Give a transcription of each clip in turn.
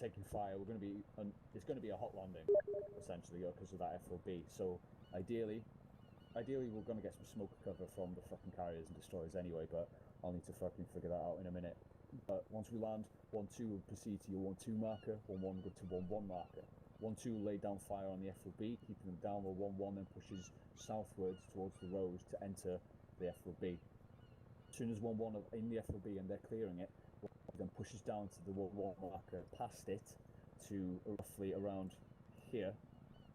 taking fire. It's going to be a hot landing, essentially, because of that FOB. So ideally we're going to get some smoke cover from the fucking carriers and destroyers anyway, but I'll need to fucking figure that out in a minute. But once we land, 1-2 will proceed to your 1-2 marker, 1-1 will go to 1-1 marker. 1-2 will lay down fire on the FOB, keeping them down, while 1-1 then pushes southwards towards the road to enter the FOB. As soon as 1-1 are in the FOB and they're clearing it, then pushes down to the 1-1 marker, past it, to roughly around here,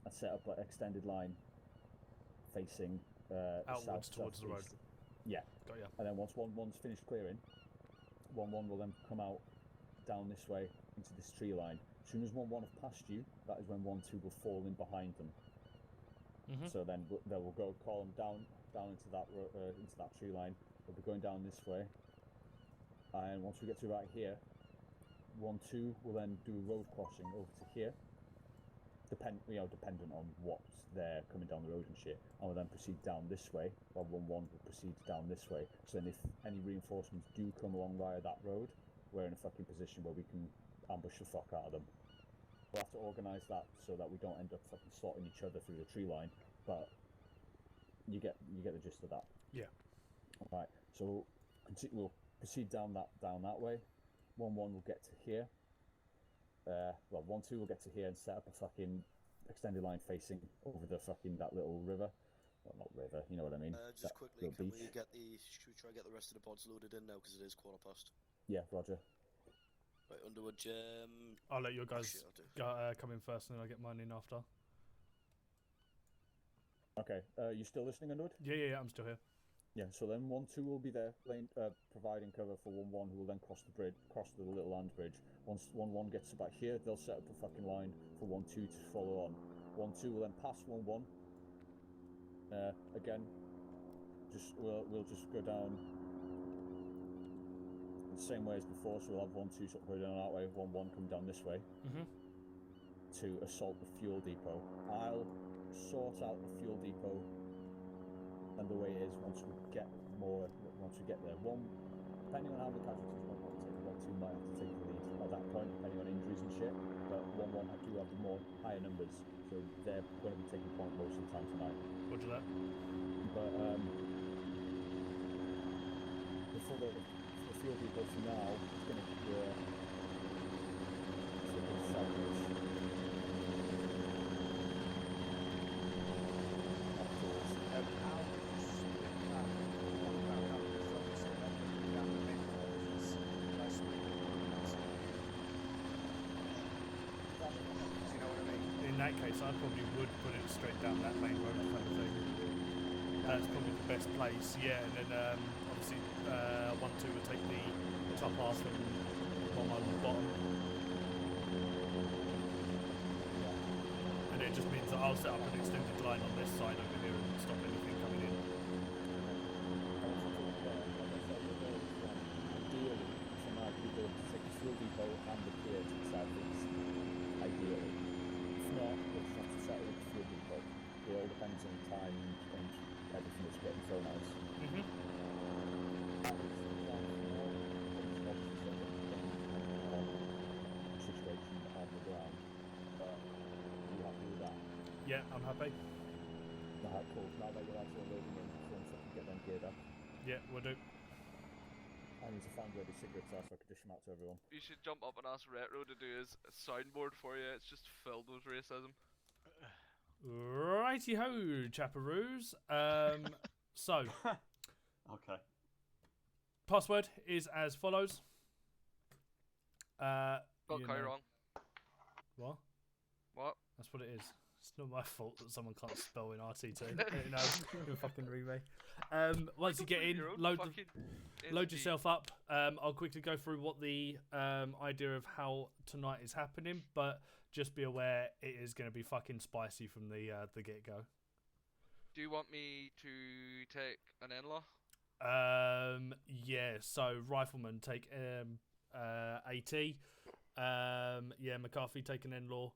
and set up an extended line facing outwards south, towards the road. Yeah. Got ya. And then once 1-1's finished clearing, 1-1 will then come out down this way into this tree line. As soon as 1-1 have passed you, that is when 1-2 will fall in behind them. Mm-hmm. So then they will go call them down into that tree line. They'll be going down this way, and once we get to about here, 1-2 will then do a road crossing over to here. Dependent on what's there coming down the road and shit, and will then proceed down this way, while 1-1 will proceed down this way. So then if any reinforcements do come along via that road, we're in a fucking position where we can ambush the fuck out of them. We'll have to organise that so that we don't end up fucking slotting each other through the tree line, but you get the gist of that. Yeah. Alright, so we'll proceed down that way. 1-1 will get to here. 1-2 will get to here and set up a fucking extended line facing over the fucking that little river. Well, not river, you know what I mean. Just quickly, should we try and get the rest of the pods loaded in now, because it is 1:15? Yeah, Roger. Right, Underwood, I'll let you guys come in first, and then I'll get mine in after. Okay, you still listening, Underwood? Yeah, I'm still here. Yeah, so then 1-2 will be there, providing cover for 1-1, who will then cross the little land bridge. Once 1-1 gets about here, they'll set up a fucking line for 1-2 to follow on. 1-2 will then pass 1-1. Again, we'll just go down the same way as before, so we'll have 1-2 sort of go down that way, 1-1 come down this way to assault the fuel depot. I'll sort out the fuel depot and the way it is once we get there. Depending on how the casualties might take, 1-2 might have to take the lead at that point, depending on injuries and shit. But 1-1 do have the more higher numbers, so they're going to be taking point most of the time tonight. Roger that. But for the field depot for now, it's going to be in that case, I probably would put it straight down that main road kind of thing. That's probably the best place, yeah. And then obviously 1-2 would take the top half and 1-1 the bottom. And it just means that I'll set up an extended line on this side over here and stop anything coming in. Ideally, tonight people to take the fuel depot and the pier to the southeast. Ideally. If not, we'll just have to settle with the fuel depot. It all depends on time and everything that's getting thrown at us. Situation on the ground, but are you happy with that? Yeah, I'm happy. Alright, cool. Now that you're actually loading in, so I can get them geared up. Yeah, we'll do. I need to find where the cigarettes are so I can dish them out to everyone. You should jump up and ask Retro to do his soundboard for you. It's just filled with racism. Righty ho, chapparoos. So, okay. Password is as follows. Got Kai wrong. What? What? That's what it is. It's not my fault that someone can't spell in RTT. You'll fucking read me. Once you get in, load yourself up. I'll quickly go through what the idea of how tonight is happening, but just be aware it is going to be fucking spicy from the get-go. Do you want me to take an in-law? Yeah, so Rifleman take AT. Yeah, McCarthy take an in-law.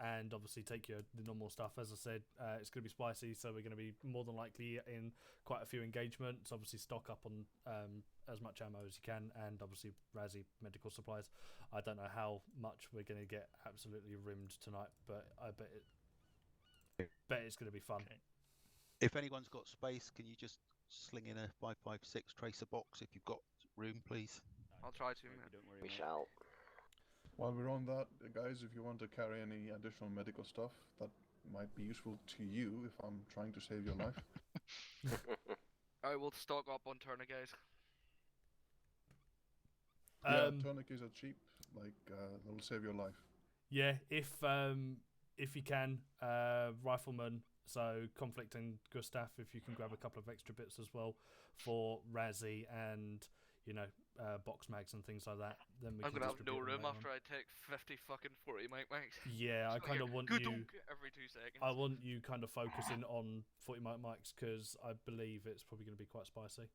and obviously take the normal stuff. As I said, it's going to be spicy, so we're going to be more than likely in quite a few engagements. Obviously, stock up on as much ammo as you can, and obviously Razzie medical supplies. I don't know how much we're going to get absolutely rimmed tonight, but I bet it's going to be fun. Okay. If anyone's got space, can you just sling in a 5.56 tracer box if you've got room, please? I'll try to, mate. Don't worry, We mate. shall. While we're on that, guys, if you want to carry any additional medical stuff that might be useful to you if I'm trying to save your life. I will stock up on tourniquets. Yeah, tourniquets are cheap. Like, they'll save your life. Yeah, if you can, rifleman. So conflict and Gustav, if you can grab a couple of extra bits as well for Razzie and box mags and things like that. Then we I'm can gonna have no distribute them room later after on. I take 50 fucking 40 mics. Yeah, I kind of want you. Every 2 seconds. I want you kind of focusing on 40 mics because I believe it's probably going to be quite spicy.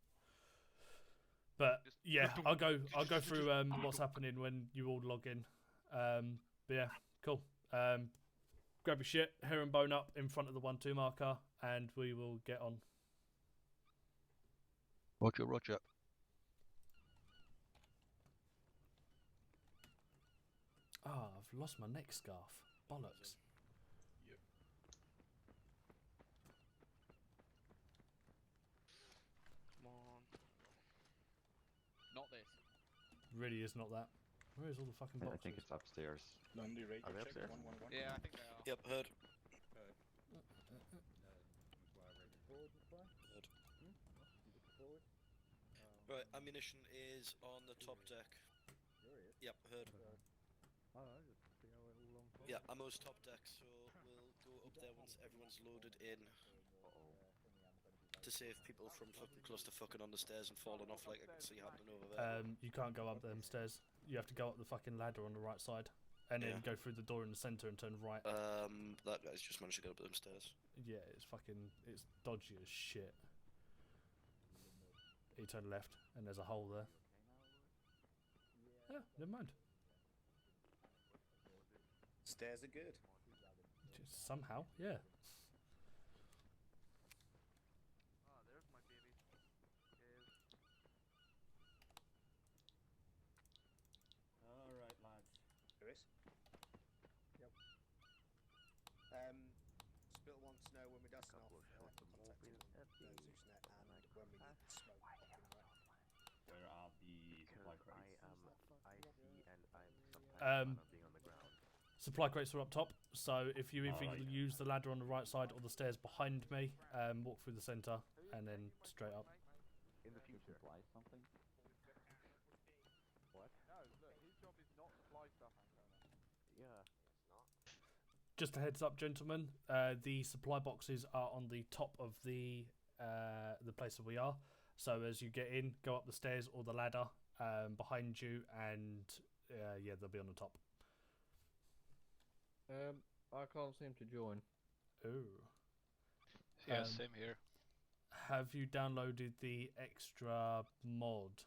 But yeah, I'll go through what's happening when you all log in. But yeah, cool. Grab your shit, herringbone up in front of the 1-2 marker, and we will get on. Roger, roger. Ah, I've lost my neck scarf. Bollocks. Yep. Come on. Not this. Really is not that. Where is all the fucking boxes? I think it's upstairs. Lundy, radio Are they check, upstairs? 111. Yeah, I think they are. Yep, heard. Right, ammunition is on the top deck. Yep, heard. Yeah, ammo's top deck, so we'll go up there once everyone's loaded in. To save people from fucking clusterfucking on the stairs and falling off like I can see happening over there. You can't go up them stairs. You have to go up the fucking ladder on the right side, and then Yeah. go through the door in the center and turn right. That guy's just managed to get up them stairs. Yeah, it's dodgy as shit. You turn left, and there's a hole there. Yeah, never mind. Stairs are good. Just somehow, yeah. Ah, there's my baby. Alright, lads. Lewis? Yep. Spill wants to know when we're dusting off. Contact him on Zeusnet and when we need the smoke. Where are the supply crates? Supply crates are up top, so if you either Alright. use the ladder on the right side or the stairs behind me, walk through the center and then straight up. In the future. Supply something? What? No, look, his job is not supply stuff. Yeah. Just a heads up, gentlemen. The supply boxes are on the top of the place that we are. So as you get in, go up the stairs or the ladder behind you, and yeah, they'll be on the top. I can't seem to join. Ooh. Yeah, same here. Have you downloaded the extra mod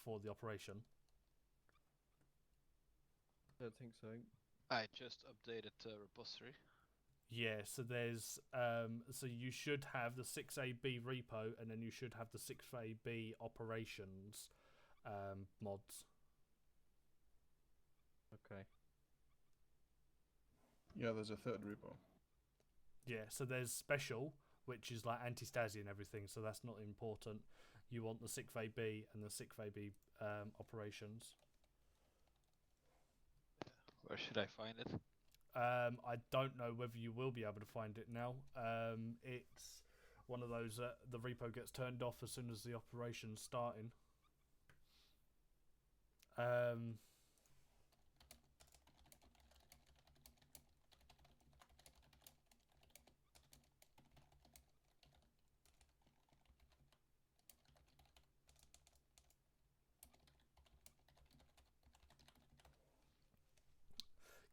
for the operation? I don't think so. I just updated the repository. Yeah, so there's so you should have the 6AB repo, and then you should have the 6AB operations mods. Okay. Yeah, there's a third repo. Yeah, so there's special, which is like anti-Stasi and everything, so that's not important. You want the 6AB and the 6AB operations. Where should I find it? I don't know whether you will be able to find it now. It's one of those the repo gets turned off as soon as the operation's starting.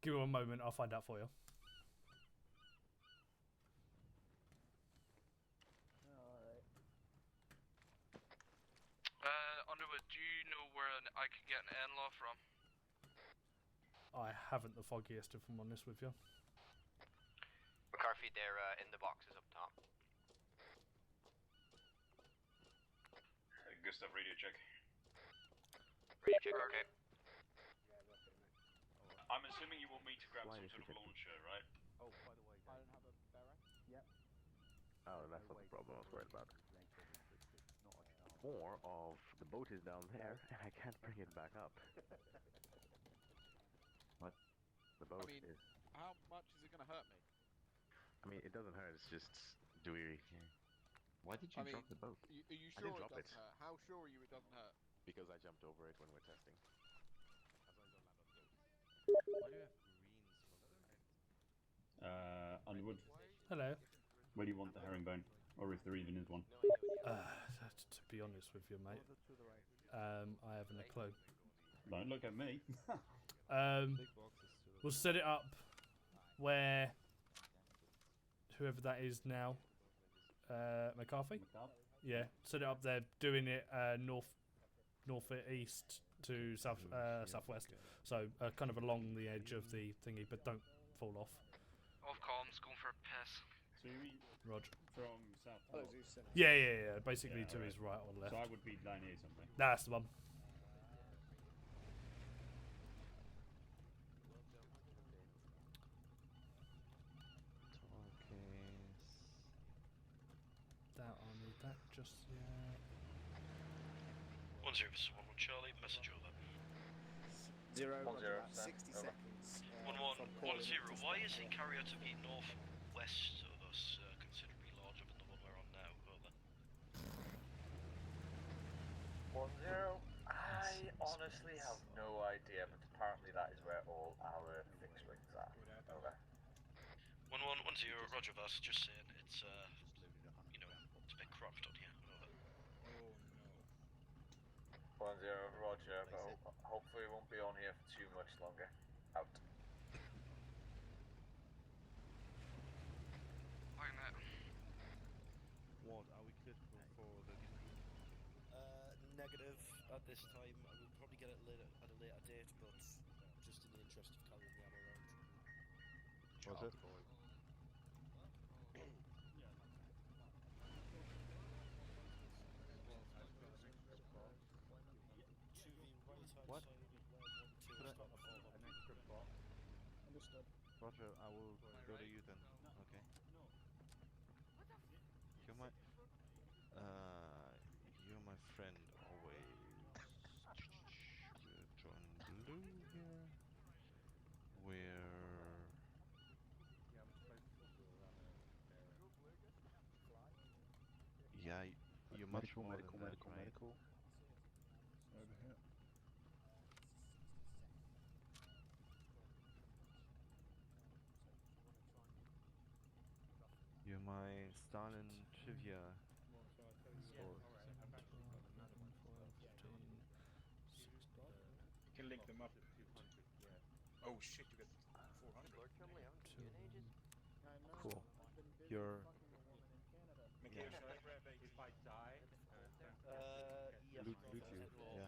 Give me one moment, I'll find out for you. Underwood, do you know where I can get an N-law from? I haven't the foggiest, if I'm honest with you. McCarthy, they're in the boxes up top. Gustav, radio check. Radio check, okay. I'm assuming you want me to grab some sort of launcher, right? Oh, by the way, I don't have a barrack. Yep. Oh, that's not the problem I was worried about. More of the boat is down there, and I can't bring it back up. What? The boat is... How much is it going to hurt me? I mean, it doesn't hurt, it's just dreary. Why did you drop the boat? Are you I sure didn't it drop doesn't hurt? How sure are you it doesn't hurt? Because I jumped over it when we're testing. Why do you have green smoke? Underwood. Hello. Where do you want the herringbone? Or if there even is one? To be honest with you, mate, I haven't a clue. Don't look at me. We'll set it up where whoever that is now, McCarthy. Yeah, set it up there, doing it northeast to southwest. So kind of along the edge of the thingy, but don't fall off. Off comms, going for a piss. So you mean Roger. from south? Yeah. Basically to his right or left. So I would be down here something. That's the one. Doubt I'll need that just yet. 10 this is 11 Charlie, message over. 0, 10, 60 over. seconds. 1110, why is the carrier to be northwest of us considerably larger than the one we're on now? Over. 10, I honestly have no idea, but apparently that is where all our fixed wings are. Over. 1110, Roger that, just saying it's you know, it's a bit cramped on here. Over. 10, Roger, but hopefully we won't be on here for too much longer. Out. What are we cleared for the Negative at this time. I will probably get it later at a later date, but just in the interest of carrying the ammo around. Was it? What? Could I an extra bot? Understood. Roger, I will go to you then. Okay. You're my friend always. Join blue here. Where? Yeah, you're much Medical, more medical, than that, medical, right? medical. Over here. You're my Stalin trivia. You can link them up. Oh shit, you got 400. Cool. You're. Mikhail, should I grab a if I die? Yes. Loot you. Yeah.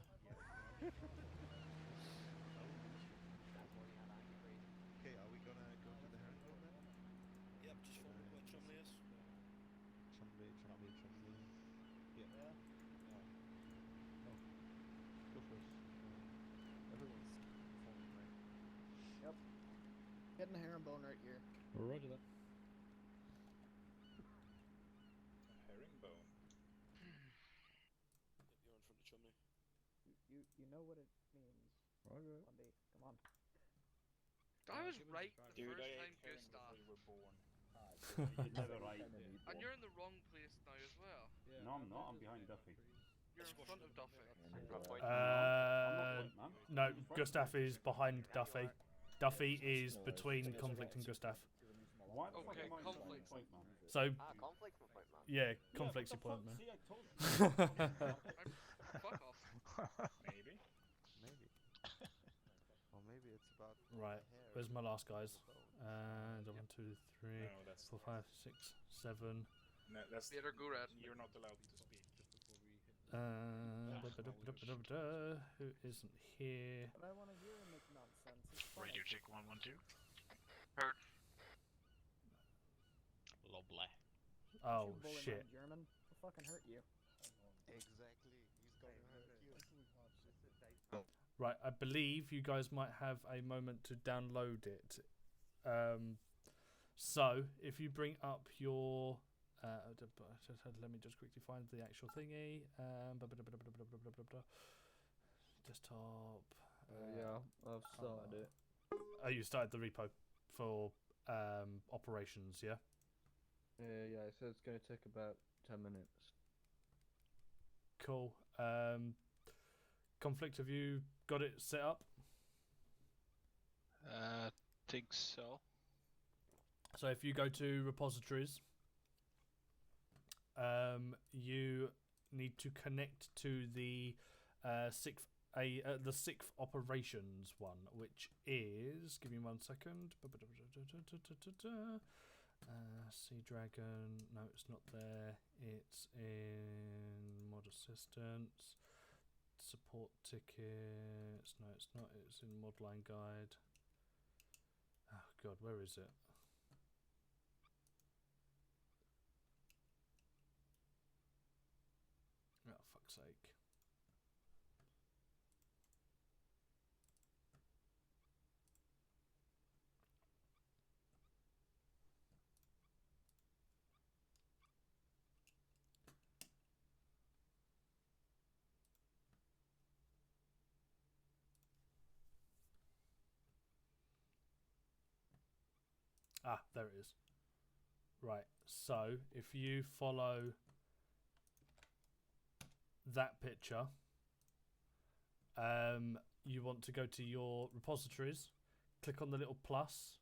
Okay, are we gonna go to the herringbone then? Yep, just follow where Chumley is. Chumley. Yeah. Oh. Go first. Everyone's following right. Yep. Getting a herringbone right here. Roger that. Herringbone. You're in front of Chumley. You know what it means. Roger. Lundy, come on. I was right the Dude, first I time, ate herring Gustav. before you were born. You're never right. And you're in the wrong place now as well. No, I'm not. I'm behind Duffy. You're in front of Duffy. No, Gustav is behind Duffy. Duffy is between Conflict and Gustav. Why the fuck Okay, am I conflict. point, man? So, Conflict's my point, man. yeah, Conflict's your point, man. See, I told you. Fuck off. Maybe. Or maybe it's about. Right, where's my last guys? And 1, 2, 3, No, that's 4, 5, 6, 7. No, that's Later, go red. You're not allowed to speak. Who isn't here? But I want to hear him make nonsense. It's funny. Radio check 112. Heard. Lovely. Oh You bully shit. my German. I'll fucking hurt you. Exactly. He's going to hurt you. Right, I believe you guys might have a moment to download it. So if you bring up your let me just quickly find the actual thingy. Desktop. Yeah, I've started it. Oh, you started the repo for operations, yeah? Yeah, it says it's going to take about 10 minutes. Cool. Conflict, have you got it set up? Think so. So if you go to repositories, you need to connect to the sixth operations one, which is, give me 1 second. Sea Dragon. No, it's not there. It's in mod assistance. Support tickets. No, it's not. It's in modline guide. Oh god, where is it? Oh fuck's sake. Ah, there it is. Right, so if you follow that picture, you want to go to your repositories, click on the little plus,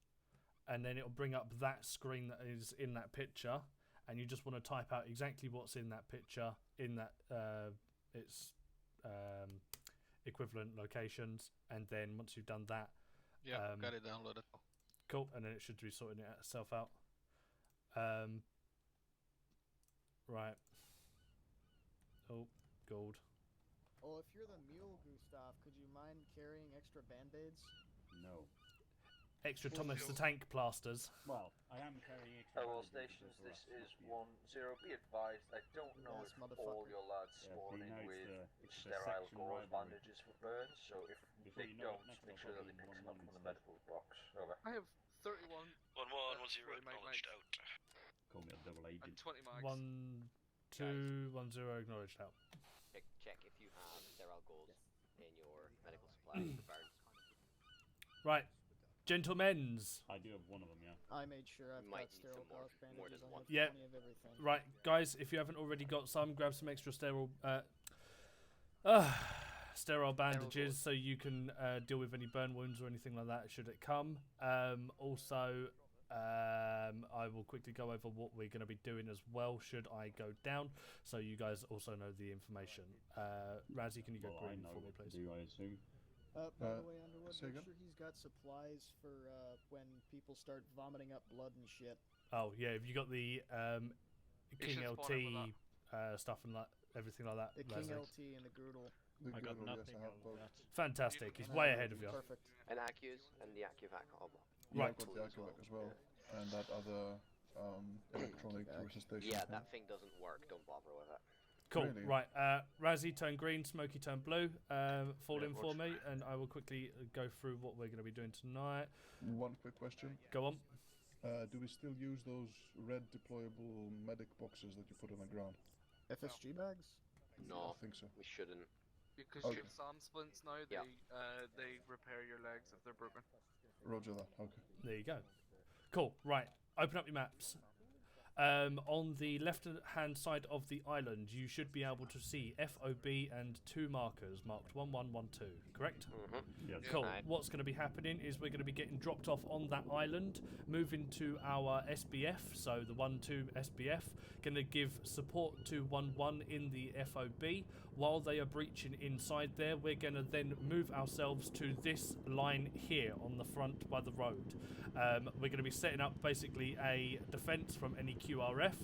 and then it'll bring up that screen that is in that picture, and you just want to type out exactly what's in that picture in that its equivalent locations, and then once you've done that, Yeah, got it downloaded. cool, and then it should be sorting itself out. Right. Oh, gold. Oh, if you're the mule, Gustav, could you mind carrying extra band-aids? No. Extra Thomas the Tank plasters. Well, I am carrying extra. All stations, this is 1-0. Be advised, I don't know Yes, if all your lads spawn in with sterile gauze bandages for burns, so if they don't, make sure that they pick some up from the medical box. Over. I have 31. 1110 acknowledged out. Call me a double agent. And 20 mags. 1210 acknowledged out. Check if you have sterile gauze in your medical supplies for burns. Right, gentlemen's. I do have one of them, yeah. I made sure I've Might got need sterile some more- gauze more bandages. than I one. have Yeah. plenty of everything. Right, guys, if you haven't already got some, grab some extra sterile sterile bandages so you can deal with any burn wounds or anything like that should it come. Also, I will quickly go over what we're going to be doing as well should I go down, so you guys also know the information. Razzie, can you go green for me, please? Do I assume? By the way, Underwood, say make again? sure he's got supplies for when people start vomiting up blood and shit. Oh yeah, have you got the King should spawn in with LT stuff and everything like that? The King Razzie? LT and the Girdle. The I got Girdle, nothing yes, I have of both. that. Fantastic, he's way ahead of you. Perfect. And Accus and the Accuvac armor. Yeah, Right. I've got the Acuvac as well. And that other electronic resistation. Yeah, thing. that thing doesn't work. Don't bother with it. Cool. Really? Right. Razzie turn green, Smokey turn blue. Fall in for me, and I will quickly go through what we're going to be doing tonight. One quick question. Go on. Do we still use those red deployable medic boxes that you put on the ground? FSG bags? No, I think so. we shouldn't. Because Okay. you have SAM splints now, Yeah. they repair your legs if they're broken. Roger that. Okay. There you go. Cool. Right. Open up your maps. On the left-hand side of the island, you should be able to see FOB and 2 markers marked 1112. Correct? Yes. Cool. Right. What's going to be happening is we're going to be getting dropped off on that island, moving to our SBF, so the 1-2 SBF, going to give support to 1-1 in the FOB. While they are breaching inside there, we're going to then move ourselves to this line here on the front by the road. We're going to be setting up basically a defense from any QRF.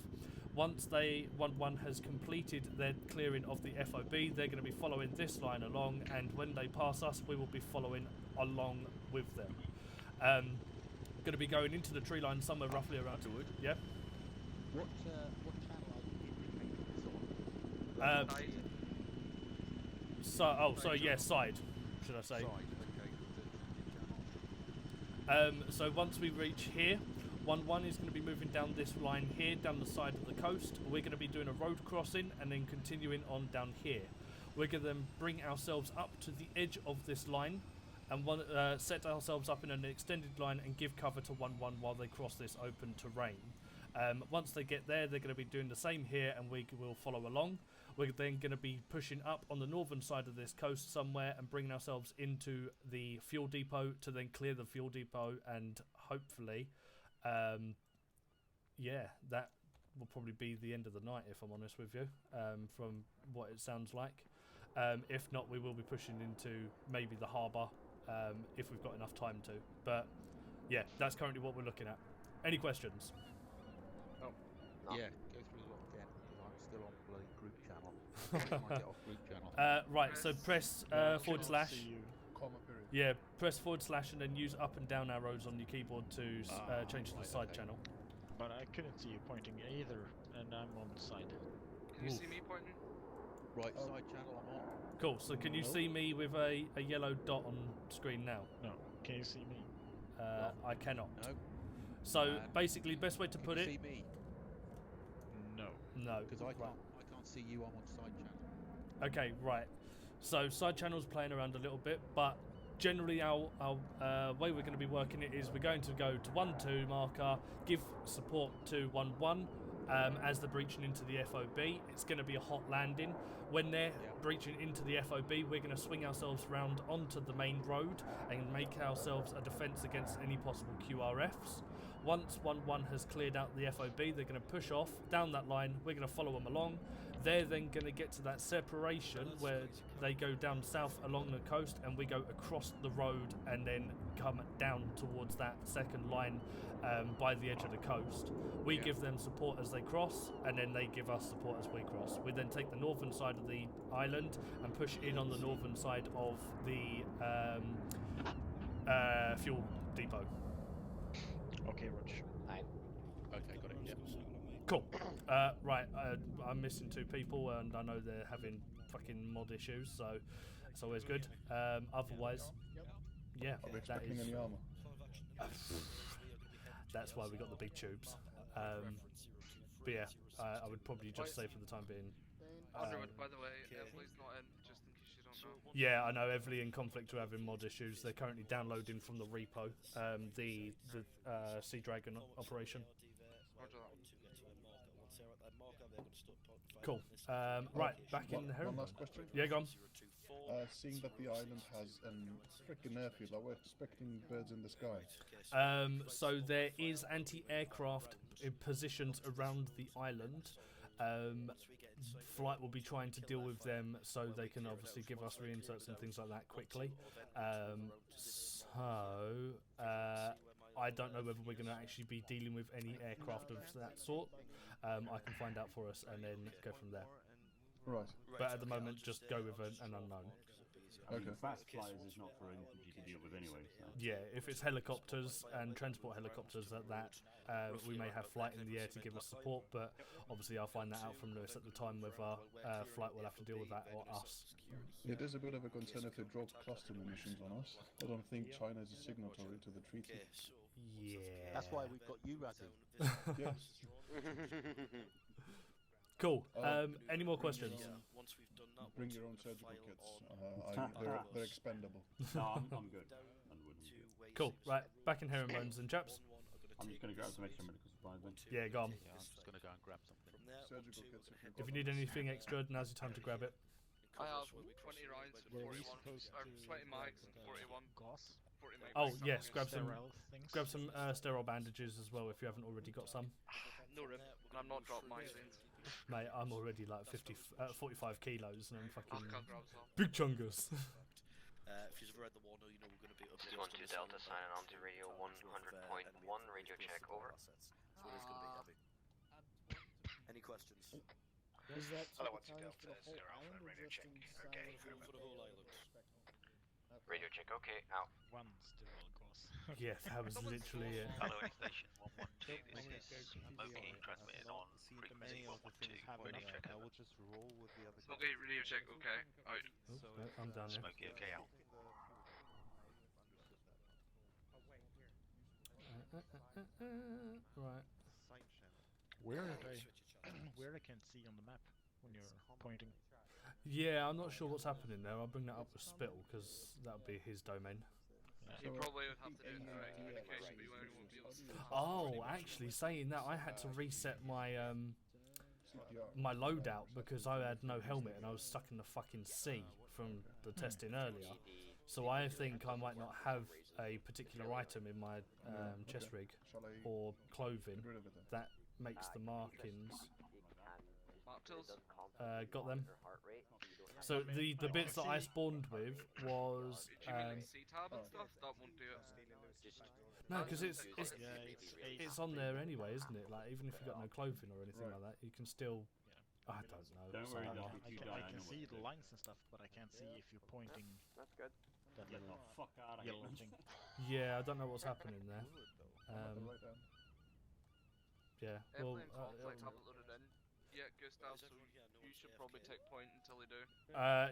Once 1-1 has completed their clearing of the FOB, they're going to be following this line along, and when they pass us, we will be following along with them. Going to be going into the tree line somewhere roughly around. Yeah. What channel are you indicating this on? Side, should I say? Side. Okay. So once we reach here, 1-1 is going to be moving down this line here, down the side of the coast. We're going to be doing a road crossing and then continuing on down here. We're going to then bring ourselves up to the edge of this line and set ourselves up in an extended line and give cover to 1-1 while they cross this open terrain. Once they get there, they're going to be doing the same here, and we will follow along. We're then going to be pushing up on the northern side of this coast somewhere and bringing ourselves into the fuel depot to then clear the fuel depot, and hopefully, that will probably be the end of the night, if I'm honest with you, from what it sounds like. If not, we will be pushing into maybe the harbour if we've got enough time to. But yeah, that's currently what we're looking at. Any questions? Yeah, go through the lot again, because I'm still on bloody group channel. I get off group channel. Right, so press /. Comma period. Yeah, press / and then use up and down arrows on your keyboard to change to the side channel. But I couldn't see you pointing either, and I'm on the side. Can you see me pointing? Right, side channel I'm on. Cool, so can you see me with a yellow dot on screen now? No. Can you see me? I cannot. No. So basically, best way to put it. See me? No. Because I can't see you. I'm on side channel. Okay, right. So side channel's playing around a little bit, but generally our way we're going to be working it is we're going to go to 1-2 marker, give support to 1-1 as they're breaching into the FOB. It's going to be a hot landing. When they're breaching into the FOB, we're going to swing ourselves round onto the main road and make ourselves a defence against any possible QRFs. Once 1-1 has cleared out the FOB, they're going to push off down that line. We're going to follow them along. They're then going to get to that separation where they go down south along the coast, and we go across the road and then come down towards that second line by the edge of the coast. We give them support as they cross, and then they give us support as we cross. We then take the northern side of the island and push in on the northern side of the fuel depot. Okay, Rog. Okay, got it. Yeah. Cool. Right, I'm missing 2 people, and I know they're having fucking mod issues, so it's always good. Otherwise, yeah, Are we that expecting is. any armor? That's why we got the big tubes. But yeah, I would probably just say for the time being. Underwood, by the way, Emily's not in, just in case you don't know. Yeah, I know Everly and Conflict are having mod issues. They're currently downloading from the repo the Sea Dragon operation. Cool. Right, back in the One last question. Yeah, go on. Seeing that the island has a freaking airfield, are we expecting birds in the sky? So there is anti-aircraft positions around the island. Flight will be trying to deal with them so they can obviously give us reinserts and things like that quickly. I don't know whether we're going to actually be dealing with any aircraft of that sort. I can find out for us and then go from there. Right. But at the moment, just go with an unknown. Okay. Fast flyers is not for infantry to deal with anyway. So. Yeah, if it's helicopters and transport helicopters at that, we may have flight in the air to give us support, but obviously I'll find that out from Lewis at the time whether flight will have to deal with that or us. It is a bit of a concern if they drop cluster munitions on us. I don't think China is a signatory to the treaty. Yeah. That's why we've got you, Razzie. Yes. Cool. Any more questions? Once we've done that, Bring your own surgical kits. They're expendable. No, I'm good. Cool. Right, back in herringbones and chaps. I'm just going to grab some extra medical supplies then. Yeah, go on. Yeah, I'm just going to go and grab something. Surgical kits If you need anything extra, now's your time to grab it. I have 20 rounds and 41, or 20 mags and 41. 40 mags. Oh yes, grab some sterile bandages as well if you haven't already got some. No rib, and I'm not dropping magazines. Mate, I'm already like 45 kilos and I'm fucking I can't grab some. big chungus. If you've ever read the warner, you know we're going to be up This is 1-2 Delta signing on to radio 100.1, radio check, over. So it is going to be heavy. Any questions? Is that Hello, two what's your battalions for Delta? the whole Zero island Alpha, or radio just check. inside Okay. For the whole island. Radio check, okay, out. One still will course. Yeah, that was literally it. Following station 112, this is Smokey transmitted on frequency 112, radio check. I will just roll with the other Smokey, radio check, okay, out. Oops, no, I'm down here. Smokey, okay, out. Right. Where are they? Where I can't see on the map when you're pointing. Yeah, I'm not sure what's happening there. I'll bring that up with Spittle because that'll be his domain. You probably would have to do it in direct communication, but you won't be able to. Oh, actually, saying that, I had to reset my my loadout because I had no helmet and I was stuck in the fucking sea from the testing earlier. So I think I might not have a particular item in my chest rig or clothing that makes the markings. Got them. So the bits that I spawned with was. Do you mean like C-tab and stuff? That won't do it. No, because it's on there anyway, isn't it? Like even if you've got no clothing or anything like that, you can still. I don't know. Don't worry, Doc, if you die, I can know see what the to do. lines and stuff, but I can't see if you're pointing. That's good. That Get little the fuck out of here. yellow thing. Yeah, I don't know what's happening there. Yeah. Well, Airplane conflict haven't loaded in yet, Gustav, so you should probably take point until they do.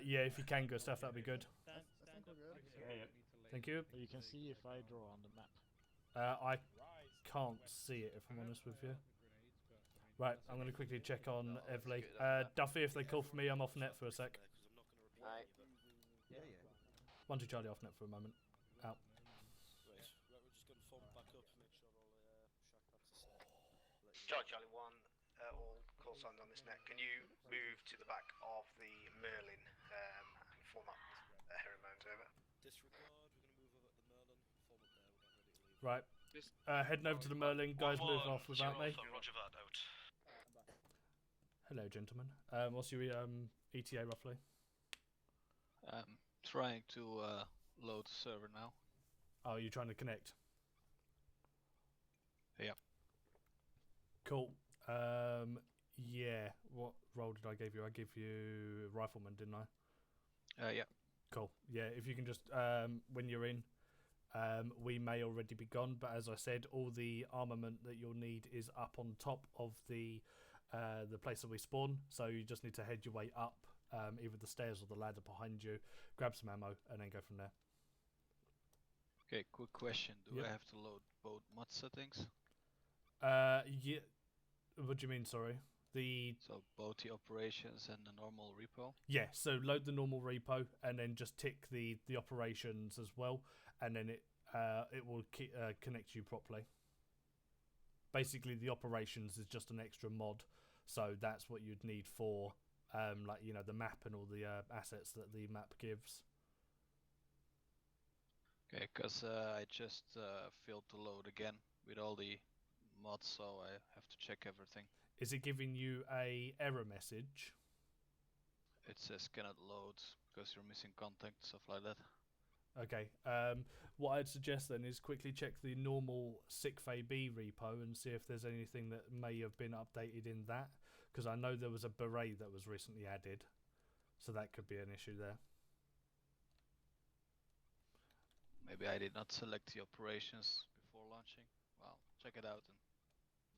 yeah, if you can, Gustav, that'd be good. I think we're good. Thank you. You can see if I draw on the map. I can't see it if I'm honest with you. Right, I'm going to quickly check on Evely. Duffy, if they call for me, I'm off net for a sec. Aye. 1-2 Charlie off net for a moment. Out. Right, we're just going to form back up and make sure all shack packs Charlie 1, all call signs on this net. Can you move to the back of the Merlin and form up Herringbone over? Disregard, we're going to move over at the Merlin, form up there, we're getting ready to leave. Right. Heading over to the Merlin. Guys, move off without me. Roger that, out. Hello, gentlemen. What's your ETA roughly? Trying to load the server now. Oh, you're trying to connect? Yeah. Cool. Yeah. What role did I give you? I give you rifleman, didn't I? Yeah. Cool. Yeah, if you can just when you're in, we may already be gone, but as I said, all the armament that you'll need is up on top of the place that we spawn. So you just need to head your way up, either the stairs or the ladder behind you, grab some ammo, and then go from there. Okay, quick question. Do Yep. I have to load both mod settings? Yeah. What do you mean? Sorry. So both the operations and the normal repo? Yeah, so load the normal repo and then just tick the operations as well, and then it will connect you properly. Basically, the operations is just an extra mod, so that's what you'd need for like the map and all the assets that the map gives. Okay, because I just failed to load again with all the mods, so I have to check everything. Is it giving you a error message? It says cannot load because you're missing contact, stuff like that. Okay. What I'd suggest then is quickly check the normal SICFAB repo and see if there's anything that may have been updated in that, because I know there was a beret that was recently added, so that could be an issue there. Maybe I did not select the operations before launching. Well, check it out and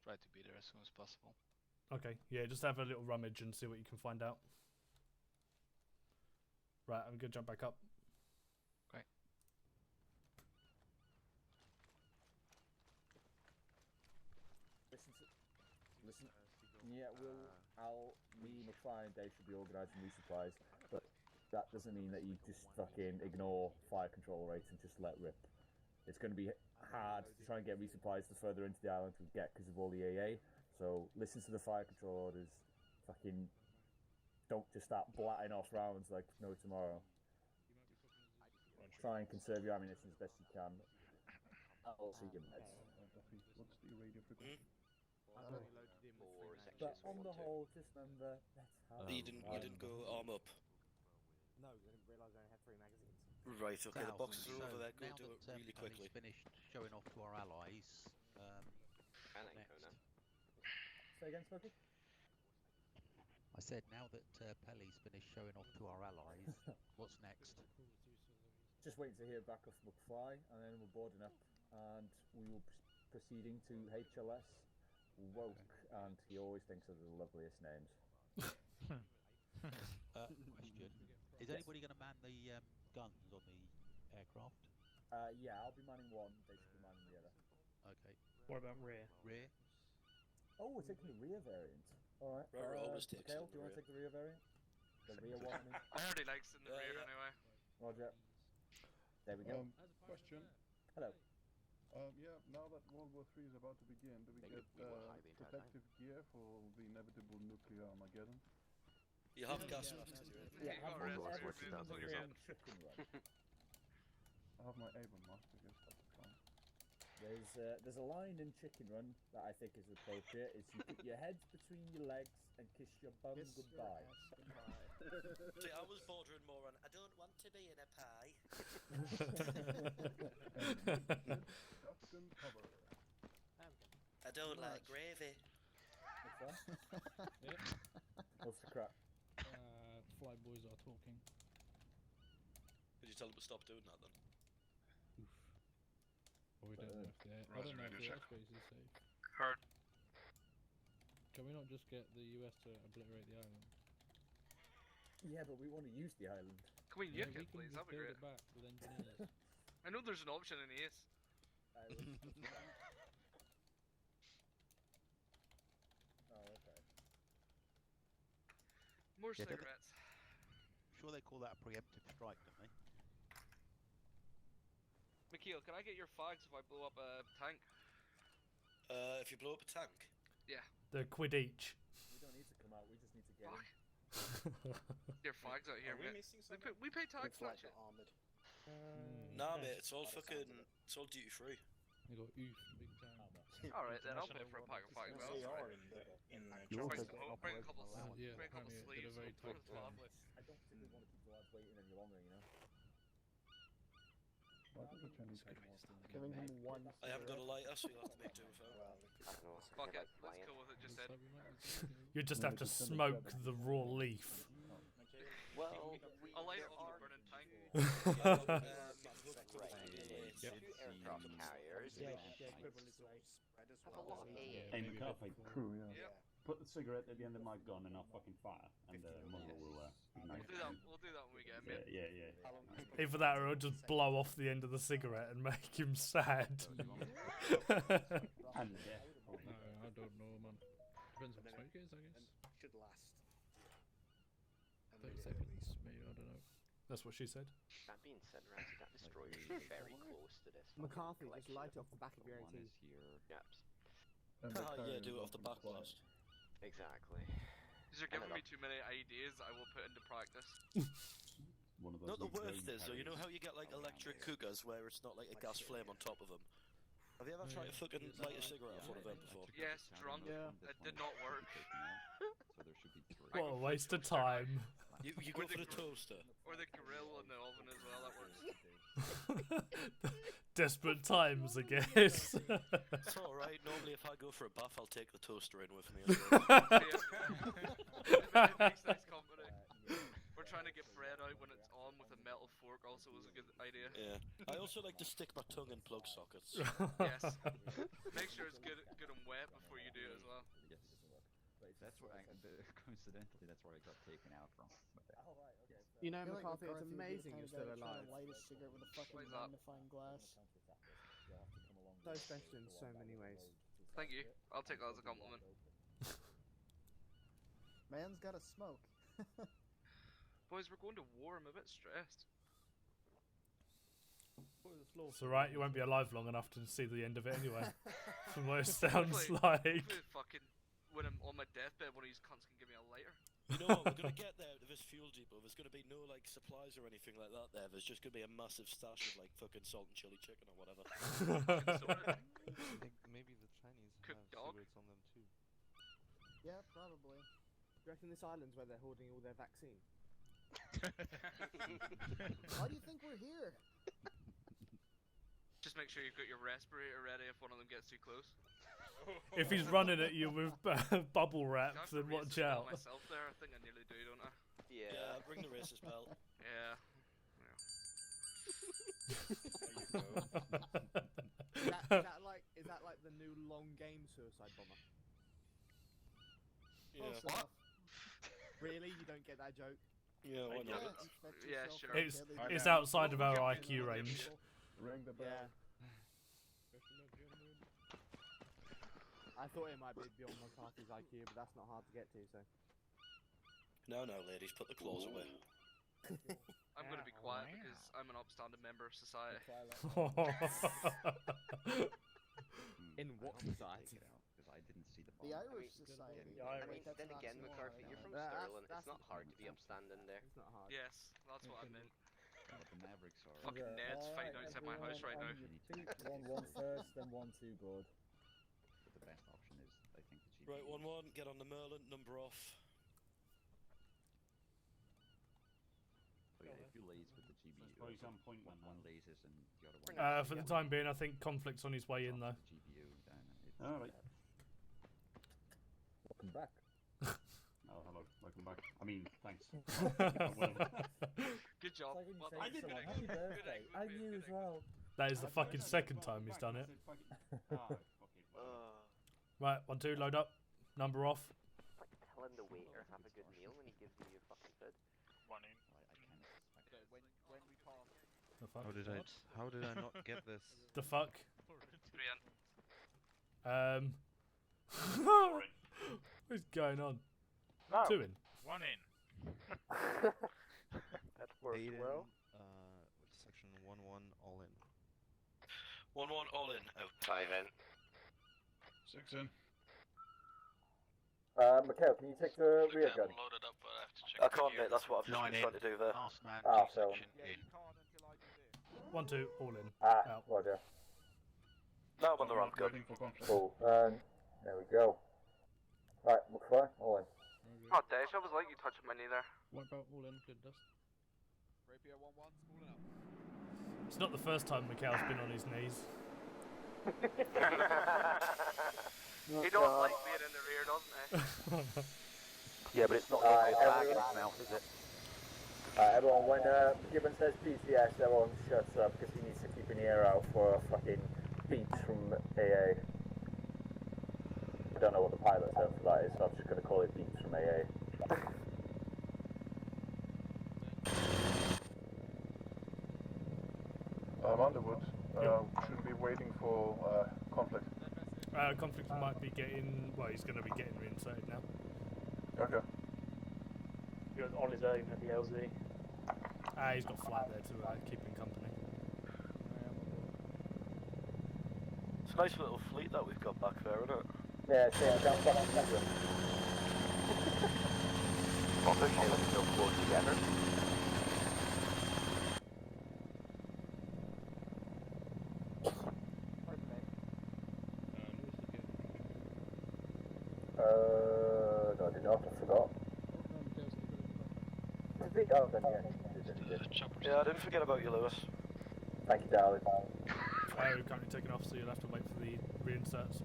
try to be there as soon as possible. Okay, yeah, just have a little rummage and see what you can find out. Right, I'm going to jump back up. Okay. Listen. Yeah, me, McFly, and Dave should be organising resupplies, but that doesn't mean that you just fucking ignore fire control rates and just let rip. It's going to be hard to try and get resupplies the further into the island we get because of all the AA. So listen to the fire control orders. Fucking don't just start blatting off rounds like no tomorrow. Try and conserve your ammunition as best you can. Also your meds. What's the radio frequency? But on the whole, just remember, let's have You didn't go arm up. No, I didn't realise I only had 3 magazines. Right, okay, the boxes are over there, go now do it that really Tony's quickly. finished showing off to our allies. And next. Say again, Smokey? I said, now that Pelly's finished showing off to our allies, what's next? Just waiting to hear back off McFly, and then we're boarding up, and we will proceeding to HLS Woke, and he always thinks of the loveliest names. Question: is anybody going to man the guns on the aircraft? Yeah, I'll be manning one. They should be manning the other. Okay. What about rear? Rear. Oh, we're taking the rear variant. All right. Always takes Mikhail, it do you want to in the take the rear variant? The rear one. I mean. I heard he likes in the rear anyway. Roger. There we go. Question. Hello. Yeah, now that World War III is about to begin, do we get protective gear for the inevitable nuclear Armageddon? You have gas masks. Yeah, have you ever seen down to the yourself. chicken run? I have my Airborne mask, I guess that's fine. There's a line in Chicken Run that I think is appropriate. Is you put your heads between your legs and kiss your bum goodbye. See, I was bordering more on, I don't want to be in a pie. Captain cover. I don't like gravy. What's that? Yeah. What's the crap? Fly boys are talking. Could you tell them to stop doing that then? Or we don't know if the I don't know if the airspace is safe. Heard. Can we not just get the US to obliterate the island? Yeah, but we want to use the island. Can we nuke we it, can please? just That'd be build great. it back with engineers. I know there's an option in Ace. Oh, okay. More Yeah, cigarettes. Sure, they call that a preemptive strike, don't they? Mikhail, can I get your fags if I blow up a tank? If you blow up a tank? Yeah. They're quid each. We don't need to come out. We just need to get in. Your fags out here, Are we mate. missing We pay tax Looks for like that shit. they're armoured. Nah, mate, it's all fucking, it's all duty free. They got oof big time. Alright, then I'll pay for a pack of fags. Yes, they Well, are bring some hope, bring a couple Yeah, bring a couple apparently it did a sleeves. very Put tight it lovely. I don't think we want to keep the lads waiting any longer, you know. Why did the Chinese get Giving him one. I haven't got a lighter, so you'll have to make do with it. Fuck it, let's go with it, just said. You just have to smoke the raw leaf. Well, I'll light it on the burning tank. Two aircraft carriers. Have a lot of AA. Hey McCarthy, True, yeah. put the cigarette at the end of my gun and I'll fucking fire, and the muzzle will ignite. We'll do that when we get in, mate. Yeah. Either that or it'll just blow off the end of the cigarette and make him sad. And death. No, I don't know, man. Depends on smoke is, I guess. Should last. 30 seconds, maybe, I don't know. That's what she said. That being said, Ramsey, that destroyer is very close to this. McCarthy, just light off the back of your AT. Yep. Yeah, do it off the back blast. Exactly. Because you're giving me too many ideas I will put into practice. One of those Not the big worst green is though, you know carriers. how you get like electric cookers where it's not like a gas flame on top of them? Have you ever tried to fucking light a cigarette off one of them before? Yes, drunk. It did not work. What a waste of time. You go for the toaster. Or the grill in the oven as well, that works. Desperate times, I guess. It's alright, normally if I go for a bath I'll take the toaster in with me as well. It makes nice company. We're trying to get bread out when it's on with a metal fork also is a good idea. Yeah. I also like to stick my tongue in plug sockets. Yes. Make sure it's good and wet before you do it as well. Yes. That's where coincidentally, that's where I got taken out from. You know, I feel like McCarthy, it's McCarthy would be the amazing kind you're of guy still to try to alive. light a cigarette with a fucking Why's that? magnifying glass. So special in so many ways. Thank you. I'll take that as a compliment. Man's gotta smoke. Boys, we're going to war. I'm a bit stressed. It's alright, you won't be alive long enough to see the end of it anyway. From what it sounds Hopefully- like. hopefully fucking when I'm on my deathbed, one of these cunts can give me a lighter. You know what, we're gonna get there to this fuel depot, there's gonna be no like supplies or anything like that there, there's just gonna be a massive stash of like fucking salt and chili chicken or whatever. I think maybe the Chinese Cooked have dog? cigarettes on them too. Yeah, probably. Do you reckon this island's where they're hoarding all their vaccine? Why do you think we're here? Just make sure you've got your respirator ready if one of them gets too close. If he's running at you with bubble wrap, then watch out. Myself there, I think I nearly do, don't I? Yeah, bring the racer's belt. Yeah. Is that like the new long game suicide bomber? Yeah. Close enough. Really? You don't get that joke? Yeah, why not? Yeah, sure. It's outside of our IQ range. Ring the bell. Yeah. I thought it might be beyond McCarthy's IQ, but that's not hard to get to, so. No, ladies, put the claws away. I'm going to be quiet because I'm an upstanding member of society. In what society? Because I didn't see the The Irish society. I mean, then again, McCarthy, you're from Stirling. It's not hard to be upstanding there. It's not hard. Yes, that's what I meant. The Mavericks are. Fucking Ned's fighting outside my house right now. 1-1 first, then 1-2 board. But the best option is, I think, the GPU. Right, 1-1, get on the Merlin, number off. So yeah, if you laze with the GPU, one lazes and the other one. For the time being, I think Conflict's on his way in though. GPU, then it's Alright. Welcome back. Oh, hello. Welcome back. I mean, thanks. Good job. I didn't. Happy birthday. I knew as well. That is the fucking second time he's done it. Right, 1-2, load up. Number off. It's like telling the waiter have a good meal when he gives you your fucking food. One in. The fuck? How did I not get this? The fuck? 3 in. What's going on? No. 2 in. 1 in. That works well. Section 1-1, all in. 1-1, all in. Out. 5 in. 6 in. Mikhail, can you take the rear gun? Loaded up, but I have to check. I can't, mate, that's what I've just been trying to do there. Last man, Phil. section 8. 1-2, all in. Ah, Out. Roger. Now I'm on the ramp, go. Waiting for conflict. Cool. There we go. Right, McFly, all in. Oh, Dash, I was like you touching my knee there. What about all in good dust? Rapier 1-1, schooling up. It's not the first time Mikhail's been on his knees. He don't like being in the rear, doesn't he? Yeah, but it's not like a bag in his mouth, is it? Everyone, when Gibbon says PCS, everyone shuts up because he needs to keep an ear out for fucking beeps from AA. I don't know what the pilot term for that is, so I'm just going to call it beeps from AA. Underwood, should be waiting for conflict. Conflict might be getting, well, he's going to be getting reinserted now. Okay. He was on his own at the LZ. He's got flight there to keep him company. It's a nice little fleet that we've got back there, isn't it? Yeah, same down back in England. Obviously, let's still pull together. No, I did not, I forgot. Oh, then yeah. Yeah, I didn't forget about you, Lewis. Thank you, darling. We're currently taking off, so you'll have to wait for the reinserts.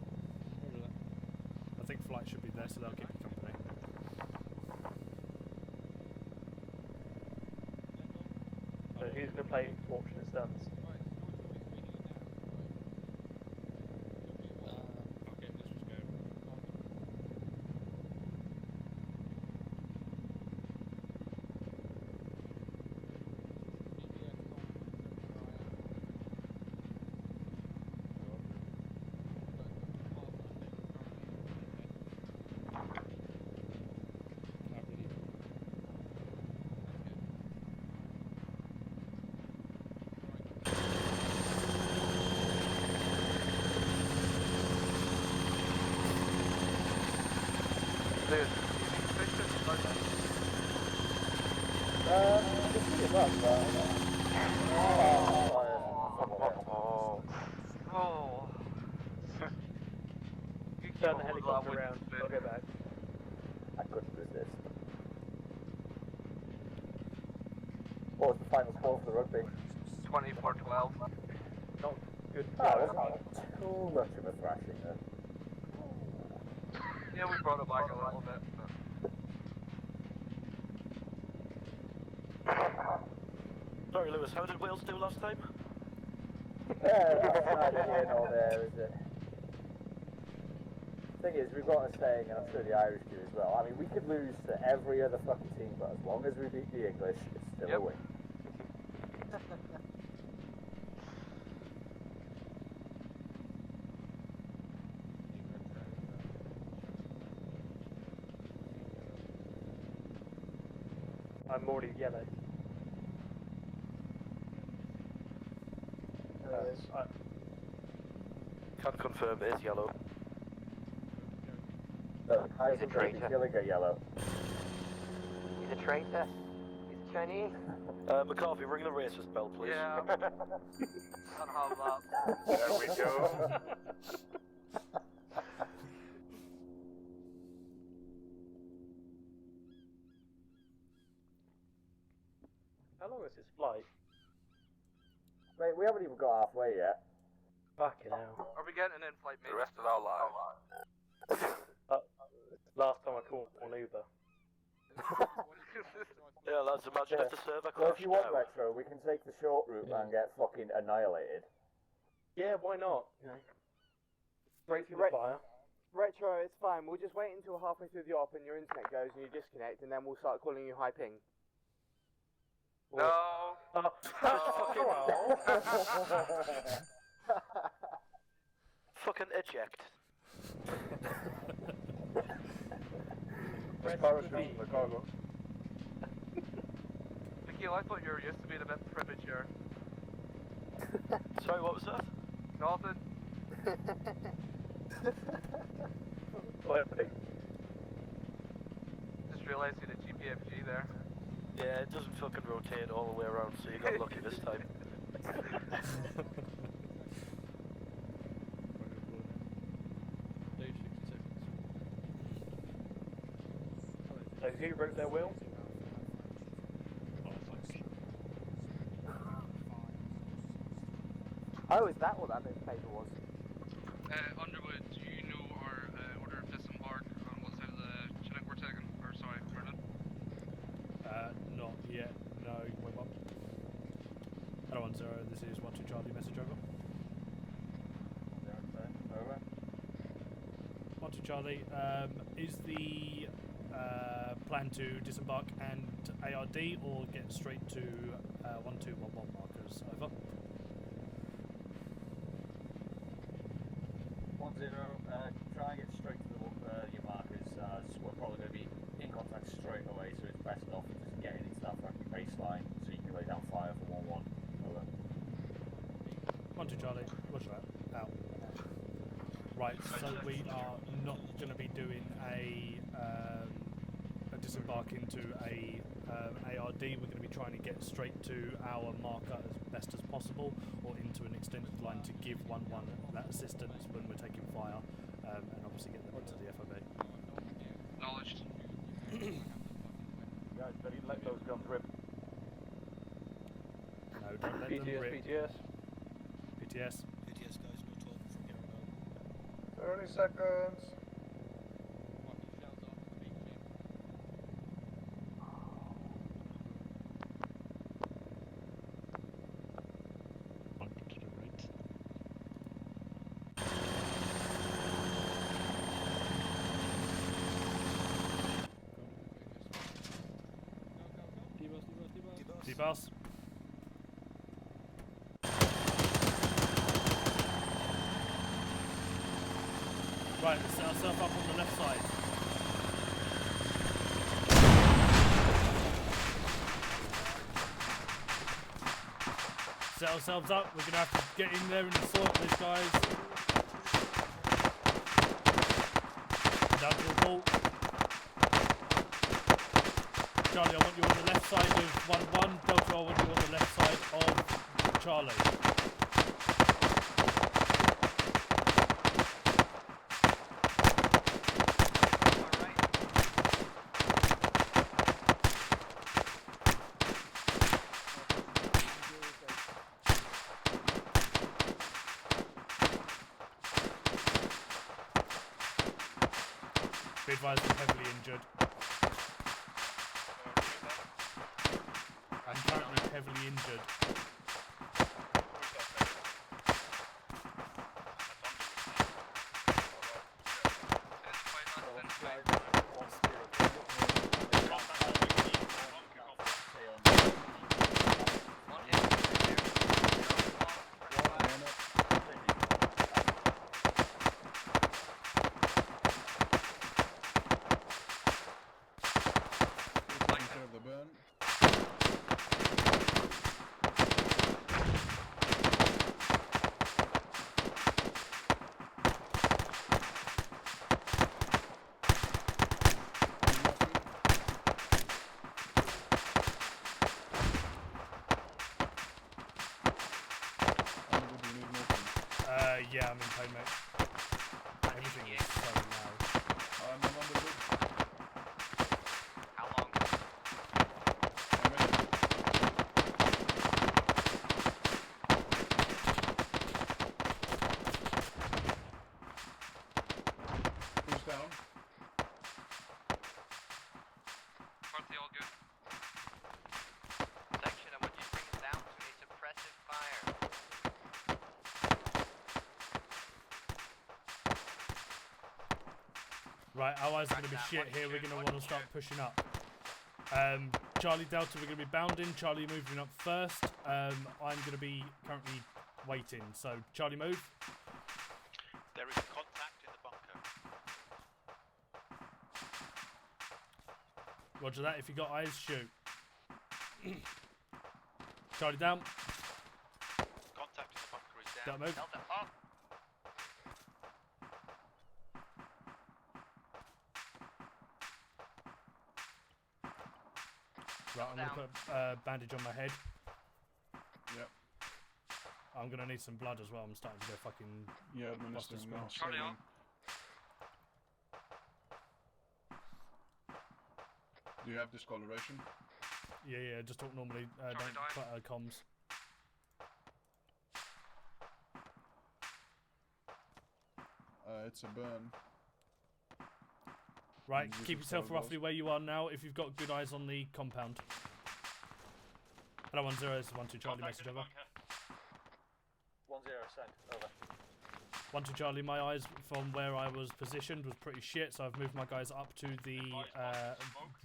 I think flight should be there, so they'll keep you company. So who's going to play Fortunate Stunts? Turn the helicopter around, I'll go back. I couldn't resist. What was the final score for the rugby? 24-12. Good Oh, that's not too much of a thrashing then. Yeah, we brought it back a little bit. Sorry, Lewis, how did Wales do last time? That's neither here nor there, is it? Thing is, we've got a saying, and I'm sure the Irish do as well. I mean, we could lose to every other fucking team, but as long as we beat the English, it's still a win. I'm already yellow. Can confirm it is yellow. He's a traitor. Killing a yellow. He's a traitor. He's Chinese. McCarthy, ring the racist bell, please. Yeah. Can't have that. There we go. How long is this flight? Mate, we haven't even got halfway yet. Fucking hell. Are we getting an in-flight meeting? The rest of our lives. Last time I called an Uber. Yeah, lads, imagine if the server Well, crashed if you want now. retro, we can take the short route and get fucking annihilated. Yeah, why not? You know, straight through the fire. Retro, it's fine. We'll just wait until halfway through the op and your internet goes and you disconnect, and then we'll start calling you high ping. No. Fucking eject. Parachute in the cargo. Mikhail, I thought you were used to being a bit premature. Sorry, what was that? Nothing. Just realised you had a GPFG there. Yeah, it doesn't fucking rotate all the way around, so you got lucky this time. So who broke their will? Oh, is that what that bit of paper was? Underwood, do you know our order of disembark on what side of the Chinook we're taking? Or sorry, Merlin? Not yet. No, wait up. Hello, 1-0. This is 1-2 Charlie. Message over. Over. 1-2 Charlie. Is the plan to disembark and ARD or get straight to 1211 markers? Over. 1-0, try and get straight to your markers, as we're probably going to be in contact straight away, so it's best off just getting into that fucking baseline so you can lay down fire for 1-1. Over. 1-2 Charlie. Watch that. Out. Right, so we are not going to be doing a disembark into a ARD. We're going to be trying to get straight to our marker as best as possible, or into an extended line to give 1-1 that assistance when we're taking fire, and obviously get them into the FOB. Acknowledged. Guys, better let those guns rip. No, don't let them rip. PTS. PTS. PTS, guys, no talking from here on out. 30 seconds. D-Bus. Right, let's set ourselves up on the left side. Set ourselves up, we're going to have to get in there and sort these guys. Down to the ball. Charlie, I want you on the left side of 1-1. Delta, I want you on the left side of Charlie. Be advised, I'm heavily injured. I'm currently heavily injured. Yeah, I'm in pain, mate. Everything is so loud. I'm on the wood. How long? A minute. Who's down? Party all good. Section, I want you to bring us down to a suppressive fire. Right, our eyes are going to be shit here. We're going to want to start pushing up. Charlie Delta, we're going to be bounding. Charlie moving up first. I'm going to be currently waiting. So, Charlie, move. There is contact in the bunker. Roger that. If you got eyes, shoot. Charlie down. Contact in the bunker is down. Delta move. Delta up. Right, I'm going to put a bandage on my head. Yep. I'm going to need some blood as well. I'm starting to go fucking... Yeah, administering now. Charlie on. Do you have discoloration? Yeah, just talk normally. Don't clutter comms. It's a burn. Right, keep yourself roughly where you are now if you've got good eyes on the compound. Hello, 10, this is 12 Charlie, message over. 10, send, over. 12 Charlie, my eyes from where I was positioned was pretty shit, so I've moved my guys up to the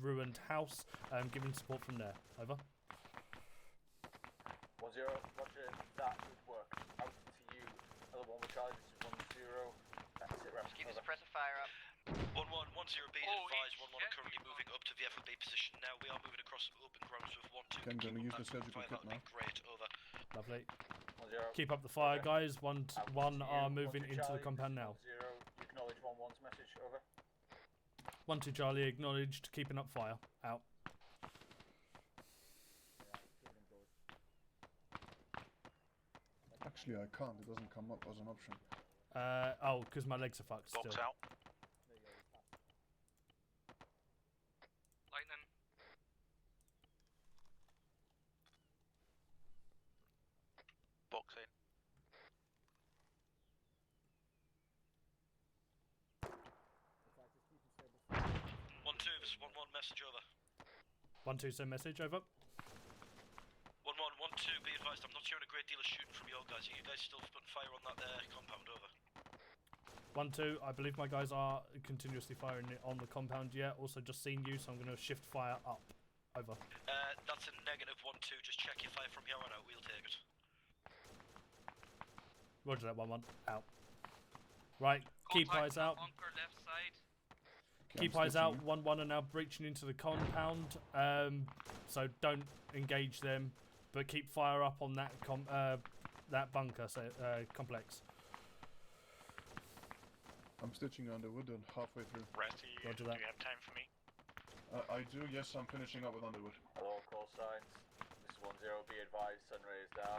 ruined house, giving support from there. Over. 10, roger, that would work. Out to you. Hello, 1 Charlie, this is 10. Sit rep. Keep the suppressive fire up. 1-1, 10 be advised, 1-1 are currently moving up to the FOB position now. We are moving across open grounds with 1-2. I'm going to use the surgical kit now. Great, over. Lovely. 10. Keep up the fire, guys. One are moving into the Charlie, compound now. 10, you acknowledge 1-1's message, over. 12 Charlie, acknowledged. Keeping up fire. Out. Actually, I can't. It doesn't come up as an option. Oh, because my legs are fucked still. Box out. Lightning. Box in. 1-2, this is 1-1 message, over. 12 send message, over. 1-1, 1-2, be advised, I'm not hearing a great deal of shooting from your guys. Are you guys still putting fire on that compound, over? 12, I believe my guys are continuously firing on the compound, yeah. Also just seen you, so I'm going to shift fire up. Over. That's a negative 1-2, just check your fire from here on out, we'll take it. Roger that, 1-1. Out. Right, keep eyes out. Bunker left side. Keep eyes out. 1-1 are now breaching into the compound, so don't engage them, but keep fire up on that that bunker complex. I'm stitching Underwood and halfway through. Ratty, Roger do that. you have time for me? I do, yes, I'm finishing up with Underwood. Hello, call signs. This is 10, be advised, sun rays down,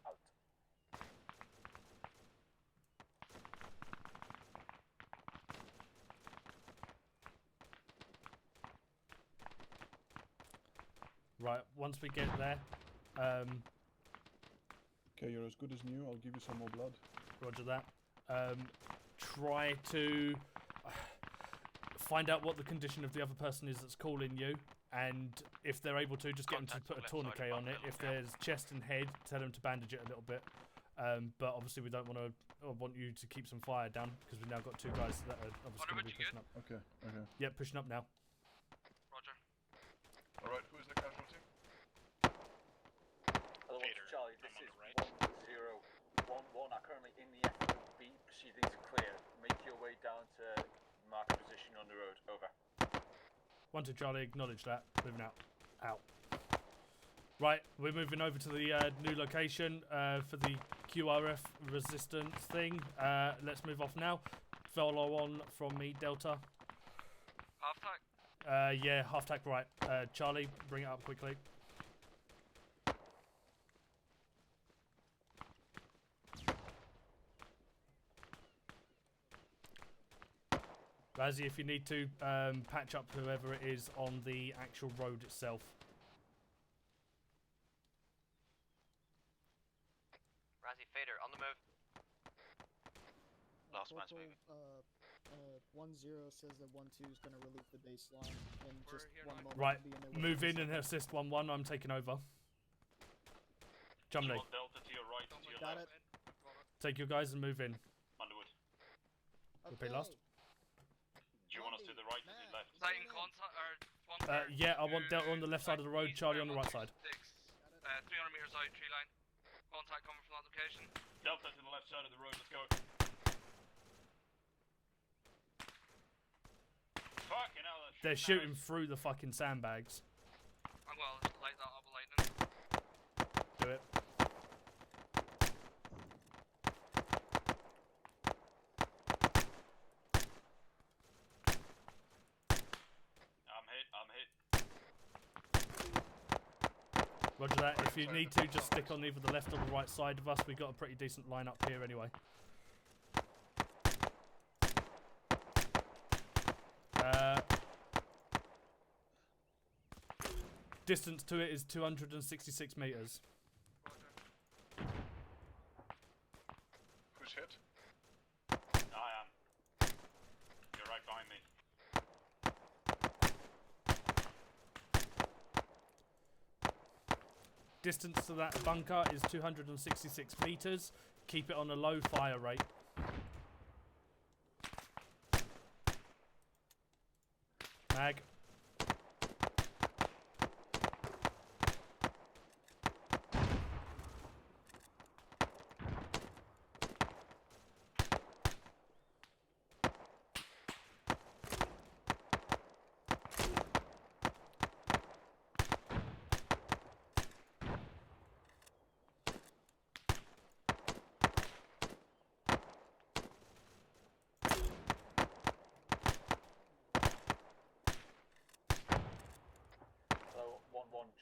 out. Right, once we get there, Okay, you're as good as new. I'll give you some more blood. Roger that. Try to... find out what the condition of the other person is that's calling you, and if they're able to, just get them to put a tourniquet on it. If there's chest and head, tell them to bandage it a little bit. But obviously we don't want you to keep some fire down, because we've now got 2 guys that are obviously going to be pushing up. Okay. Yep, pushing up now. Roger. Alright, who is the casualty? Charlie, this is 1011. Are currently in the FOB. Proceedings are clear. Make your way down to marked position on the road. Over. 1-2 Charlie, acknowledge that. Moving out. Out. Right, we're moving over to the new location for the QRF resistance thing. Let's move off now. Follow on from me, Delta. Half-tack? Yeah, half-tack right. Charlie, bring it up quickly. Razzie, if you need to, patch up whoever it is on the actual road itself. Razzie, Fader, on the move. Last man's moving. 1-0 says that 1-2 is going to relieve the baseline in just 1 moment. Right, to be in there with move the in and assist 1-1. I'm taking over. Jumley, Delta to your right, to your Got left. it. take your guys and move in. Underwood. Repeat last. Do you want us to the right or the left? Sight in contact, or Yeah, I want Delta on the left side of the road, Charlie on the right side. 300 meters out, tree line. Contact coming from that location. Delta to the left side of the road, let's go. Fucking hell, that's They're shooting through the fucking sandbags. I'm well, light that up with lightning. Do it. I'm hit. Roger that. If you need to, just stick on either the left or the right side of us. We've got a pretty decent line up here anyway. Distance to it is 266 meters. Who's hit? I am. You're right behind me. Distance to that bunker is 266 meters. Keep it on a low fire rate. Mag.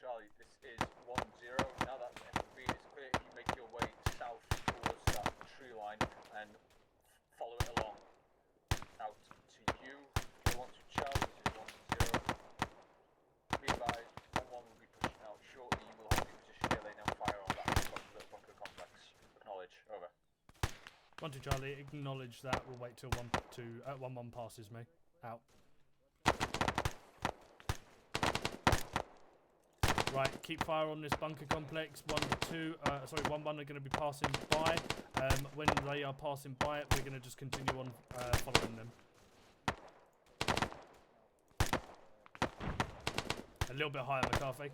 Charlie, this is 1-0. Now that the FOB is clear, you make your way south towards that tree line and follow it along. Out to you. 1-2 Charlie, this is 1-0. Be advised, 1-1 will be pushing out shortly. You will have your position here, lay down fire on that bunker complex. Acknowledge. Over. 1-2 Charlie, acknowledge that. We'll wait till 1-1 passes me. Out. Right, keep fire on this bunker complex. 1-1 are going to be passing by. When they are passing by it, we're going to just continue on following them. A little bit higher, McCarthy.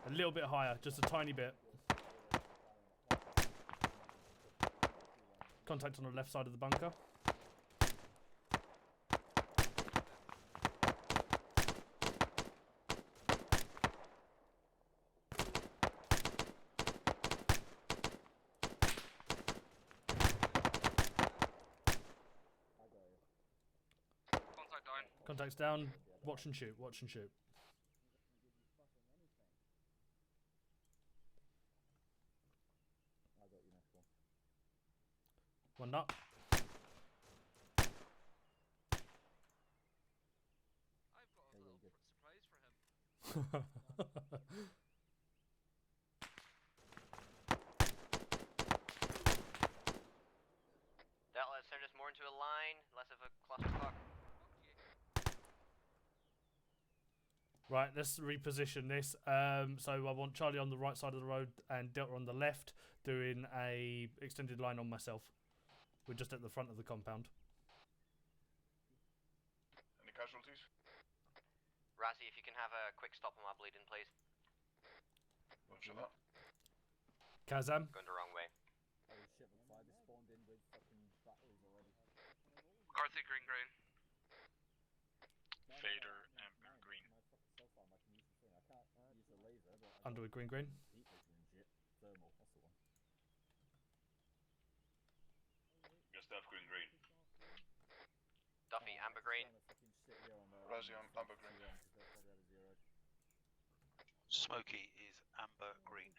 A little bit higher, just a tiny bit. Contact on the left side of the bunker. Contacts down. Watch and shoot. Watch and shoot. I got you next one. One up. I've got a little surprise for him. That let's turn this more into a line, less of a clusterfuck. Right, let's reposition this. So I want Charlie on the right side of the road and Delta on the left, doing a extended line on myself. We're just at the front of the compound. Any casualties? Razzie, if you can have a quick stop on my bleeding, please. Roger that. Kazam. Going the wrong way. Holy shit, looks like they spawned in with fucking batteries already. McCarthy, green. Fader, amber, green. My fucking cell phone, I can use the thing. I can't use the laser, but I Underwood, green. heat laser and shit. Thermal, that's the one. Just have green. Duffy, amber, green. Razzie, amber, green. Smoky is amber, green.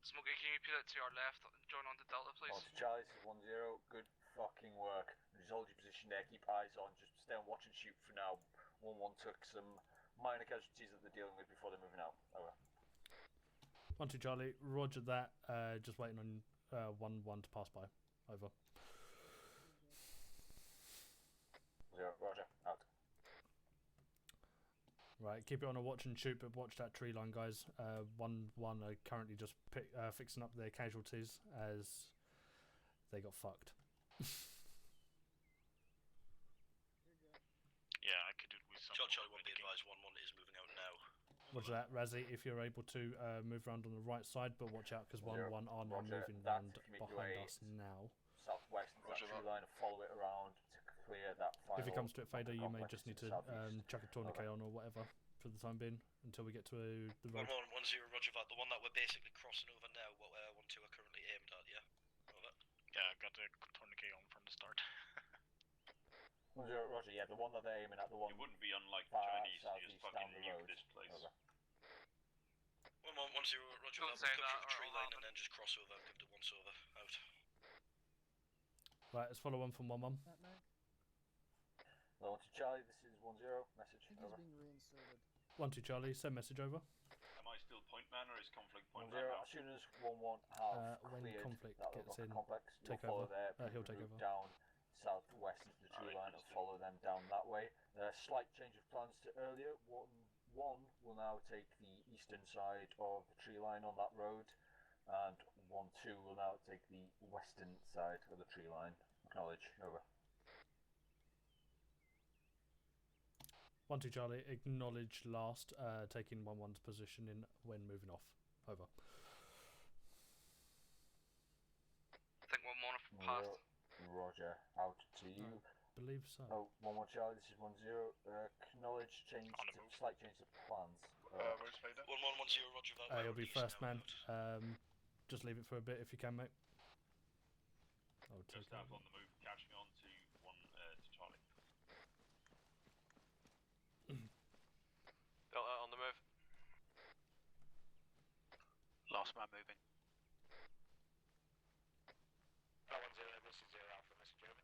Smokey, can you put it to your left, join on to Delta, please? Monty Charlie, this is 1-0. Good fucking work. Just hold your position there, keep eyes on, just stay on watch and shoot for now. 1-1 took some minor casualties that they're dealing with before they're moving out. Over. 1-2 Charlie, roger that. Just waiting on 1-1 to pass by. Over. 0, roger, out. Right, keep it on a watch and shoot, but watch that tree line, guys. 1-1 are currently just fixing up their casualties as they got fucked. Yeah, I could do it with some. Charlie won't be advised. 1-1 is moving out now. Roger that, Razzie, if you're able to move around on the right side, but watch out because 1-1 are now moving round behind us now. Southwest, that tree line, and follow it around to clear that final. If it comes to it, Fader, you may just need to southeast. chuck a tourniquet on or whatever for the time being until we get to the road. 1-1, 1-0, roger that. The one that we're basically crossing over now, what 1-2 are currently aimed at, yeah? Over. Yeah, I got the tourniquet on from the start. 1-0, roger, yeah, the one that they're aiming at, the one It wouldn't be unlike far Chinese to southeast just fucking down the nuke road. this place. Over. 1-1, 1-0, roger Don't that. say We'll that, come or through tree I'll line have and then just cross over, give the once over, out. Right, let's follow on from 1-1. Hello, to Charlie, this is 1-0, message, I think over. he's being reinserted. 1-2 Charlie, send message over. Am I still point man or is conflict point 1-0, man now? as soon as 1-1 have When cleared conflict that gets little in, complex, take you'll follow over. their He'll take route over. down southwest of the tree line and follow them down that way. Slight change of plans to earlier. 1-1 will now take the eastern side of the tree line on that road, and 1-2 will now take the western side of the tree line. Acknowledge, over. 1-2 Charlie, acknowledge last, taking 1-1's position in when moving off. Over. I think 1-1 have passed. Roger, out to you. Believe so. Oh, 1-1 Charlie, this is 1-0. Acknowledge change to slight change of plans. Where's Fader? 1-1, 1-0, roger that. You'll be first man. Just leave it for a bit if you can, mate. I would take Just have it. on the move, catch me on to to Charlie. Delta on the move. Last man moving. 1-0, this is 0 Alpha, message over.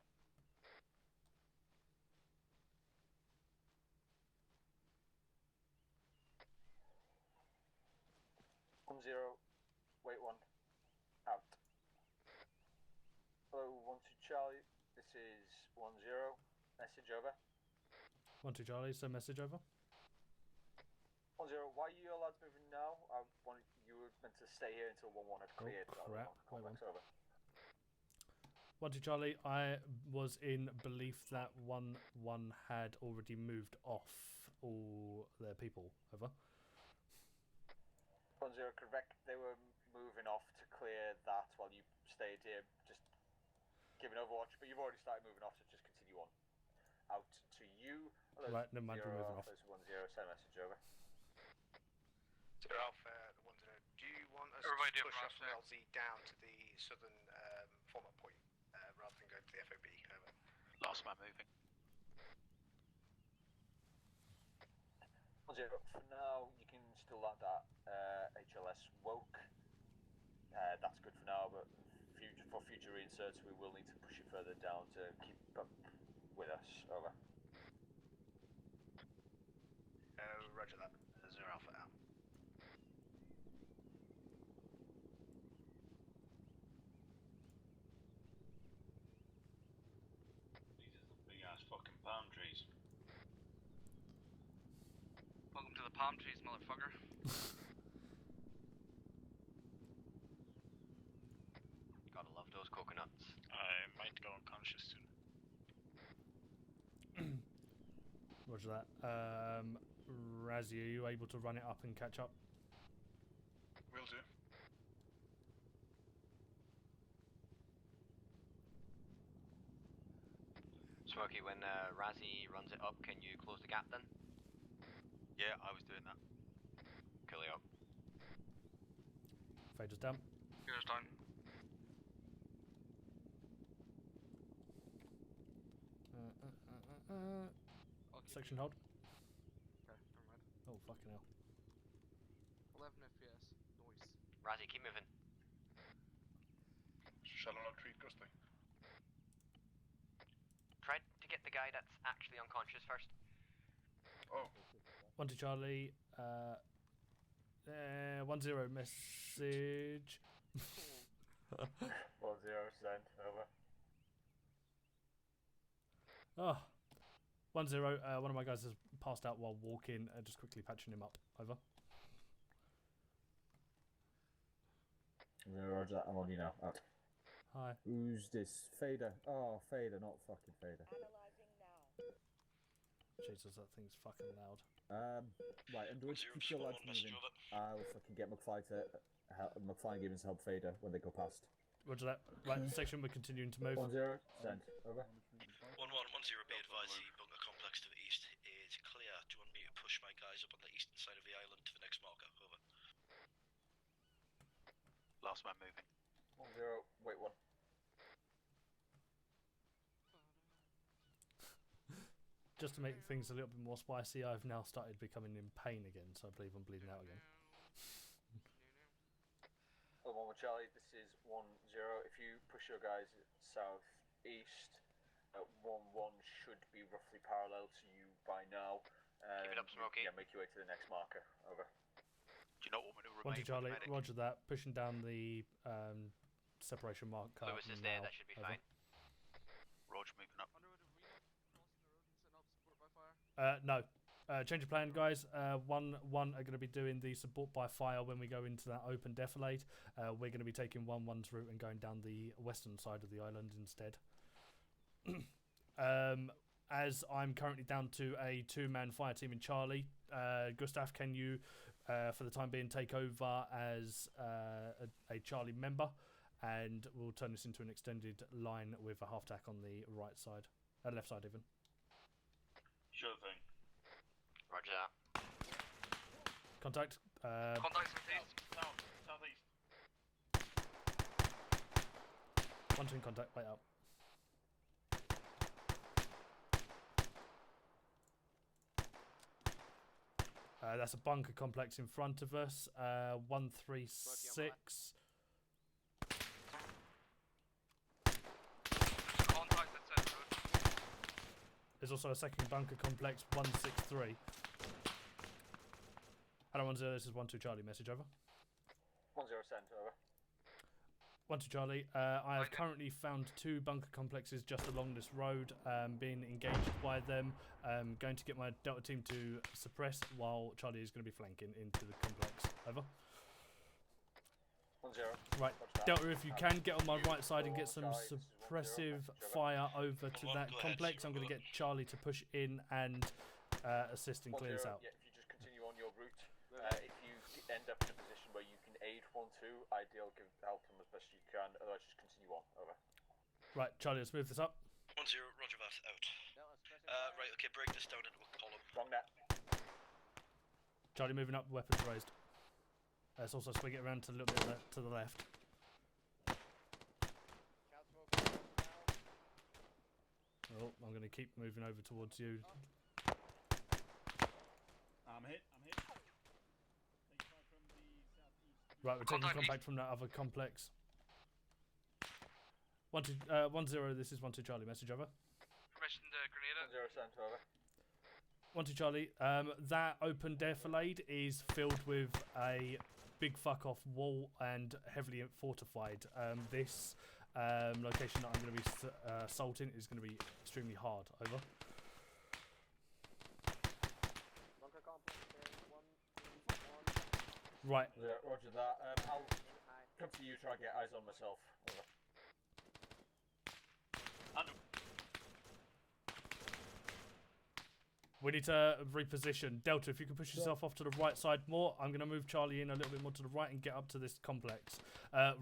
1-0, wait 1, out. Hello, 1-2 Charlie, this is 1-0, message over. 1-2 Charlie, send message over. 1-0, why are you lads moving now? You were meant to stay here until 1-1 had cleared. crap. Complex over. 1-2 Charlie, I was in belief that 1-1 had already moved off all their people. Over. 1-0, correct. They were moving off to clear that while you stayed here, just giving Overwatch, but you've already started moving off, so just continue on. Out to you. Hello, Right, never mind, we're moving off. 1-0, send a message over. 0 Alpha, 1-0. Do you want us Everybody to do push a off from LZ down to the southern format point rather than go to the FOB? Over. Last man moving. 1-0, for now, you can still land at HLS Woke. That's good for now, but for future reinserts, we will need to push it further down to keep up with us. Over. Roger that. 0 Alpha out. palm trees, motherfucker. Gotta love those coconuts. I might go unconscious soon. Roger that. Razzie, are you able to run it up and catch up? Will do. Smokey, when Razzie runs it up, can you close the gap then? Yeah, I was doing that. Coolio. Fader's down. Here's down. Section hold. Okay, never mind. Oh, fucking hell. 11 FPS. Noise. Razzie, keep moving. Shall I not treat Gusti? Try to get the guy that's actually unconscious first. Oh. 1 to Charlie. 1-0 message. 1-0 sent. Over. Oh. 1-0. One of my guys has passed out while walking. Just quickly patching him up. Over. Roger, I'm on you now. Out. Hi. Who's this? Fader. Oh, Fader, not fucking Fader. Jesus, that thing's fucking loud. Right, Underwood, keep your lads moving. I'll fucking get McFly to McFly and Gibbons help Fader when they go past. Roger that. Right, section, we're continuing to move. 1-0, send. Over. 1-1-1-0, be advised the bunker complex to the east is clear. Do you want me to push my guys up on the eastern side of the island to the next marker? Over. Last man moving. 1-0, wait 1. Just to make things a little bit more spicy, I've now started becoming in pain again, so I believe I'm bleeding out again. 1 with Charlie, this is 1-0. If you push your guys south-east, 1-1 should be roughly parallel to you by now. Keep it up, Smokey. Yeah, make your way to the next marker. Over. Do you not want me to 1 remain to Charlie, with the medic? roger that. Pushing down the separation marker. Lewis is there, that should be Over. fine. Roger, moving up. No. Change of plan, guys. 1-1 are going to be doing the support by fire when we go into that open defilade. We're going to be taking 1-1's route and going down the western side of the island instead. As I'm currently down to a 2-man fire team in Charlie, Gustav, can you, for the time being, take over as a Charlie member? And we'll turn this into an extended line with a half tack on the right side, left side even. Sure thing. Roger that. Contact. Contact southeast. Southeast. 1-2 in contact. Wait up. That's a bunker complex in front of us. 136. Contact at Central. There's also a second bunker complex, 163. Hello, 1-0, this is 1-2 Charlie, message over. 1-0 sent. Over. 1-2 Charlie, I have currently found 2 bunker complexes just along this road, being engaged by them. Going to get my Delta team to suppress while Charlie is going to be flanking into the complex. Over. 1-0. Right, Delta, if you can get on my right side and get some suppressive fire over to that complex, I'm going to get Charlie to push in and assist and clear this out. Yeah, if you just continue on your route, if you end up in a position where you can aid 1-2, ideal, help them as best you can, otherwise just continue on. Over. Right, Charlie, let's move this up. 1-0, roger that, out. Right, okay, break this down into a column. Wrong net. Charlie moving up, weapons raised. Let's also swing it around to a little bit to the left. Oh, I'm going to keep moving over towards you. I'm hit. Right, we're taking contact from that other complex. 1-0, this is 1-2 Charlie, message over. Permission to grenade it. 1-0 sent. Over. 1-2 Charlie, that open defilade is filled with a big fuck off wall and heavily fortified. This location that I'm going to be assaulting is going to be extremely hard. Over. Bunker complex, Right. Roger that. I'll come to you, try and get eyes on myself. Over. We need to reposition. Delta, if you can push yourself off to the right side more, I'm going to move Charlie in a little bit more to the right and get up to this complex.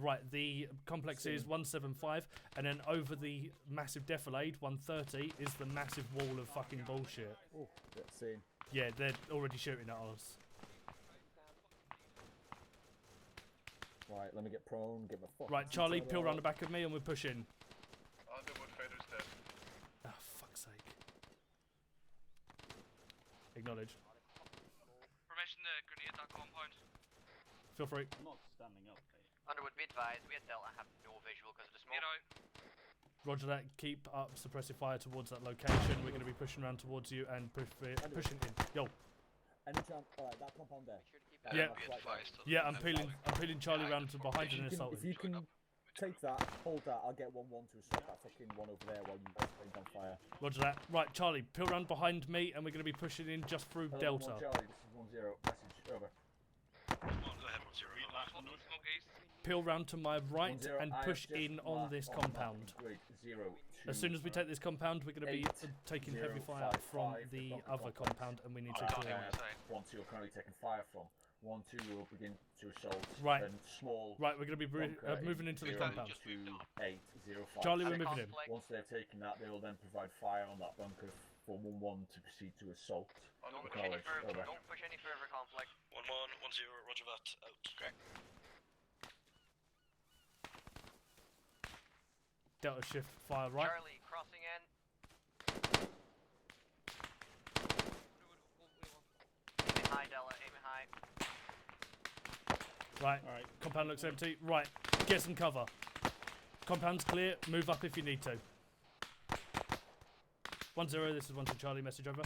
Right, the complex is 175, and then over the massive defilade, 130, is the massive wall of fucking bullshit. Oh, let's see. Yeah, they're already shooting at us. Right, let me get prone, get my fucking... Right, Charlie, peel around the back of me and we're pushing. Underwood Fader's dead. Oh, fuck's sake. Acknowledge. Permission to grenade that compound. Feel free. I'm not standing up, mate. Underwood, be advised, we at Delta have no visual because of the smoke. Get out. Roger that. Keep up suppressive fire towards that location. We're going to be pushing around towards you and pushing in. Yo. Any chance? Alright, that compound there. Yeah. Yeah, I'm peeling Charlie around to behind and assault If you can take that, hold that, I'll get 1-1 to assault that fucking one over there while you guys are on fire. Roger that. Right, Charlie, peel around behind me and we're going to be pushing in just through Hello, Delta. Charlie, this is 10. Message, over. Go ahead, 10. Peel round to my right 10, and push in on this compound. As soon as we take this compound, we're going to be taking heavy fire from the other compound and we need to clear it. 1-2 are currently taking fire from. 1-2 will begin to assault. Right. And small. Right, we're going to be moving into the compound. 2-8-0-5. Charlie, we're moving in. Once they've taken that, they will then provide fire on that bunker for 1-1 to proceed to assault. Don't push any further. Don't push any further conflict. 1-1, 1-0, roger that, out. Okay. Delta shift fire right. Charlie, crossing in. Aiming high, Delta, aiming high. Right, compound looks empty. Right, get some cover. Compound's clear, move up if you need to. 1-0, this is 1-2 Charlie, message over. 1-0,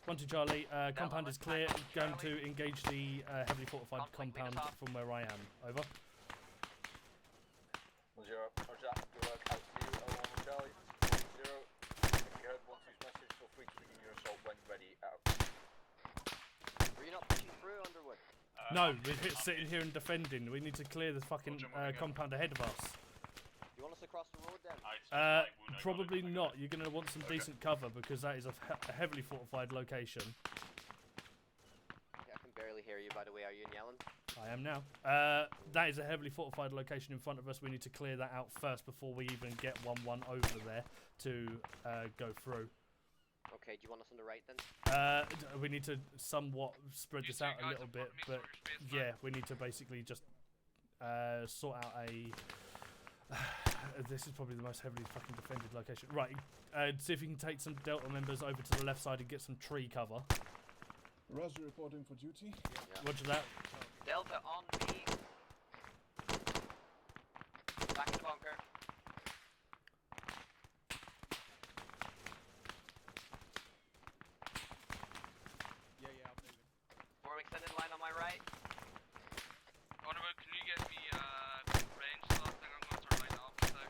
over. 1-2 Charlie, compound is clear, going to engage the heavily fortified compound from where I am. Over. 1-0, roger that, good work, out to you, 1 Charlie. 1-0, if you heard 1-2's message, feel free to begin your assault when ready, out. Were you not pushing through, Underwood? No, we're sitting here and defending. We need to clear the fucking compound ahead of us. You want us to cross the road then? Probably not. You're going to want some decent cover because that is a heavily fortified location. Yeah, I can barely hear you, by the way. Are you yelling? I am now. That is a heavily fortified location in front of us. We need to clear that out first before we even get 1-1 over there to go through. Okay, do you want us on the right then? We need to somewhat spread this out a little bit, but yeah, we need to basically just sort out a... this is probably the most heavily fucking defended location. Right, see if you can take some Delta members over to the left side and get some tree cover. Roger reporting for duty. Yeah. Roger that. Delta on me. Back in the bunker. Yeah, I'm moving. Forward extended line on my right. Underwood, can you get me range to that thing? I'm going to turn right now. So.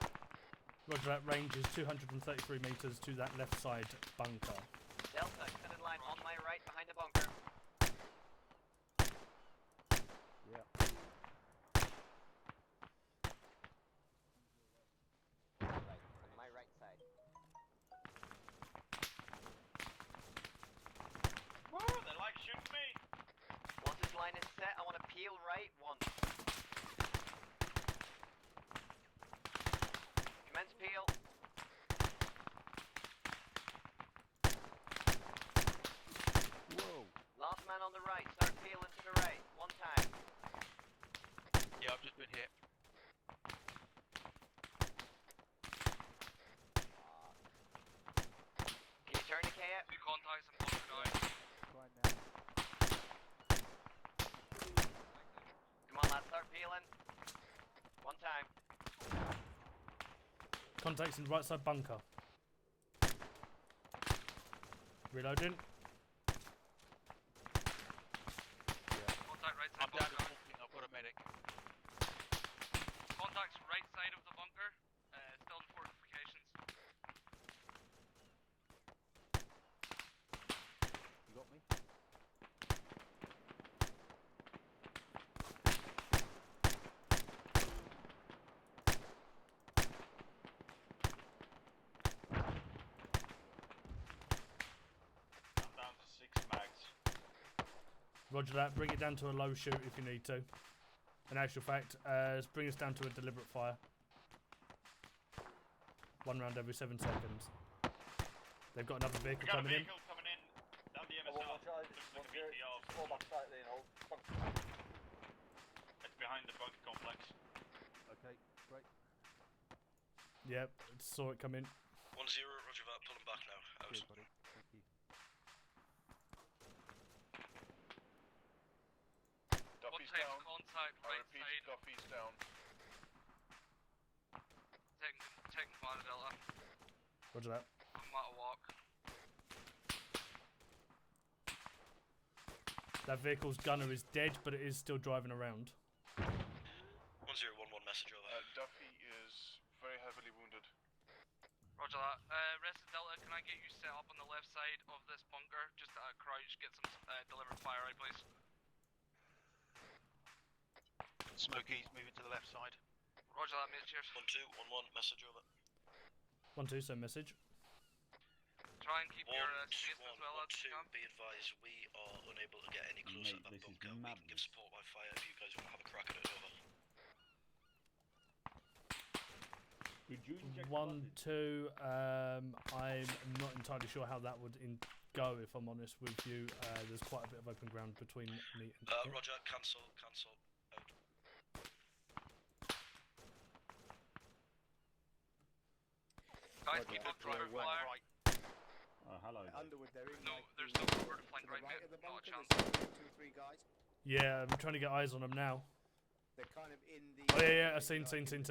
Roger that. Range is 233 meters to that left side bunker. Delta extended line on my right behind the bunker. Yeah. My right side. Woo, they like shooting me. Once this line is set, I want to peel right once. Commence peel. Whoa. Last man on the right. Start peeling to the right. One time. Yeah, I've just been hit. Can you turn the K up? Two contacts and bunker down. Come on, lads. Start peeling. One time. Contacts in the right side bunker. Reloading. Contact right side I'm down bunker. to 14, I've got a medic. Contacts right side of the bunker. Still in fortifications. You got me? Roger that. Bring it down to a low shoot if you need to. In actual fact, bring us down to a deliberate fire. 1 round every 7 seconds. They've got another vehicle coming in. coming in down the Oh, MSR. one Charlie, Looks one like a zero, BTR. fall back slightly and hold. It's behind the bunker complex. Okay, great. Yep, saw it come in. 1-0, roger that, pulling back now. Out. Cheers, buddy. Thank you. Duffy's type down. of contact I right repeat, side? Duffy's down. Taking command of Delta. Roger that. I'm at a walk. That vehicle's gunner is dead, but it is still driving around. 1011 message over. Duffy is very heavily wounded. Roger that. Rest of Delta, can I get you set up on the left side of this bunker? Just at a crouch, get some delivered fire out, please. Smokey's moving to the left side. Roger that, mate. Cheers. 1211 message over. 1-2, send message. Try and keep your space as well as you can. Be advised, we are unable to get any closer to that bunker. We can give support by fire if you guys want to have a crack at it. Over. Did you inject 1-2. I'm not entirely sure how that would go. If I'm honest with you, there's quite a bit of open ground between me and. Roger. Cancel. Out. Guys, keep up driver fire. Right. hello. Underwood, they're in. No, like, there's the- no cover to flank to the right, right mate. of the Not a bunker. chance. There's 2 or 3 guys. Yeah, I'm trying to get eyes on them now. They're kind of in the. Oh yeah, I seen. See 'em, Yeah,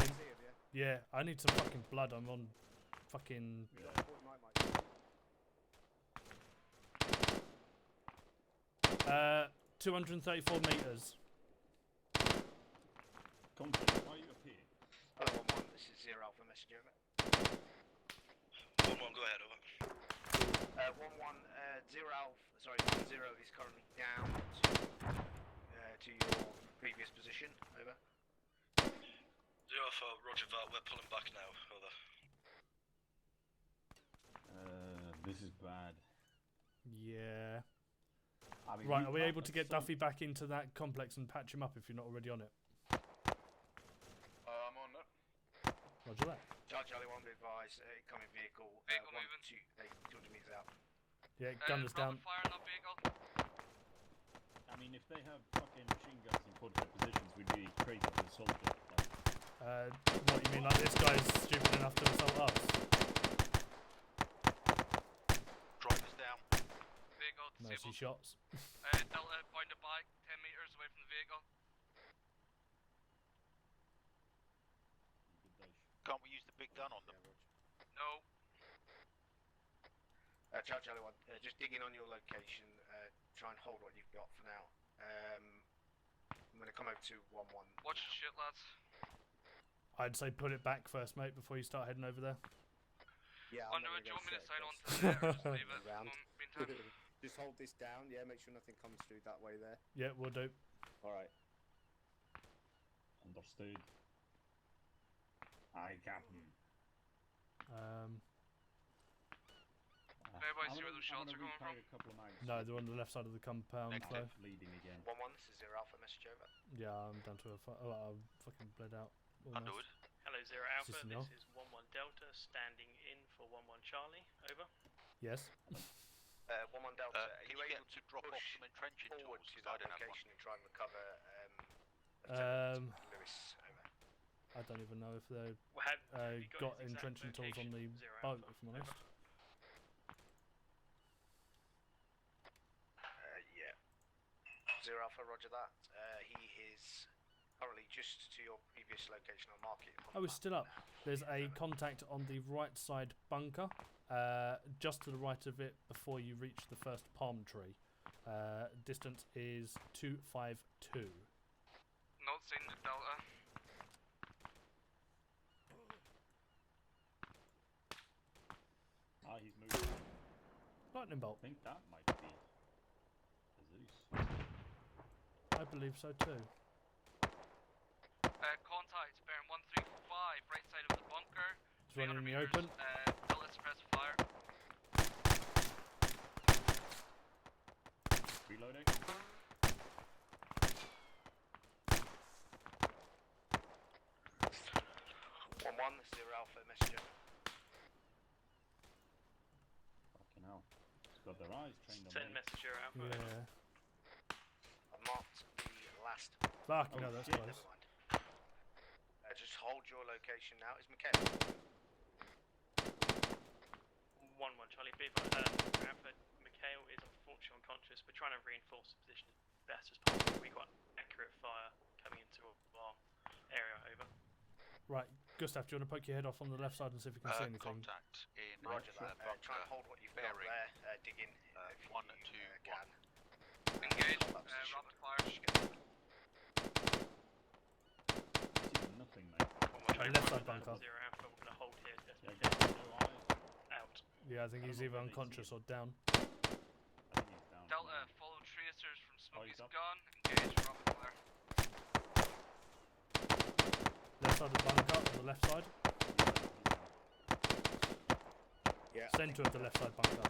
yeah? I need some fucking blood. I'm on fucking. Got 49 mics. 234 meters. Contact, why are you up here? Hello, 1-1, this is 0 Alpha message over. 1-1, go ahead, over. 1-1, 0 Alpha, sorry, 1-0 is currently down to your previous position, over. 0 Alpha, roger that, we're pulling back now, over. This is bad. Yeah. I mean, Right, we are we can't able to get assault- Duffy back into that complex and patch him up if you're not already on it? I'm on it. Roger that. Charlie 1, be advised, incoming vehicle, Vehicle 1, moving. 200 meters out. Yeah, gunner's down. Fire on that vehicle. I mean, if they have fucking machine guns in fortified positions, we'd be crazy to assault it. What you mean, like this guy's stupid enough to assault us? Driver's down. Vehicle Mercy disabled. shots. Delta pointed back 10 meters away from the vehicle. Can't we use the big gun on them? No. Charlie 1, just dig in on your location, try and hold what you've got for now. I'm going to come over to 1-1. Watch your shit, lads. I'd say put it back first, mate, before you start heading over there. Yeah, I'm Underwood, not do you want gonna me go to straight sign on across. to the net or just leave it? Round. Meantime. Just hold this down, yeah, make sure nothing comes through that way there. Yeah, we'll do. Alright. Understood. Aye, Captain. Everybody see where those shots are coming from? A couple of mags. No, they're on the left side of the compound. Though. Bleeding again. 1-1, this is 0 Alpha message over. Yeah, I'm down to a. I'm fucking bled out. Almost. Underwood. Hello, 0 Alpha. System This now. is 1-1 Delta, standing in for 1-1 Charlie. Over. Yes. 1-1 Delta, are Can you you get able to drop off some entrenching forward tools? to 'Cause I that don't have one. location and try and recover Lewis? Over. I don't even know if they've Have you got his exact entrenching tools on the location? 0 boat, Alpha. if I'm honest. Yeah. 0 Alpha, roger that. He is currently just to your previous location. I'll mark it. Oh, it's still up. There's a contact on the right side bunker, just to the right of it before you reach the first palm tree. Distance is 252. Not seen the Delta. Ah, he's moving. Lightning bolt. I think that might be Jesus. I believe so too. Contact, bearing 135, right side of the bunker. It's running in the 300 open. meters, Delta suppress fire. Reloading. 1, 0 Alpha, messenger. Fucking hell. It's got their eyes trained on Send me. messenger Alpha. Yeah. I've marked the last. Fuck, no, that's close. Never mind. Just hold your location now. Is Michaela? 1-1 Charlie. Be advised, Alpha, Mikhail is unfortunately unconscious. We're trying to reinforce the position as best as possible. We've got accurate fire coming into our area, over. Right, Gustav, do you want to poke your head off on the left side and see if you can see anything? Contact in Roger that. Try and hold what you've got there. Dig in if you 1, 2, can. Engage. Rapid fire. Nothing, mate. Left side bunker. 0 Alpha, we're going to hold here. Out. Yeah, I think he's either unconscious or down. Delta, follow tracers from Smokey's gun. Engage. Rapid fire. Left side of the bunker, on the left side. Yeah. Centre of the left side bunker.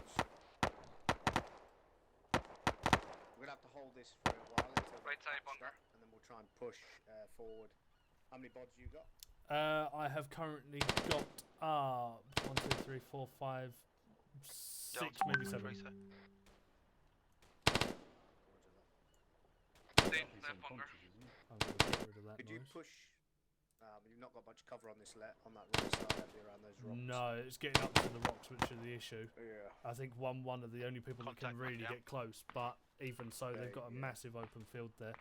We're gonna have to hold this for a while until Right side bunker. and then we'll try and push forward. How many bods you got? I have currently got 1, 2, 3, 4, 5, 6, maybe 7. Left bunker. I'm going to get rid of that Could you noise. push? You've not got much cover on this on that right side, have you, around those rocks? No, it's getting up to the rocks which are the issue. Yeah. I think 1-1 are the only people that can really get close, but even so, they've got a massive open field there.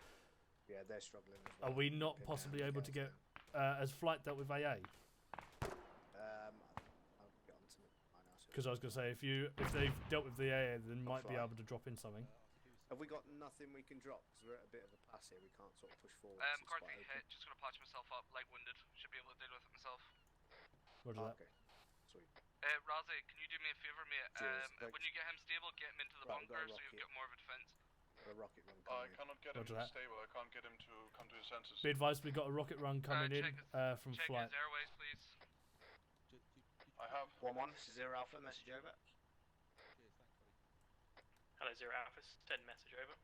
Yeah, they're struggling as well. Are we not possibly able to get, as flight dealt with AA? I'll get on to it. Because I was going to say, if they've dealt with the AA, then might be able to drop in something. Have we got nothing we can drop? Because we're at a bit of a pass here. We can't sort of push forward. McCarthy hit. Just gonna patch myself up. Leg wounded. Should be able to deal with it myself. Roger that. Okay. Sweet. Razi, can you do me a favour, mate? Cheers, When you get him stable, get him into the Right, bunker so rocket. you've got more of a defence. A rocket run I coming in. cannot get Roger him that. stable. I can't get him to come to his senses. Be advised, we've got a rocket run coming in from check flight. his airways, please. I have 1-1, 0 Alpha, message over. Hello 0 Alpha, send message over.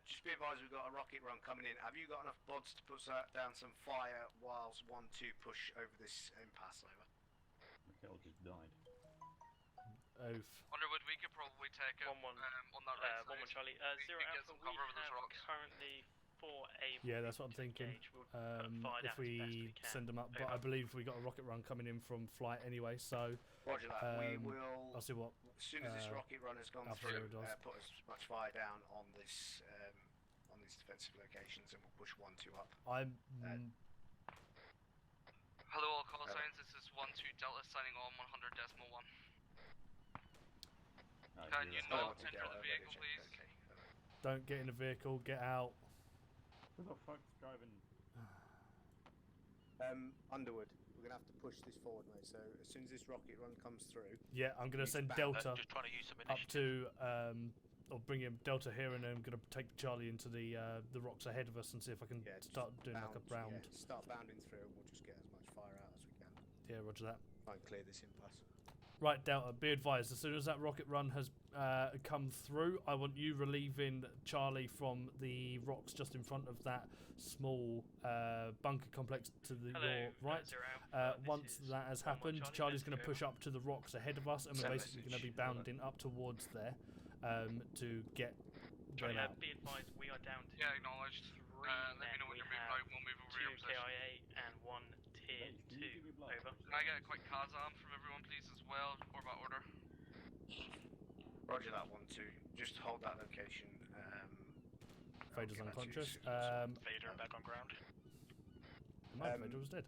Just be advised, we've got a rocket run coming in. Have you got enough bods to put down some fire whilst 1-2 push over this impasse? Over. Mikhail just died. Oof. Underwood, we could probably take it 1-1 on that right side. 1-1 Charlie. We 0 could get Alpha, some we cover with those have rocks. currently 4 able Yeah, that's what I'm thinking. If we send them up, but I believe we got a rocket run coming in from flight anyway, so. Roger that. We will. I'll see what. As soon as this rocket run has gone Alpha through, Zero does. put as much fire down on this on these defensive locations, and we'll push 1-2 up. I'm. Hello, all call signs. This is 1-2 Delta signing on 100.1. Can you not enter the vehicle, please? Don't get in the vehicle. Get out. Who the fuck's driving? Underwood, we're gonna have to push this forward, mate. So as soon as this rocket run comes through, Yeah, I'm gonna send Delta up to or bring him Delta here, and then I'm gonna take Charlie into the rocks ahead of us and see if I can start doing like a round. Yeah, start bounding through, and we'll just get as much fire out as we can. Yeah, roger that. Try and clear this impasse. Right, Delta, be advised, as soon as that rocket run has come through, I want you relieving Charlie from the rocks just in front of that small bunker complex to the your right. Once that has happened, Charlie's going to push up to the rocks ahead of us, and we're basically going to be bounding up towards there to get Charlie, them out. be advised, we are down to acknowledged. 3 Let me men. know when We you're moving have out. We'll move over your 2 position. KIA and 1 tier 2. Over. Can I get a quick Kazam from everyone, please, as well? Or about order? Roger that 1-2. Just hold that location. Vader's unconscious. Vader back on ground. Vader was dead.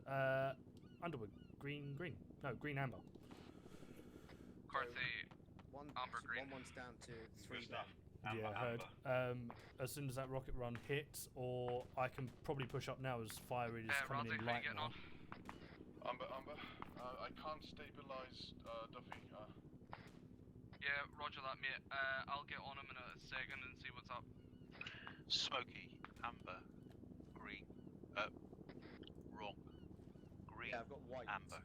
Underwood, green. No, green amber. McCarthy, amber green. 1-1's down to 3 men. Yeah, heard. As soon as that rocket run hits, or I can probably push up now as fire is coming in light now. Amber. I can't stabilize Duffy. Yeah, roger that, mate. I'll get on him in a second and see what's up. Smoky, amber, green. Wrong. Green, Yeah, I've got white. amber.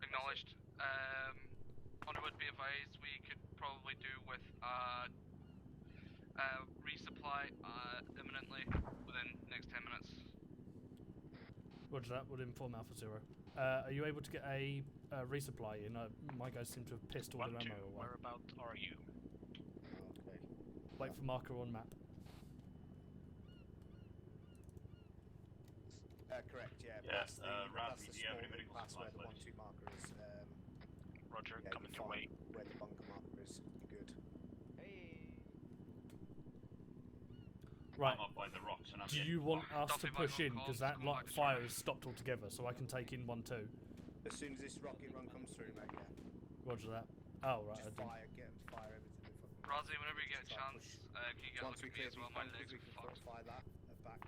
Acknowledged. Underwood, be advised, we could probably do with resupply imminently within the next 10 minutes. Roger that. Would inform Alpha Zero. Are you able to get a resupply in? My guys seem to have pissed all their ammo away. Whereabouts are you? Okay. Wait for marker on map. Correct, yeah. Yeah, That's Razi, the do you have any small medical pass where supplies the 1-2 marker is. Roger, yeah, coming you your find way. where the bunker marker is. You're good. Right. I'm up by the rocks and I'm Do getting you want us Duffy to might push not in? call, Because just that come like back and fire try. is stopped altogether, so I can take in 1-2. As soon as this rocket run comes through, mate, yeah. Roger that. Oh right. Just get them to fire everything they fucking. Razi, whenever you get a Try and chance, push. can you get a Once look we at me clear as well? these My bunkers, legs we are can fucked. fortify that back.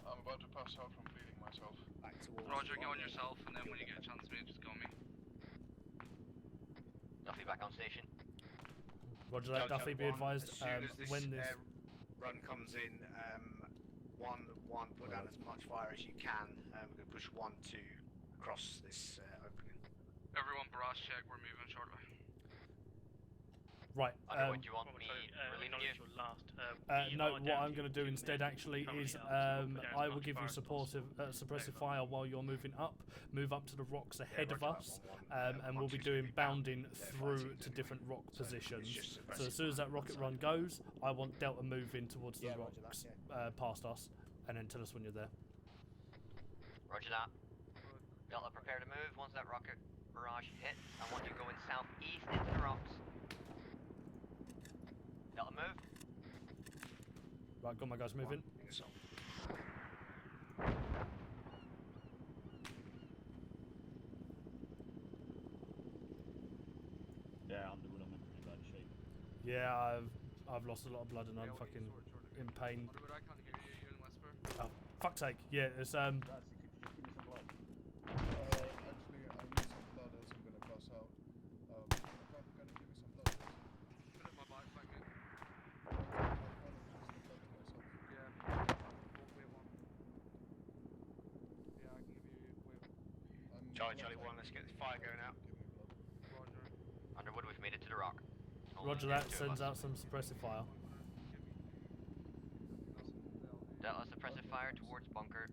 I'm about to pass out from bleeding myself. Back towards. Roger, get on yourself, and then when you get a chance, mate, just go on me. Duffy back on station. Roger that. Duffy, be advised. As soon as this When this run comes in, one, put down as much fire as you can. We're going to push 1-2 across this opening. Everyone, barrage check. We're moving shortly. right. Would you want me Acknowledge your last. No, what I'm going to do instead actually is I will give you suppressive fire while you're moving up. Move up to the rocks ahead of us, and we'll be doing bounding through to different rock positions. So as soon as that rocket run goes, I want Delta move in towards the rocks past us, and then tell us when you're there. Roger that. Delta, prepare to move once that rocket barrage hits. I want you going southeast into the rocks. Delta, move. Right, got my guys moving. Yeah, I'm in pretty bad shape. Yeah, I've lost a lot of blood and I'm fucking in pain. Underwood, I can't hear you. You're in Whisper. Oh, fuck's sake. Yeah, it's Razi, could you just give me some blood? Actually, I need some blood as I'm gonna pass out. Can you give me some blood, please? Put it in my backpack, mate. Yeah. Wait one. Yeah, I can give you. Wait. Charlie 1, let's get this fire going out. Roger. Underwood, we've made it to the rock. Roger that, sends out some suppressive fire. Delta, suppressive fire towards bunker.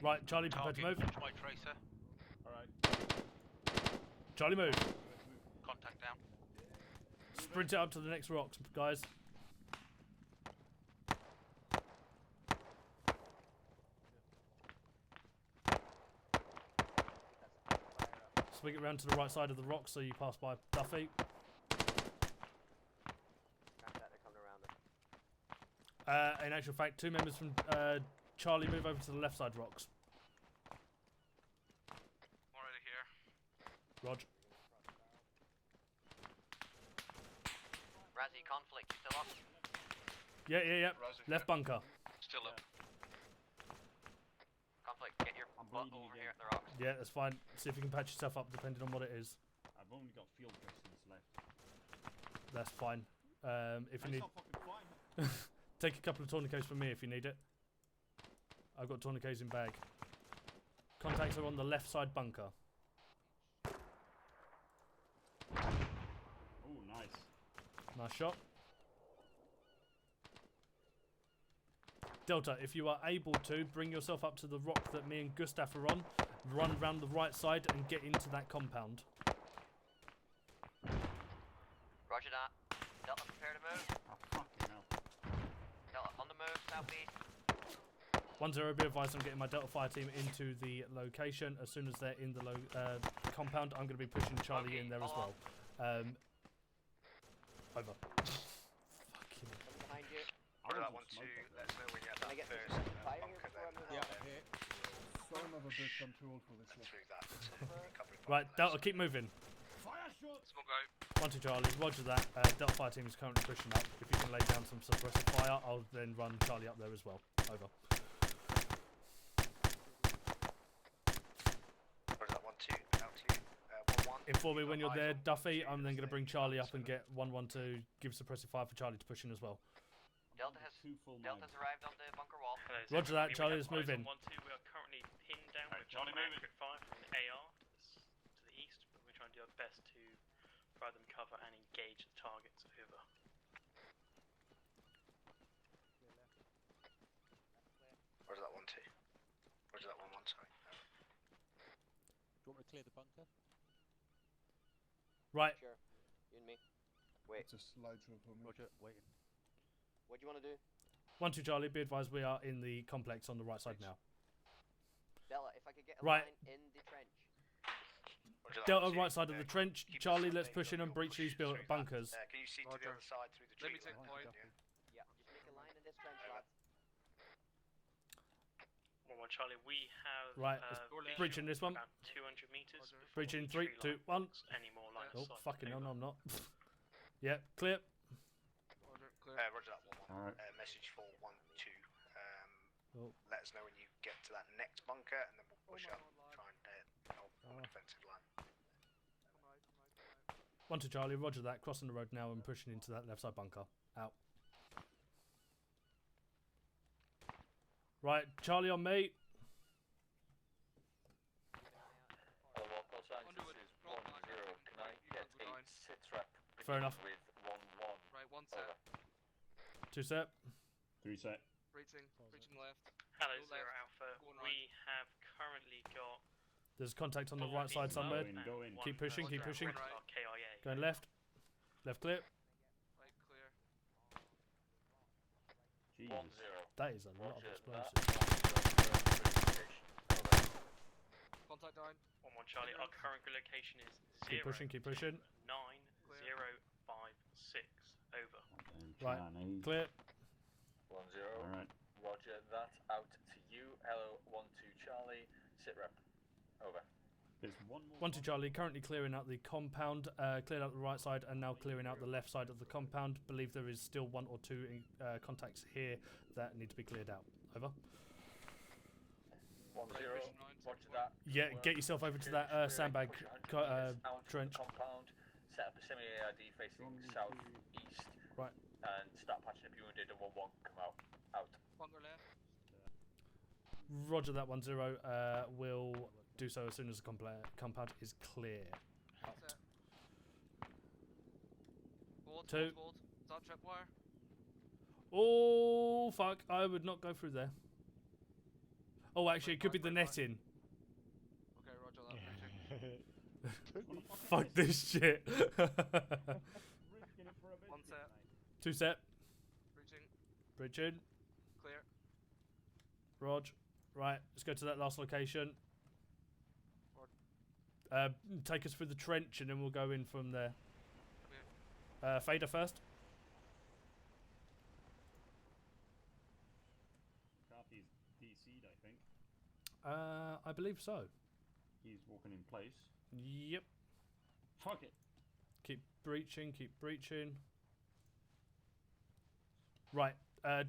Right, Charlie, prepare to move. My tracer. Alright. Charlie, move. Contact down. Sprint it up to the next rocks, guys. Swing it round to the right side of the rock so you pass by Duffy. In actual fact, 2 members from Charlie move over to the left side rocks. Already here. Rog. Razzie, conflict, you still up? Yeah. Left bunker. Still up. Conflict, get your butt over here at the rocks. Yeah, that's fine. See if you can patch yourself up depending on what it is. I've only got field distance left. That's fine. If you need... That's not fucking fine. Take a couple of tourniquets from me if you need it. I've got tourniquets in bag. Contacts are on the left side bunker. Oh, nice. Nice shot. Delta, if you are able to, bring yourself up to the rock that me and Gustav are on. Run round the right side and get into that compound. Roger that. Delta, prepare to move. Oh, fucking hell. Delta, on the move, southeast. 1-0, be advised I'm getting my Delta Fire team into the location. As soon as they're in the compound, I'm going to be pushing Charlie in there as well. Over. Fucking... Behind you. Order that 1-2, let us know when you're at that first bunker then. Son of a bitch, I'm too old for this shit. Through that, Right, Delta, keep moving. Smoke out. 1-2 Charlie, roger that. Delta Fire team is currently pushing up. If you can lay down some suppressive fire, I'll then run Charlie up there as well. Over. Order that 1-2, out to you. 1-1. Inform me when you're there, Duffy. I'm then going to bring Charlie up and get 1-1-2. Give suppressive fire for Charlie to push in as well. Delta's arrived on the bunker wall. Roger that, Charlie, let's move in. 1-2, we are currently pinned down with Charlie, moving. accurate fire from the AR to the east, but we're trying to do our best to provide them cover and engage the targets. Over. Roger that 1-2. Roger that 1-1, sorry. you want me to clear the bunker? Right. Sure. You and me. Wait. It's a slideshow for me. Roger, waiting. What do you want to do? 1-2 Charlie, be advised we are in the complex on the right side now. Delta, if I could get a Right. line in the trench. Delta, right side of the trench. Charlie, let's push in and breach these bunkers. Can you see to the other side through the tree? Let me take point. Yeah, just make a line in this trench, lads. 1-1 Charlie, we have Right, breaching this one. about 200 meters. before Breaching the 3, tree 2, line 1. blocks any more line of Oh, sight. fucking hell, Over. no, I'm not. Yeah, clear. Roger that, 1-1. Message for 1-2. Oh. Let us know when you get to that next bunker, and then we'll push up, try and help on the defensive line. 1-2 Charlie, roger that. Crossing the road now and pushing into that left side bunker. Out. Right, Charlie on me. Hello, call signs. This is 1-0. Can I get a sit rep Fair enough. with 1-1? Right, 1 set. Over. 2 set. 3 set. Breaching left. Hello, Go 0 left. Alpha. Going We have currently got There's contact on the right side somewhere. Go in. Keep pushing, keep pushing. KIA. Going left. Left clear. Right, clear. Jesus. 1-0. That is a lot of Roger explosives. Contact down. 1-1 Charlie, our current location is Keep pushing, keep pushing. 9056. Over. Right, clear. 1-0. Alright. Roger that. Out to you. Hello, 1-2 Charlie. Sit rep. Over. There's one more. 1-2 Charlie, currently clearing out the compound. Cleared out the right side and now clearing out the left side of the compound. Believe there is still 1 or 2 contacts here that need to be cleared out. Over. 1-0. Roger that. Yeah, get yourself over to that sandbag trench. Compound. Set up a semi-ARD facing south-east. Right. And start patching up your wounded and 1-1 come out. Bunker left. Roger that 1-0. We'll do so as soon as the compound is clear. Out. Set. Hold, 2. hold. Is that tripwire? Oh, fuck. I would not go through there. Oh, actually, it could be the netting. Okay, roger that. Breaching. Fuck this shit. 1 set. 2 set. Breaching. Bridging. Clear. Rog. Right, let's go to that last location. Take us through the trench and then we'll go in from there. Fader first. Carthy's DC'd, I think. I believe so. He's walking in place. Yep. Fuck it. Keep breaching, keep breaching. Right,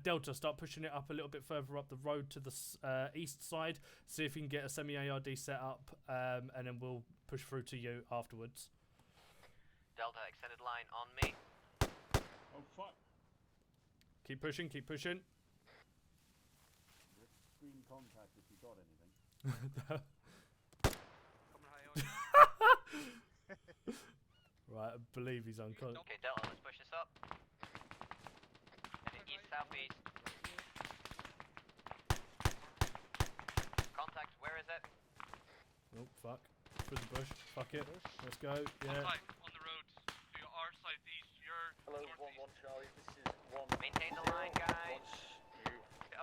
Delta, start pushing it up a little bit further up the road to the east side. See if you can get a semi-ARD set up, and then we'll push through to you afterwards. Delta, extended line on me. Oh, fuck. Keep pushing, keep pushing. Green contact if you got anything. Coming high on you. Right, I believe he's unconscious. Okay, Delta, let's push this up. Heading east, southeast. Contact, where is it? Oh, fuck. Through the bush. Fuck it. Let's go. Yeah. Contact on the road. To our southeast, your Hello, northeast. 1-1 Charlie. This is 1. Maintain the line, guys. Once you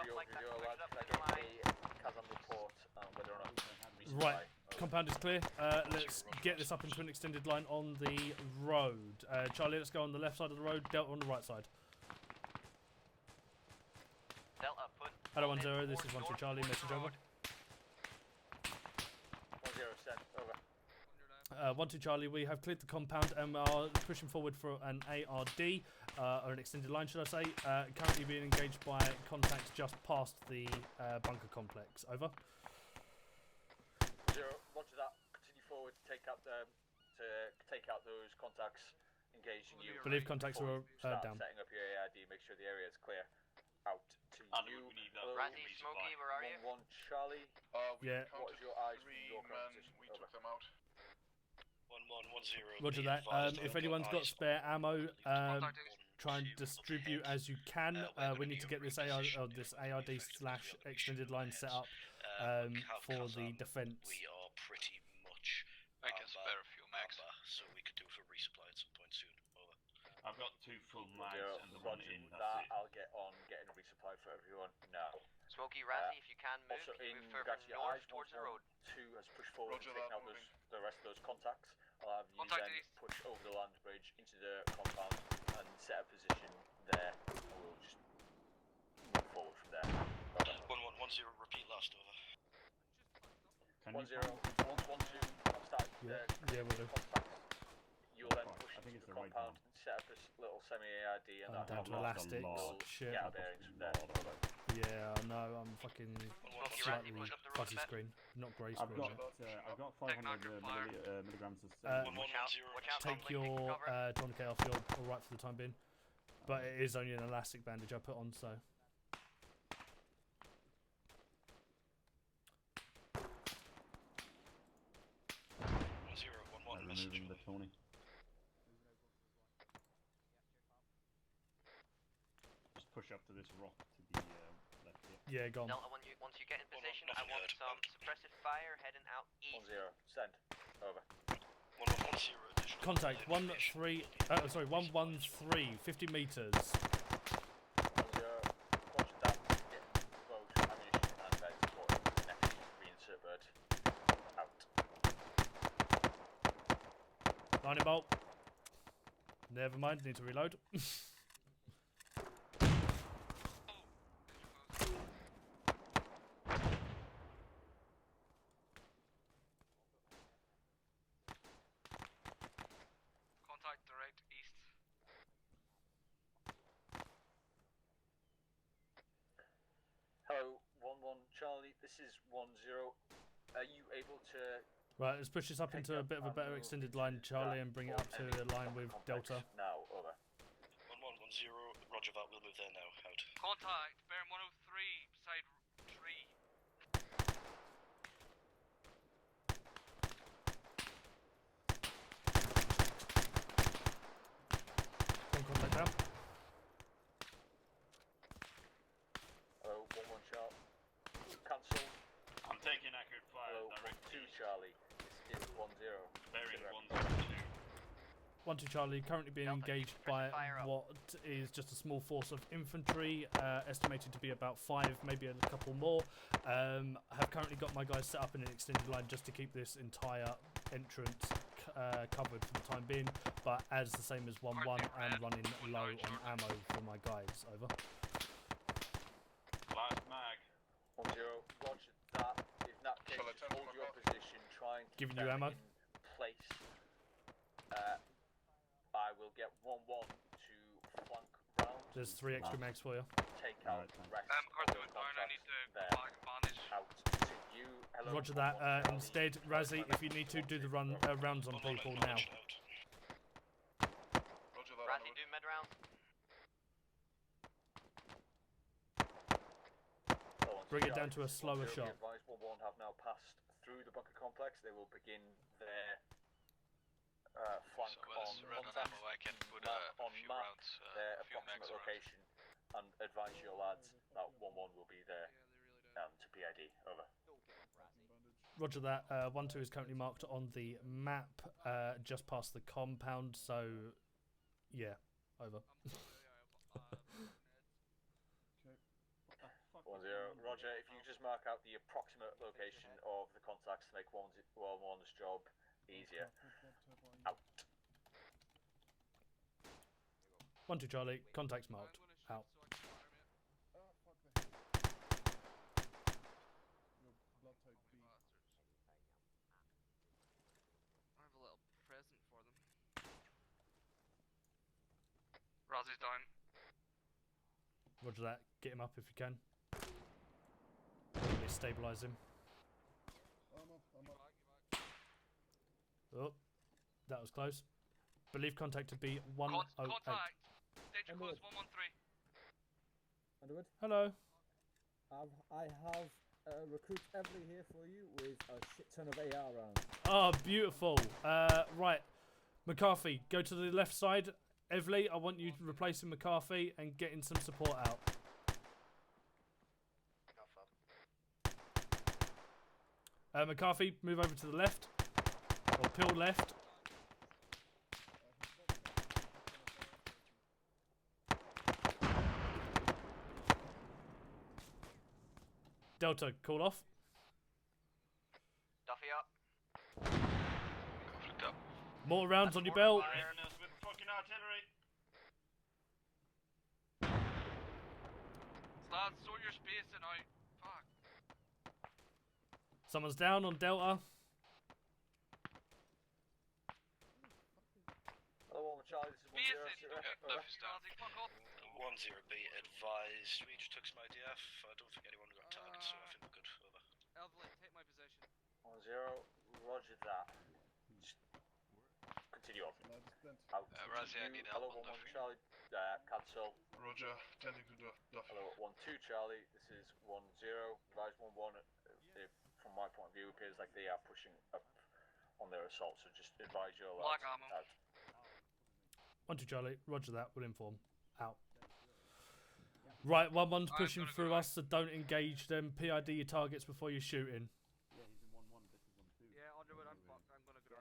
Up reopen like that, your push lad, it up can I to the get line. a Kazan report on whether or not resupply? Right, compound is clear. Let's get this up into an extended line on the road. Charlie, let's go on the left side of the road. Delta on the right side. Delta, put. Hello, 1-0. This is 1-2 Charlie. Message over. 1-0 set. Over. 1-2 Charlie, we have cleared the compound and are pushing forward for an ARD, or an extended line, should I say. Currently being engaged by contacts just past the bunker complex. Over. 0. Roger that. Continue forward. Take out those contacts engaging you. Believe contacts Before are you start down. setting up your ARD. Make sure the area is clear. Out to you. Razzie, Smokey, where are you? 1-1 Charlie. We Yeah. What is your eyes from your current men, position? we Over. took them out. 1-1-1-0. Roger that. If anyone's got spare ammo, try and distribute as you can. We need to get this ARD/extended line set up for the defense. We are pretty much so we could do for resupply at some point soon. Over. I've got 2 full mags and the one in. That's That it. I'll get on getting a resupply for everyone now. Smoky Razzie, if you can move, Also can you in move regards further to your north eyes, towards the road. 2 has pushed forward Roger and taken that, out moving. the rest of those contacts. I'll have you Contact then east. push over the land bridge into the compound and set a position there. And we'll just move forward from there. Over. 1110, repeat last, over. 10, once 1, 2, I've started Yeah, we'll do. contacts. You'll then push I think into it's the the right compound one. and set up this little semi-ARD and I'm down to will elastics. Shit. get our bearings from there. Yeah, I know. I'm fucking slightly fuzzy screen, not grey I've screen. got 500 milligrams of. Take your tourniquet off. You're all right for the time being, but it is only an elastic bandage I put on, so. Removing the Tony. Just push up to this rock to the left here. Yeah, go on. Delta, once you get in position, I want some suppressive fire heading out east. 10, send. Over. 1110, additional. Contact 113. Sorry, 113. 50 meters. 10, roger that. Get both ammunition and bed support. Next, reinsert bird. Out. Lightning bolt. Never mind, need to reload. Contact direct east. Hello, 1-1 Charlie. This is 1-0. Are you able to? Right, let's push this up into a bit of a better extended line, Charlie, and bring it up to a line with Delta. Now, over. 1110, roger that, we'll move there now, out. Contact, bearing 103, beside tree. One contact down. Hello, 1-1 Charlie. Cancel. I'm taking accurate fire. Hello, Direct 1-2 Charlie. This is 1-0. Bearing 102. 1-2 Charlie, currently being engaged by what is just a small force of infantry, estimated to be about 5, maybe a couple more. Have currently got my guys set up in an extended line just to keep this entire entrance covered for the time being, but as the same as 1-1 and running low on ammo for my guys. Over. Last mag. 1-0, roger that. In that case, just hold your position, try and keep Giving you them ammo. in place. I will get 1-1 to flank round. There's 3 extra mags for you. Take out the rest McCarthy of went the down, I need to there. go back and bandage. Out to you. Hello, Roger 1-1 that. Charlie. Instead, Razzie, if you need to, do the rounds on people now. Roger that. Razzie, do mid round. Bring it down to a slower shot. Advised 1-1 have now passed through the bunker complex. They will begin their flank on contact. I can put on few map rounds, their few approximate mags around. location and advise your lads that 1-1 will be there to PID. Over. Roger that. 1-2 is currently marked on the map, just past the compound. So, yeah, over. 1-0. Roger, if you just mark out the approximate location of the contacts to make 1-1's job easier. Out. 1-2 Charlie, contacts marked. Out. I have a little present for them. Razzie's down. Roger that. Get him up if you can. Stabilise him. Oh, that was close. Believe contact to be 108. Contact! Danger close, 113. Underwood? Hello. I have recruit Everly here for you with a shit ton of AR rounds. Oh, beautiful. Right. McCarthy, go to the left side. Everly, I want you replacing McCarthy and getting some support out. McCarthy, move over to the left. Or peel left. Delta, call off. Duffy up. Conflict up. More rounds on your belt. With fucking artillery. Lads, sort your spacing out. Fuck. Someone's down on Delta. Hello, Charlie. This is 1-0. Duffy's down. 1-0B advised. We just took some IDF. I don't think anyone got tagged, so I think we're good. Over. Elvelyn, take my position. 1-0. Roger that. Just continue on. Out. Razzie, I need help Hello, on 1-1 Duffy. Charlie. Cancel. Roger, tending to Duffy. Hello, 1-2 Charlie. This is 1-0. Advise 1-1. From my point of view, it appears like they are pushing up on their assault. So just advise your lads out. 1-2 Charlie. Roger that. We'll inform. Out. Right, 1-1's pushing through us, so don't engage them. PID your targets before you're shooting. Yeah, he's in 1-1. This is 1-2. Yeah, I'll do it. I'm fucked. I'm gonna go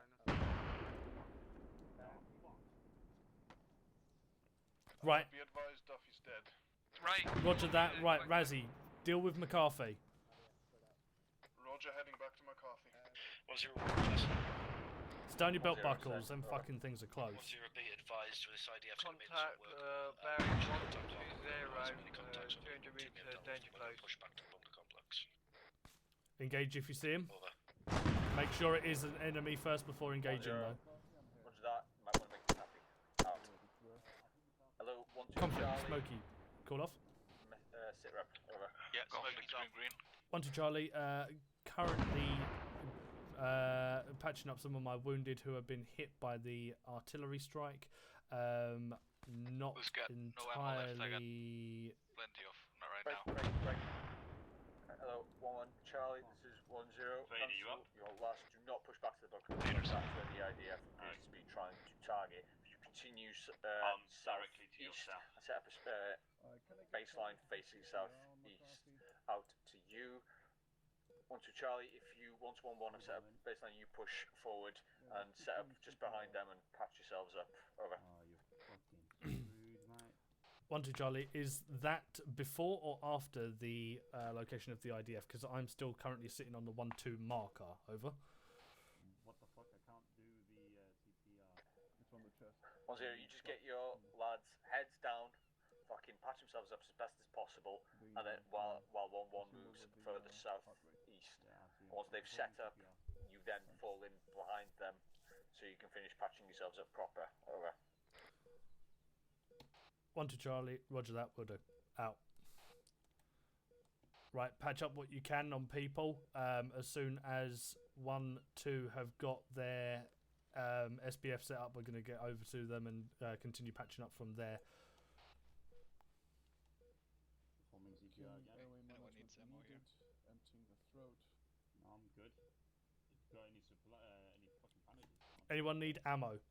down this. Right. Be advised, Duffy's dead. Right. Roger that. Right, Razzie, deal with McCarthy. Roger, heading back to McCarthy. 1-0. It's down your belt buckles, them fucking things are close. 1-0B advised with this IDF. Contact bearing 120, 200 meter danger close. Push back to the bunker complex. Engage if you see him. Make sure it is an enemy first before engaging, though. Roger that. Might want to make them happy. Out. Hello, 1-2 Conflict, Charlie. Smokey. Call off. Sit rep. Over. Yeah, conflict green. 1-2 Charlie. Currently patching up some of my wounded who have been hit by the artillery strike. Not Who's got no ammo left? I got entirely. plenty of. Not right Break, now. break. Hello, 1-1 Charlie. This is 1-0. Vader, you up? Your last. Do not push back to the bunker. That's where the IDF appears to be trying to target. If you continue directly to your south, south. I set up a baseline facing southeast out to you. 1-2 Charlie. If you want 1-1, I've set up baseline. You push forward and set up just behind them and patch yourselves up. Over. Oh, you're fucking screwed, mate. 1-2 Charlie. Is that before or after the location of the IDF? Because I'm still currently sitting on the 1-2 marker. Over. What the fuck? I can't do the TPR. It's on the chest. 1-0. You just get your lads heads down, fucking patch themselves up as best as possible, and then while 1-1 moves further southeast. Once they've set up, you then fall in behind them, so you can finish patching yourselves up proper. Over. 1-2 Charlie. Roger that. We'll do. Out. Right, patch up what you can on people. As soon as 1-2 have got their SBF set up, we're going to get over to them and continue patching up from there. Performing CPR again. Anyone needs ammo here? Emptying the throat. No, I'm good. If you got any supply, any fucking bandages? Anyone need ammo?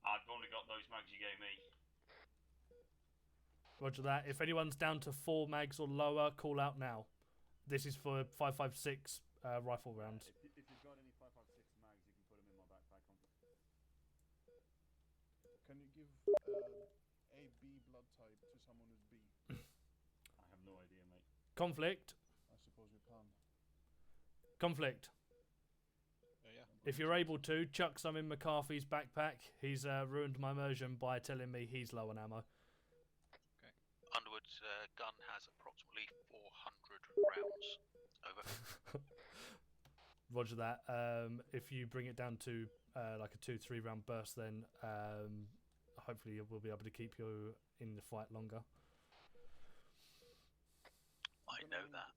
I've only got those mags you gave me. Roger that. If anyone's down to 4 mags or lower, call out now. This is for 5.56 rifle rounds. If you've got any 5.56 mags, you can put them in my backpack. Can you give A B blood type to someone who's B? I have no idea, mate. Conflict. I suppose you can. Conflict. Yeah. If you're able to, chuck some in McCarthy's backpack. He's ruined my immersion by telling me he's low on ammo. Okay. Underwood's gun has approximately 400 rounds. Over. Roger that. If you bring it down to like a 2-3 round burst, then hopefully we'll be able to keep you in the fight longer. I know that.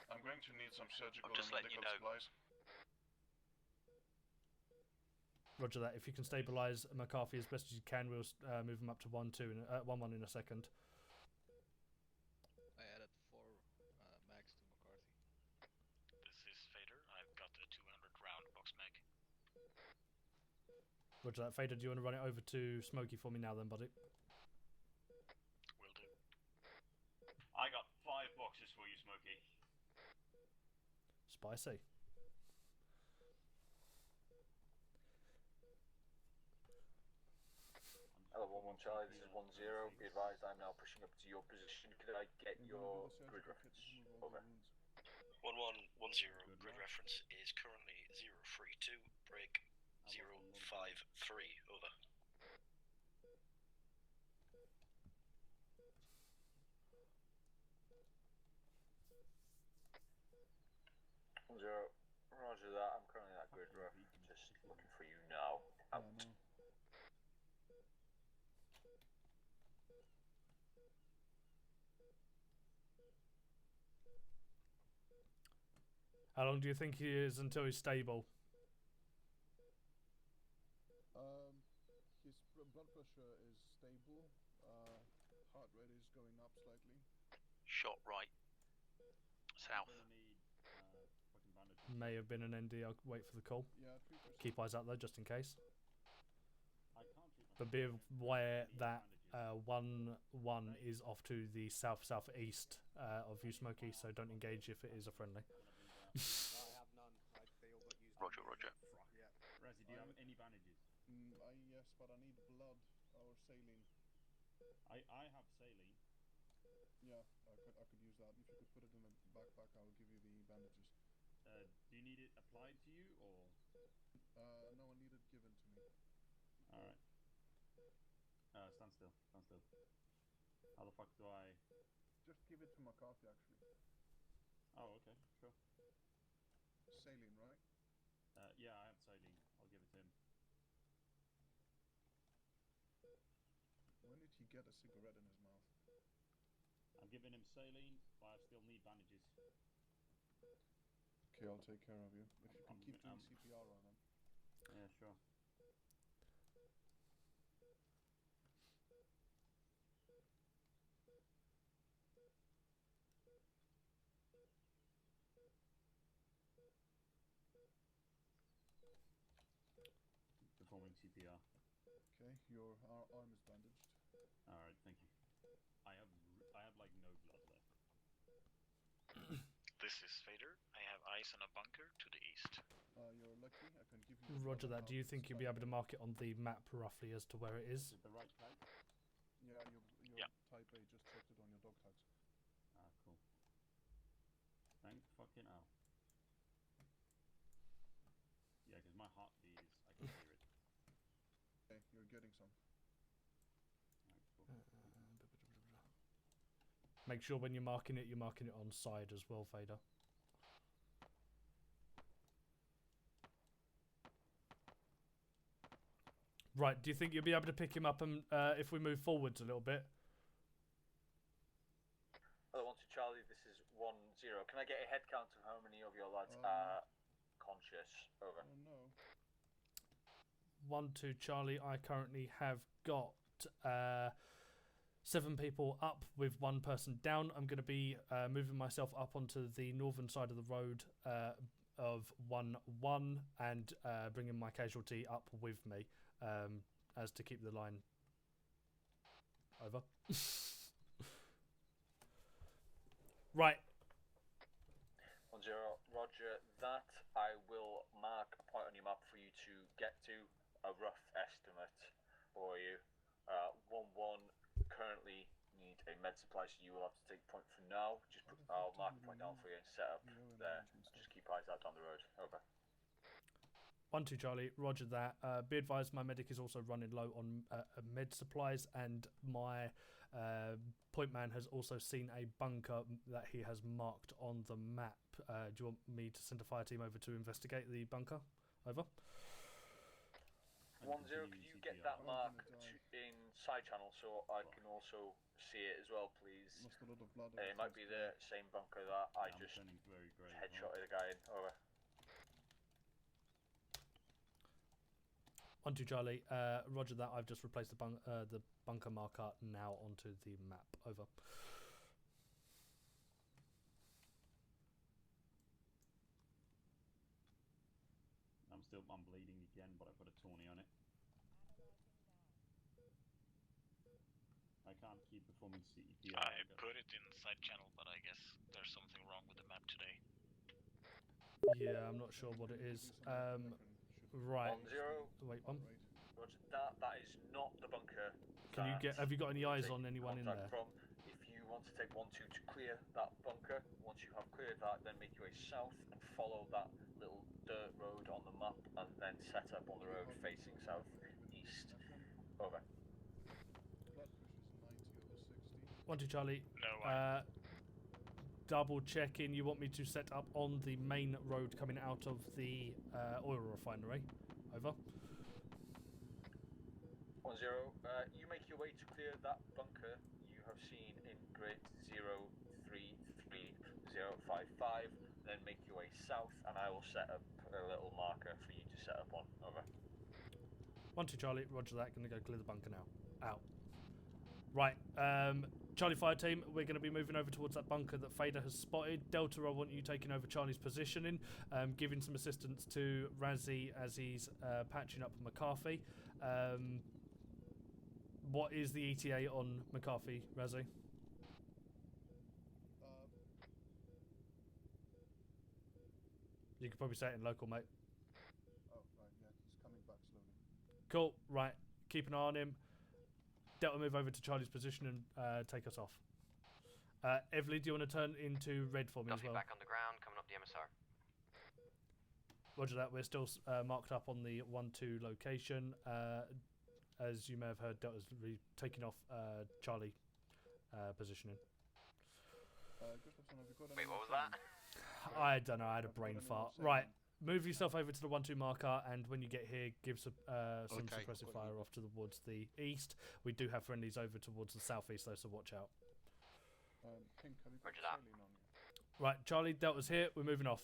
I'm going to need some surgical just and letting you medical know. supplies. Roger that. If you can stabilise McCarthy as best as you can, we'll move him up to 1-1 in a second. I added 4 mags to McCarthy. This is Fader. I've got a 200 round box mag. Roger that. Fader, do you want to run it over to Smokey for me now then, buddy? Will do. I got 5 boxes for you, Smokey. Spicy. Hello, 1-1 Charlie, this is 1-0. Be advised, I'm now pushing up to your position. Could I get your grid reference? Over. 1110. Grid reference is currently 032. Break 053. Over. Zero. Roger that. I'm currently at grid ref. Just looking for you now. Out. How long do you think he is until he's stable? His blood pressure is stable. Heart rate is going up slightly. Shot right. South. May have been an ND. I'll wait for the call. Yeah, keep eyes out though, just in case. But be aware that 1-1 is off to the south-southeast of you, Smokey, so don't engage if it is a friendly. I have none. They all got used. Roger, roger. Yeah. Razzie, do you have any bandages? Yes, but I need blood or saline. I have saline. Yeah, I could use that. If you could put it in the backpack, I'll give you the bandages. Do you need it applied to you, or? No, I need it given to me. Alright. Stand still. Stand still. How the fuck do I... Just give it to McCarthy, actually. Oh, okay, sure. Saline, right? Yeah, I have saline. I'll give it to him. When did he get a cigarette in his mouth? I'm giving him saline, but I still need bandages. Okay, I'll take care of you. If you can keep doing CPR on him. Yeah, sure. Performing CPR. Okay, your arm is bandaged. Alright, thank you. I have like no blood left. This is Vader. I have eyes on a bunker to the east. You're lucky. I can give you. Roger that. Do you think you'll be able to mark it on the map roughly as to where it is? Is it the right type? Yeah, your type A just checked it on your dog tags. Ah, cool. Thank fucking hell. Yeah, because my heartbeat is... I can hear it. Okay, you're getting some. Right, cool. Make sure when you're marking it on side as well, Vader. Right, do you think you'll be able to pick him up and if we move forwards a little bit? Hello, 1-2 Charlie, this is 1-0. Can I get a head count of how many of your lads are conscious? Over. Oh no. 1-2 Charlie, I currently have got 7 people up with 1 person down. I'm going to be moving myself up onto the northern side of the road of 1-1 and bringing my casualty up with me as to keep the line over. Right. 1-0, roger that. I will mark a point on your map for you to get to. A rough estimate for you. 1-1, currently need a med supply, so you will have to take point for now. I'll mark a point down for you and set up there. Just keep eyes out down the road. Over. 1-2 Charlie, roger that. Be advised, my medic is also running low on med supplies, and my point man has also seen a bunker that he has marked on the map. Do you want me to send a fire team over to investigate the bunker? Over. 1-0, could you get that mark in side channel so I can also see it as well, please? Lost a lot of blood. It might be the same bunker that I just headshotted a guy in. Over. 1-2 Charlie, roger that. I've just replaced the bunker marker now onto the map. Over. I'm bleeding again, but I've got a tourney on it. I can't keep performing CPR. I put it in side channel, but I guess there's something wrong with the map today. Yeah, I'm not sure what it is. Right. 1-0. Wait, one. Roger that. That is not the bunker Can you get? Have you got any eyes on anyone in there? From, if you want to take 1-2 to clear that bunker, once you have cleared that, then make your way south and follow that little dirt road on the map, and then set up on the road facing south-east. Over. 1-2 Charlie. No way. Double checking. You want me to set up on the main road coming out of the oil refinery? Over. 1-0. You make your way to clear that bunker you have seen in grid 033055. Then make your way south, and I will set up a little marker for you to set up on. Over. 1-2 Charlie. Roger that. Gonna go clear the bunker now. Out. Right. Charlie Fire Team, we're going to be moving over towards that bunker that Fader has spotted. Delta, I want you taking over Charlie's positioning, giving some assistance to Razzie as he's patching up McCarthy. What is the ETA on McCarthy, Razzie? You could probably say it in local, mate. Oh, right, yeah, he's coming back slowly. Cool, right. Keep an eye on him. Delta, move over to Charlie's position and take us off. Evely, do you want to turn into red for me as well? Back on the ground, coming up the MSR. Roger that. We're still marked up on the 1-2 location. As you may have heard, Delta's taking off Charlie positioning. Wait, what was that? I don't know. I had a brain fart. Right. Move yourself over to the 1-2 marker, and when you get here, give some suppressive fire off towards the east. We do have friendlies over towards the southeast, though, so watch out. Pink, have you got Roger that. saline on you? Right, Charlie, Delta's here. We're moving off.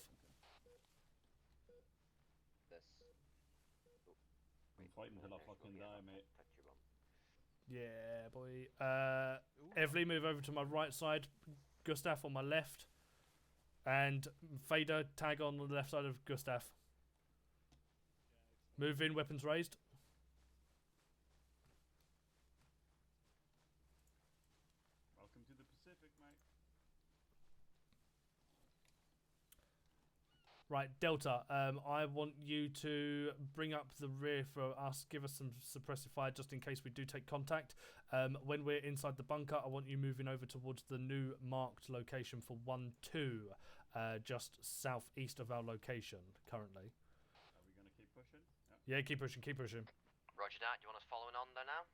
I'm fighting till I fucking die, mate. Yeah, boy. Evely, move over to my right side. Gustav on my left. And Fader, tag on the left side of Gustav. Move in, weapons raised. Welcome to the Pacific, mate. Right, Delta, I want you to bring up the rear for us. Give us some suppressive fire just in case we do take contact. When we're inside the bunker, I want you moving over towards the new marked location for 1-2. Just southeast of our location currently. Are we going to keep pushing? Yeah, keep pushing, keep pushing. Roger that. You want us following on there now?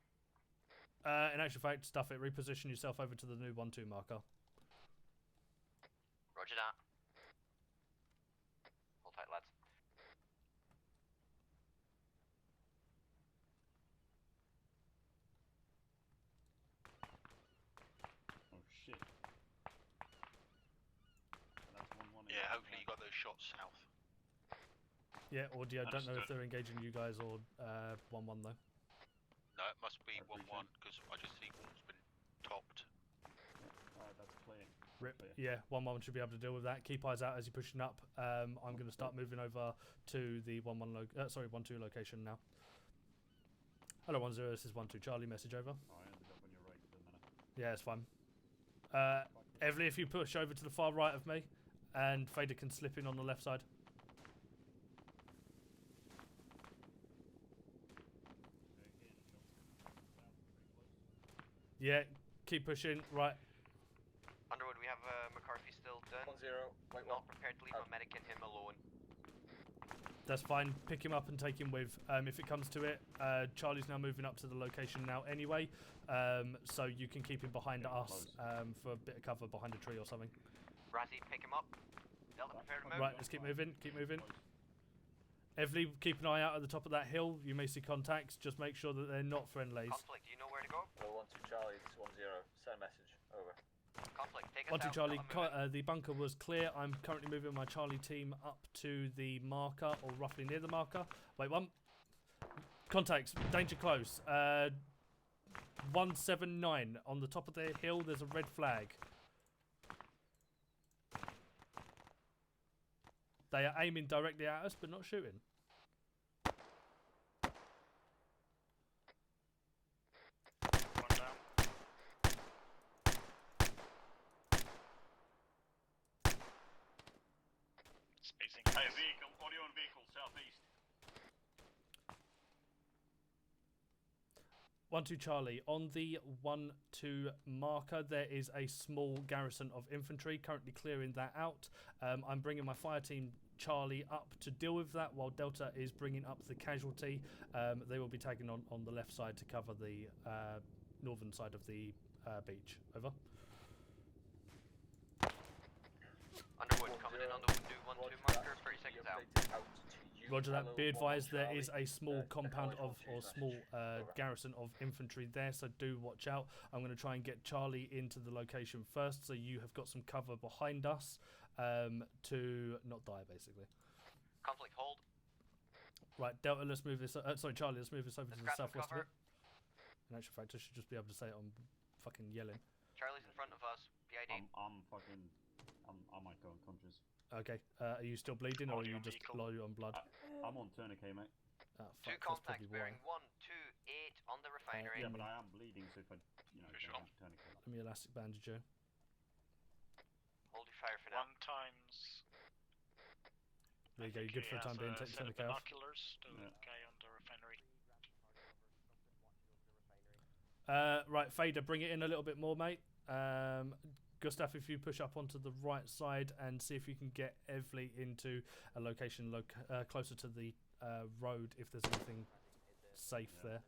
In actual fact, stuff it. Reposition yourself over to the new 1-2 marker. Roger that. Hold tight, lads. Oh shit. Yeah, hopefully you got those shots south. Yeah, audio. Don't know if they're engaging you guys or 1-1 though. No, it must be 1-1 because I just see one's been topped. Alright, that's clear. Rip. Yeah, 1-1 should be able to deal with that. Keep eyes out as you're pushing up. I'm going to start moving over to the 1-2 location now. Hello 1-0, this is 1-2 Charlie. Message over. Oh, I ended up on your right for the minute. Yeah, it's fine. Evely, if you push over to the far right of me, and Fader can slip in on the left side. Yeah, keep pushing. Right. Underwood, we have McCarthy still done. 1-0. Wait, Not prepared to leave my medic and him alone. That's fine. Pick him up and take him with. If it comes to it, Charlie's now moving up to the location now anyway, so you can keep him behind us for a bit of cover behind a tree or something. Razzie, pick him up. Delta, prepare to move. Right, let's keep moving. Keep moving. Evely, keep an eye out at the top of that hill. You may see contacts. Just make sure that they're not friendlies. Conflict, do you know where to go? 1-2 Charlie, this is 1-0. Send a message. Over. Conflict, take us 1-2 out. Charlie, the bunker was clear. I'm currently moving my Charlie team up to the marker, or roughly near the marker. Wait, one. Contacts, danger close. 179 on the top of the hill. There's a red flag. They are aiming directly at us, but not shooting. One down. Spacing. Hey, vehicle, audio on vehicle, southeast. 1-2 Charlie. On the 1-2 marker, there is a small garrison of infantry currently clearing that out. I'm bringing my fire team Charlie up to deal with that, while Delta is bringing up the casualty. They will be tagging on the left side to cover the northern side of the beach. Over. Underwood coming in on the 1-2 marker, 30 seconds out. Roger that. Be advised, there is a small compound of, or small garrison of infantry there, so do watch out. I'm going to try and get Charlie into the location first, so you have got some cover behind us to not die, basically. Conflict hold. Right, Delta, let's move this. Sorry, Charlie, let's move this over to the southwest of it. In actual fact, I should just be able to say it on fucking yelling. Charlie's in front of us. PID. I might go unconscious. Okay, are you still bleeding, or are you just low on blood? I'm on tourniquet, mate. Two contacts bearing 128 on the refinery. Yeah, but I am bleeding, so if I, don't have tourniquet. Let me elastic bandage you. Hold your fire for now. 1 times. There you go, you're good for a time being. Take the tourniquet off. Binoculars to the guy on the refinery. Right, Fader, bring it in a little bit more, mate. Gustav, if you push up onto the right side and see if you can get Evely into a location closer to the road, if there's anything safe there.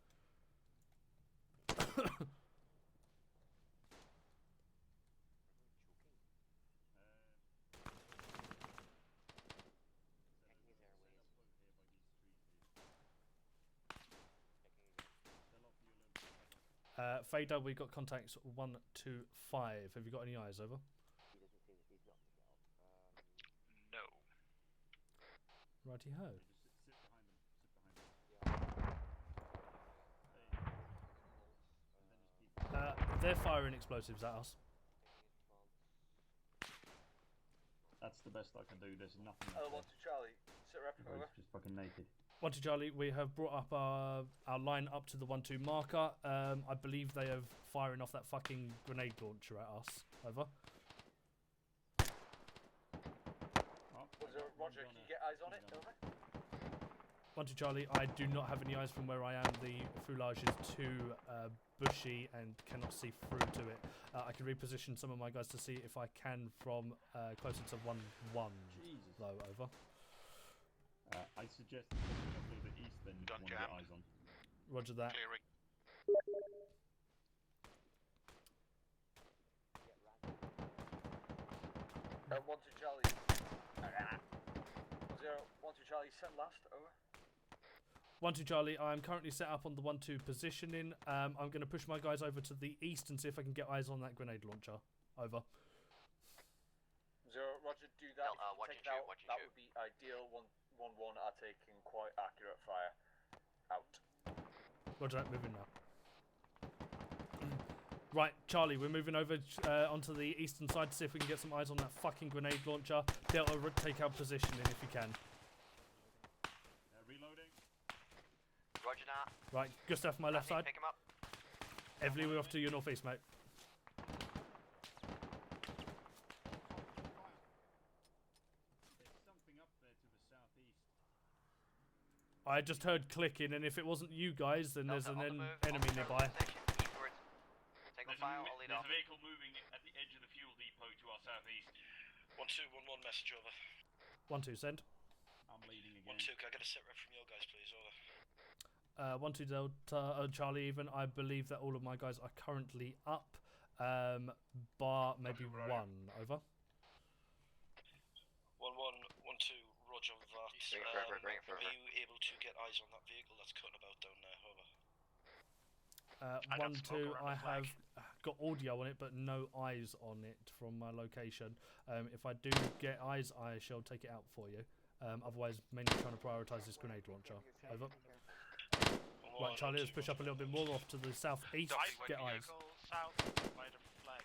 Fader, we've got contacts 1 to 5. Have you got any eyes? Over. No. Righty ho. They're firing explosives at us. That's the best I can do. There's nothing. 1-2 Charlie, sit rep, over. Just fucking naked. 1-2 Charlie, we have brought up our line up to the 1-2 marker. I believe they are firing off that fucking grenade launcher at us. Over. Roger, can you get eyes on it? Over. 1-2 Charlie, I do not have any eyes from where I am. The foulage is too bushy and cannot see through to it. I can reposition some of my guys to see if I can from closer to 1-1. Though, over. I suggest a little bit east than want to get eyes on. Roger that. Clearing. 1-2 Charlie. 1-2 Charlie, send last, over. 1-2 Charlie, I'm currently set up on the 1-2 positioning. I'm going to push my guys over to the east and see if I can get eyes on that grenade launcher. Over. 0, Roger, do that. Take it out. That would be ideal. 1-1 are taking quite accurate fire. Out. Roger that, moving now. Right, Charlie, we're moving over onto the eastern side to see if we can get some eyes on that fucking grenade launcher. Delta, take our positioning if you can. Reloading. Roger that. Right, Gustav, my left side. Pick him up. Evely, we're off to your northeast, mate. I just heard clicking, and if it wasn't you guys, then there's an enemy nearby. There's a vehicle moving at the edge of the fuel depot to our southeast. 1-2, 1-1, message over. 1-2, send. I'm leading again. 1-2, can I get a sit rep from your guys, please? Over. 1-2 Delta, Charlie even. I believe that all of my guys are currently up, bar maybe one. Over. 1-1, 1-2, Roger that. Are you able to get eyes on that vehicle that's cutting about down there? Over. 1-2, I have got audio on it, but no eyes on it from my location. If I do get eyes, I shall take it out for you. Otherwise, mainly trying to prioritise this grenade launcher. Over. Right, Charlie, let's push up a little bit more off to the southeast. Get eyes. South by the flag.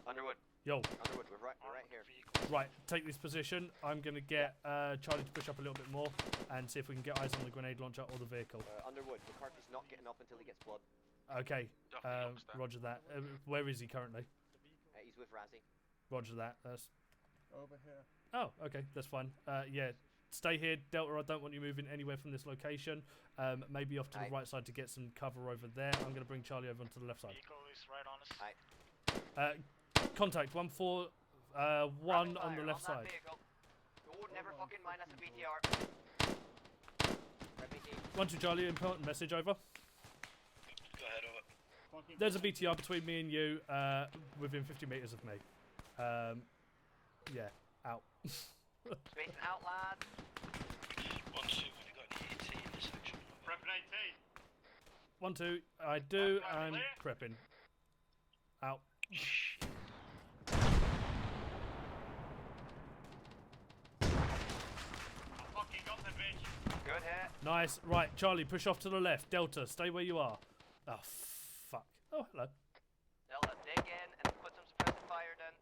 Underwood. Yo. Underwood, we're right here. Right, take this position. I'm going to get Charlie to push up a little bit more and see if we can get eyes on the grenade launcher or the vehicle. Underwood, McCarthy's not getting up until he gets blood. Okay, roger that. Where is he currently? He's with Razzie. Roger that. That's... Over here. Oh, okay, that's fine. Yeah, stay here, Delta. I don't want you moving anywhere from this location. Maybe off to the right side to get some cover over there. I'm going to bring Charlie over onto the left side. Vehicle is right on us. Contact 141 on the left side. Oh, never fucking mind, that's a BTR. 1-2 Charlie, important message over. Go ahead, over. There's a BTR between me and you, within 50 meters of me. Yeah, out. Spacing out, lads. 1-2, have you got any AT in this section? Prepping AT. 1-2, I do, I'm prepping. Out. Fucking got the bitch. Good hit. Nice. Right, Charlie, push off to the left. Delta, stay where you are. Oh, fuck. Oh, hello. Delta, dig in and put some suppressive fire then.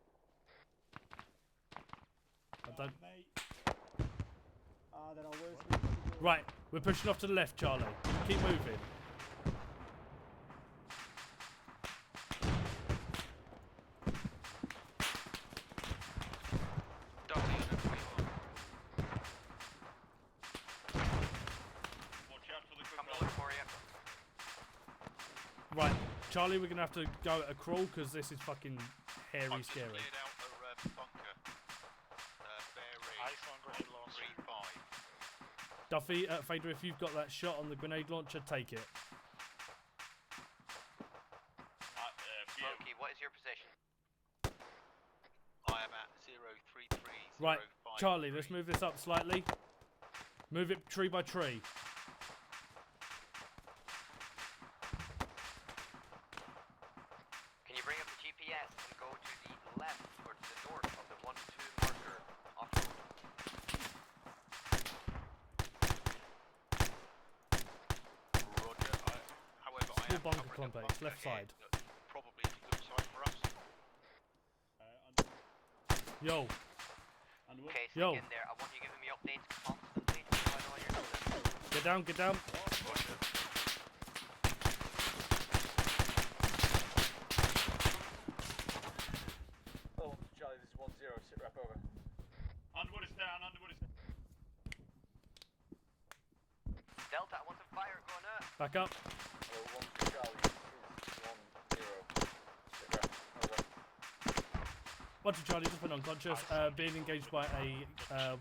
I don't... Then I'll where's Right, we're pushing off to the left, Charlie. Keep moving. Right, Charlie, we're gonna have to go at a crawl because this is fucking hairy, scary. Duffy, Fader, if you've got that shot on the grenade launcher, take it. Smokey, what is your position? I am at 033. Right, Charlie, let's move this up slightly. Move it tree by tree. Can you bring up the GPS and go to the left or to the north of the 1-2 marker off-road? Small bunker complex, left side. Probably a good site for us. Yo. Okay, Yo. in there. I want you giving me updates constantly so I know what you're doing. Get down, get down. Oh, Charlie, this is 1-0. Sit rep over. Underwood is down, Underwood is down. Delta, I want some fire going up. Back up. Hello, 1-2 Charlie. This is 1-0. Sit rep over. 1-2 Charlie, just went unconscious. Being engaged by a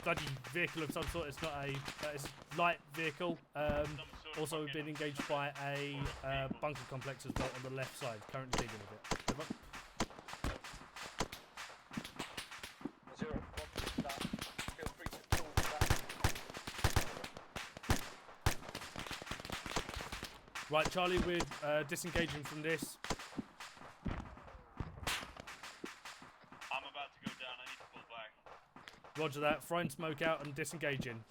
bloody vehicle of some sort. It's not a it's a light vehicle. Also, we've been engaged by a bunker complex as well on the left side. Currently dealing with it. Over. 0, 1-2 start. Feel free to pull that. Right, Charlie, we're disengaging from this. I'm about to go down, I need to pull back. Roger that. Throwing smoke out and disengaging.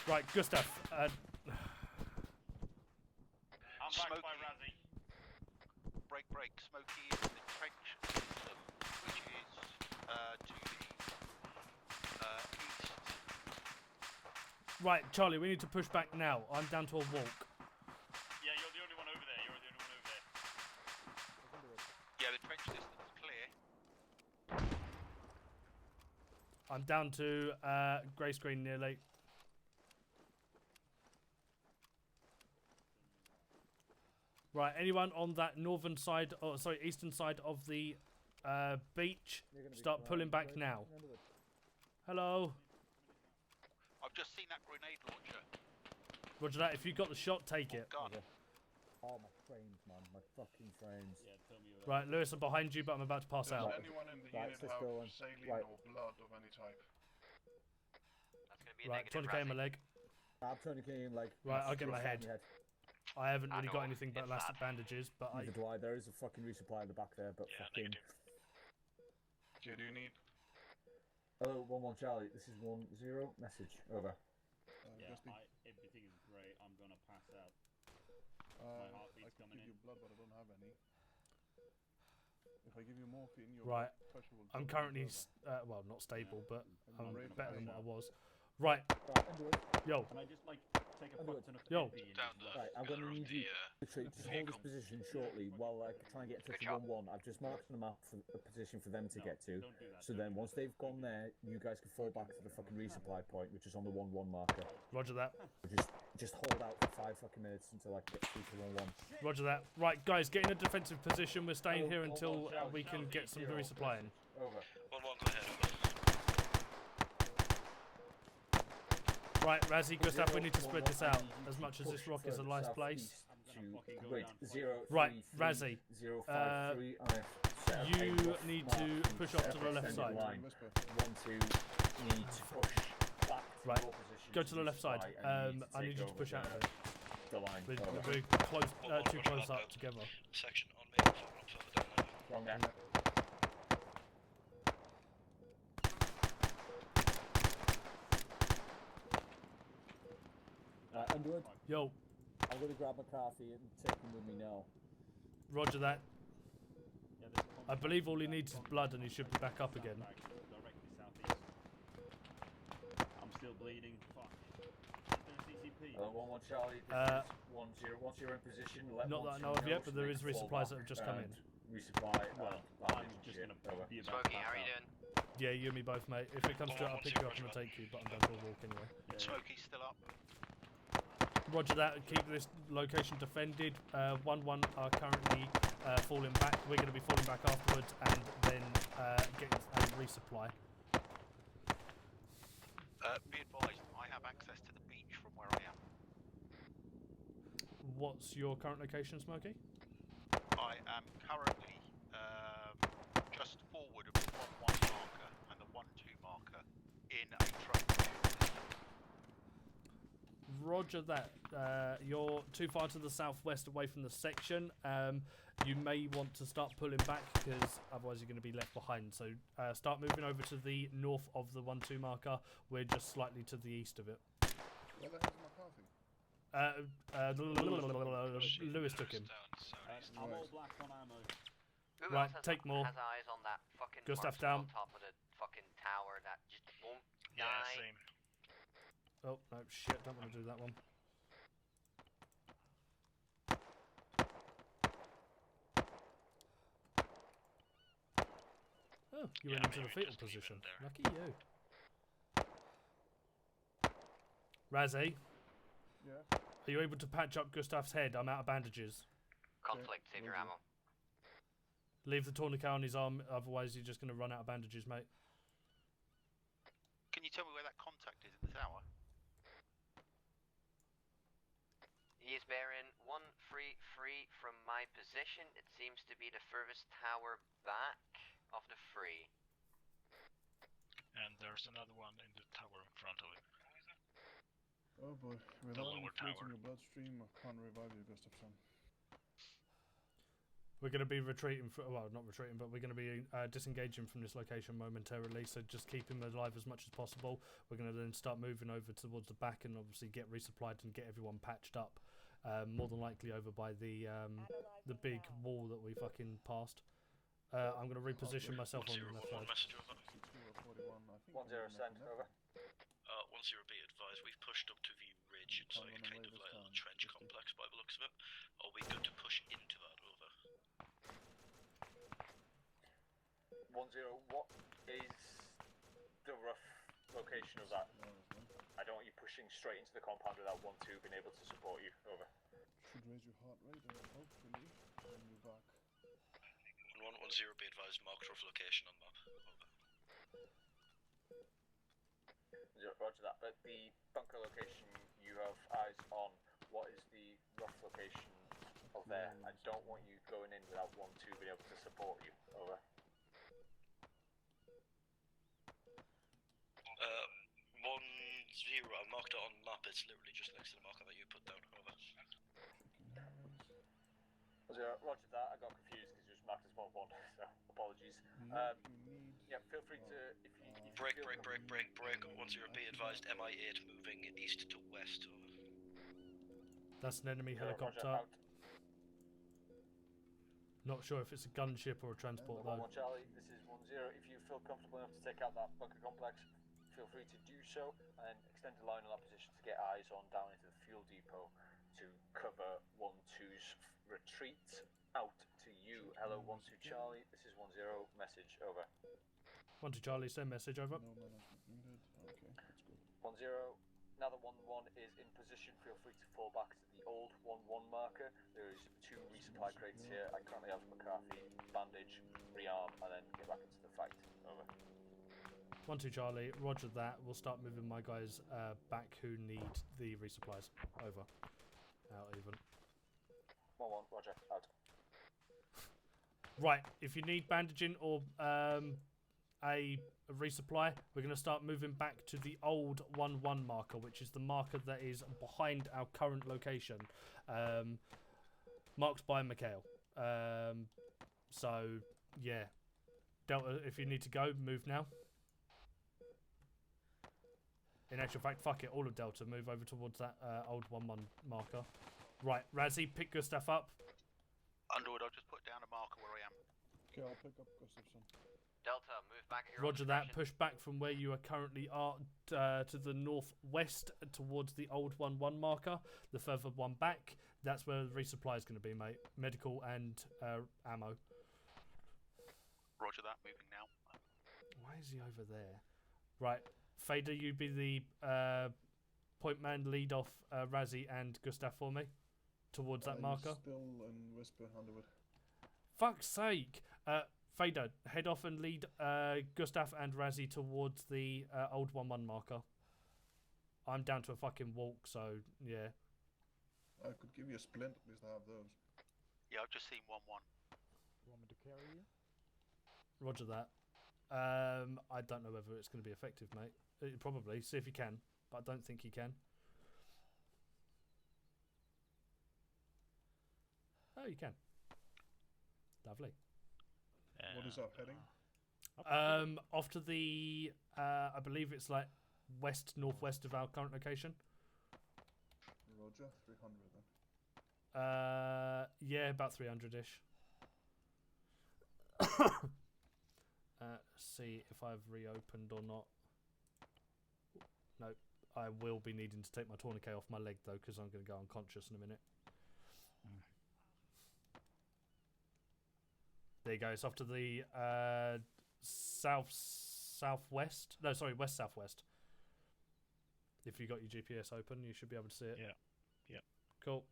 Right, Gustav. I'm back by Razzie. Break. Smokey is in the trench system, which is to the east. Right, Charlie, we need to push back now. I'm down to a walk. Yeah, you're the only one over there, you're the only one over there. Yeah, the trench system is clear. I'm down to grey screen nearly. Right, anyone on that northern side, or sorry, eastern side of the beach, start pulling back now. Hello. I've just seen that grenade launcher. Roger that. If you got the shot, take it. Gun. Oh, my frames, man. My fucking frames. Yeah, tell me Right, Lewis, I'm behind you, but I'm about to pass Does out. anyone in the Right, unit let's have go on. saline Right. or blood of any type? That's going to be a Right, negative 20k in my leg. I'm trying to get in, like. Right, I'll get my just head. in I haven't I really know, got anything but it's elastic bad. bandages, but I... Neither do I. There is a fucking resupply in the back there, but fucking. Okay, do you need? Hello, 1-1 Charlie. This is 1-0. Message. Over. Yeah, everything is great. I'm gonna pass out. My heartbeat's I can coming give you in. blood, but I don't have any. If I give you morphine, your Right, blood pressure will I'm drop currently, further. well, not stable, but I'm Right, better than fine. what I was. Right, Right, into it. yo. Can I just like take a fuck ton of Yo. MP Right, I'm going to need you to just hold this position shortly while I try and get in touch with 1-1. I've just marked on the map for a position for them to get to. So then once they've gone there, you guys can fall back to the fucking resupply point, which is on the 1-1 marker. Roger that. Just hold out for 5 fucking minutes until I get through to 1-1. Roger that. Right, guys, get in a defensive position. We're staying here until we can get some resupply in. Over. 1-1, go ahead, over. Right, Razzie, Gustav, we need to spread this out. As much as this rock is a nice place. Right, Razzie, you need to push off to the left side. 1-2 need to push back. Right, go to the left side. I need you to push out of it. We're close, too close up together. Section on me, further down there. Wrong down. Underwood. Yo. I'm going to grab McCarthy and take him with me now. Roger that. I believe all he needs is blood and he should be back up again. I'm still bleeding. Fuck. CCP. 1-1 Charlie. This is 1-0. Once you're in position, let not that I know of yet, but there is resupplies that have just come in. Resupply. Well, I'm just going to be about Smokey, how are you doing? Yeah, you and me both, mate. If it comes to it, I'll pick you up and I'll take you, but I'm going for a walk anyway. Smokey's still up. Roger that, keep this location defended. 1-1 are currently falling back. We're going to be falling back afterwards and then getting a resupply. Be advised, I have access to the beach from where I am. What's your current location, Smokey? I am currently just forward of the 1-1 marker and the 1-2 marker in a train. Roger that. You're too far to the southwest away from the section. You may want to start pulling back because otherwise you're going to be left behind. So start moving over to the north of the 1-2 marker. We're just slightly to the east of it. Where the hell's McCarthy? Lewis took him. I'm all black on ammo. Who Right, else take more. has eyes on that fucking Gustav marksman down. on top of the fucking tower that just won't Yeah, die? same. Oh, no, shit, don't want to do that one. Oh, you went into the fetal position. Lucky you. Razzie, Yeah. are you able to patch up Gustav's head? I'm out of bandages. Conflict, save your ammo. Leave the tourniquet on his arm, otherwise you're just going to run out of bandages, mate. Can you tell me where that contact is in the tower? He is bearing 1-3-3 from my position. It seems to be the furthest tower back of the 3. And there's another one in the tower in front of it. Oh boy, without lower inflating tower. your bloodstream, I can't revive you, Gustafsson. We're going to be retreating, well, not retreating, but we're going to be disengaging from this location momentarily, so just keep him alive as much as possible. We're going to then start moving over towards the back and obviously get resupplied and get everyone patched up. More than likely over by the big wall that we fucking passed. I'm going to reposition myself on the left side. 1-0 send, over. 1-0 be advised, we've pushed up to the ridge. It's like a kind of like a little trench complex by the looks of it. Are we good to push into that, over? 1-0, what is the rough location of that? I don't want you pushing straight into the compound without 1-2 being able to support you, over. Should raise your heart rate and hopefully bring you back. 1-1, 1-0 be advised, marked rough location on map, over. Roger that, but the bunker location you have eyes on, what is the rough location of there? I don't want you going in without 1-2 being able to support you, over. 1-0, I marked it on map, it's literally just next to the marker that you put down, over. 0, roger that, I got confused because you just marked as 1-1, so apologies. Yeah, feel free to, if you Break, 1-0 be advised, MI8 moving east to west, over. That's an enemy helicopter. Not sure if it's a gunship or a transport though. 1-1 Charlie, this is 1-0, if you feel comfortable enough to take out that bunker complex, feel free to do so, and extend the line on that position to get eyes on down into the fuel fuel depot to cover 1-2's retreat out to you. Hello, 1-2 Charlie. This is 1-0. Message over. 1-2 Charlie, send message over. No management needed. Okay, that's good. 1-0. Now that 1-1 is in position, feel free to fall back to the old 1-1 marker. There is 2 resupply crates here. I currently have McCarthy, bandage, rearm, and then get back into the fight. Over. 1-2 Charlie, roger that. We'll start moving my guys back who need the resupplies. Over. Out even. 1-1, roger, out. Right, if you need bandaging or a resupply, we're going to start moving back to the old 1-1 marker, which is the marker that is behind our current location, marked by Mikhail. So, yeah. Delta, if you need to go, move now. In actual fact, fuck it, all of Delta, move over towards that old 1-1 marker. Right, Razzie, pick your stuff up. Underwood, I'll just put down a marker where I am. Okay, I'll pick up Gustafsson. Delta, move back at your Roger own that, discretion. push back from where you are currently are to the northwest towards the old 1-1 marker. The further one back, that's where the resupply is going to be, mate. Medical and ammo. Roger that, moving now. Why is he over there? Right, Fader, you be the point man, lead off Razzie and Gustav for me towards that marker. Still in Whisper, Underwood. Fuck's sake! Fader, head off and lead Gustav and Razzie towards the old 1-1 marker. I'm down to a fucking walk, so yeah. I could give you a splint, at least I have those. Yeah, I've just seen 1-1. You want me to carry you? Roger that. I don't know whether it's going to be effective, mate. Probably. See if you can, but I don't think you can. Oh, you can. Lovely. What is our heading? Off to the, I believe it's like west-northwest of our current location. Roger, 300 then. Yeah, about 300-ish. See if I've reopened or not. No, I will be needing to take my tourniquet off my leg though, because I'm going to go unconscious in a minute. There you go. It's off to the southwest. No, sorry, west-southwest. If you got your GPS open, you should be able to see it. Yeah. Yep. Cool.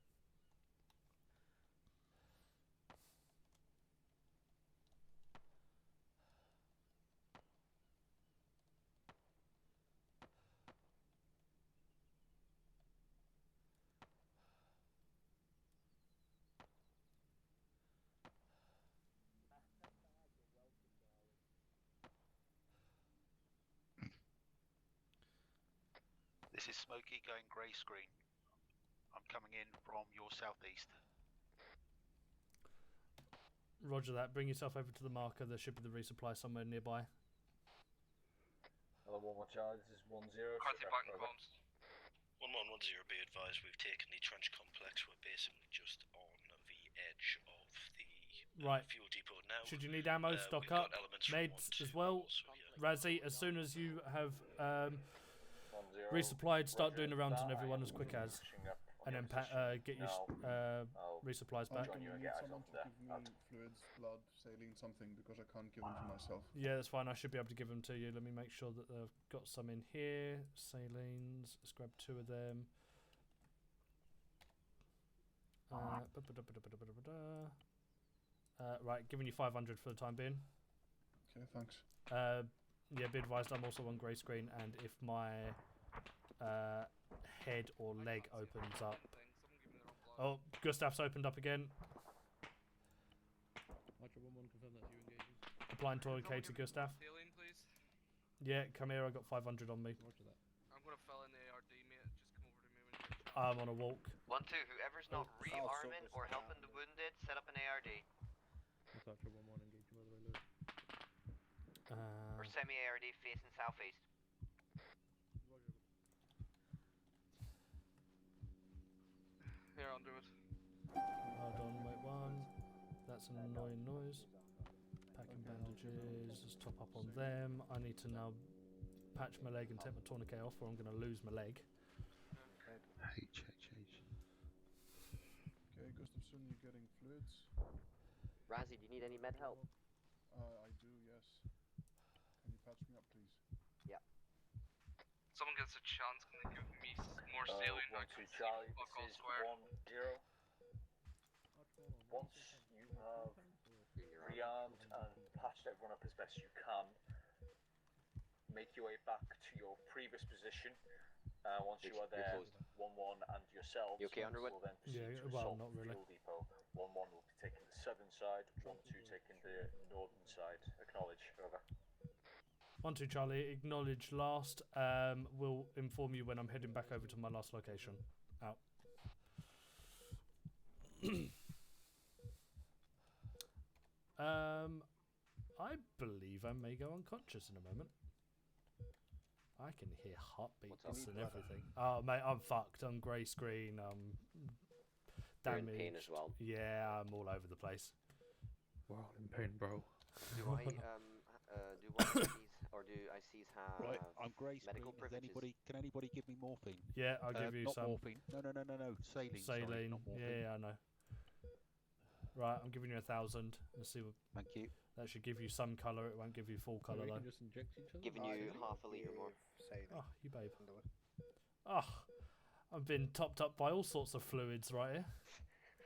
This is Smokey going grey screen. I'm coming in from your southeast. Roger that. Bring yourself over to the marker. There should be the resupply somewhere nearby. Hello, 1-1 Charlie. This is 1-0. McCarthy back in comms. 1-1-1-0, be advised, we've taken the trench complex. We're basically just on the edge of the Right. fuel depot now. Should you need ammo, stock we've got up. elements from Meds 1-2 as well. also, yeah. Razzie, as soon as you have resupplied, start doing the rounds on everyone as quick as. And then get your resupplies back. I need someone to give me fluids, blood, saline, something, because I can't give them to myself. Yeah, that's fine. I should be able to give them to you. Let me make sure that they've got some in here. Salines. Let's grab 2 of them. Right, giving you 500 for the time being. Okay, thanks. Yeah, be advised, I'm also on grey screen, and if my head or leg opens up. Oh, Gustav's opened up again. Archer 1-1, confirm that you engaging. Applying tourniquet to Gustav. Healing, please. Yeah, come here. I got 500 on me. Roger that. I'm gonna fill in the ARD, mate. Just come over to me when you. I'm on a walk. 1-2, whoever's not rearming or helping the wounded, set up an ARD. That's Archer 1-1, engaging by the way, Lewis. Or semi-ARD facing southeast. Here, I'll do it. Hold on, wait one. That's an annoying noise. Packing bandages. Let's top up on them. I need to now patch my leg and take my tourniquet off, or I'm going to lose my leg. H. when you're getting fluids? Razzie, do you need any med help? I do, yes. Can you patch me up, please? Yeah. Someone gets a chance, can they give me more saline? 1-2 Charlie, this is 1-0. Once you have rearmed and patched everyone up as best you can, make your way back to your previous position. Once you are there, 1-1 and yourselves will then proceed to assault the fuel depot. 1-1 will be taking the southern side, 1-2 taking the northern side. Acknowledge, over. 1-2 Charlie, acknowledge last. Will inform you when I'm heading back over to my last location. Out. I believe I may go unconscious in a moment. I can hear heartbeats and everything. Oh, mate, I'm fucked. I'm grey screen. You're in Damaged. pain as well. Yeah, I'm all over the place. We're all in pain, bro. Do I do one of these, or do ICs have Right, I'm grey medical screen. privileges? Can anybody give me morphine? Yeah, I'll give you not some. Morphine. No. Saline. Sorry, Saline. not morphine. Yeah, I know. Right, I'm giving you 1,000. Let's see what. Thank you. That should give you some colour. It won't give you full colour We though. can just inject each other. Giving you half a litre more. Oh, you babe. Oh, I've been topped up by all sorts of fluids right here.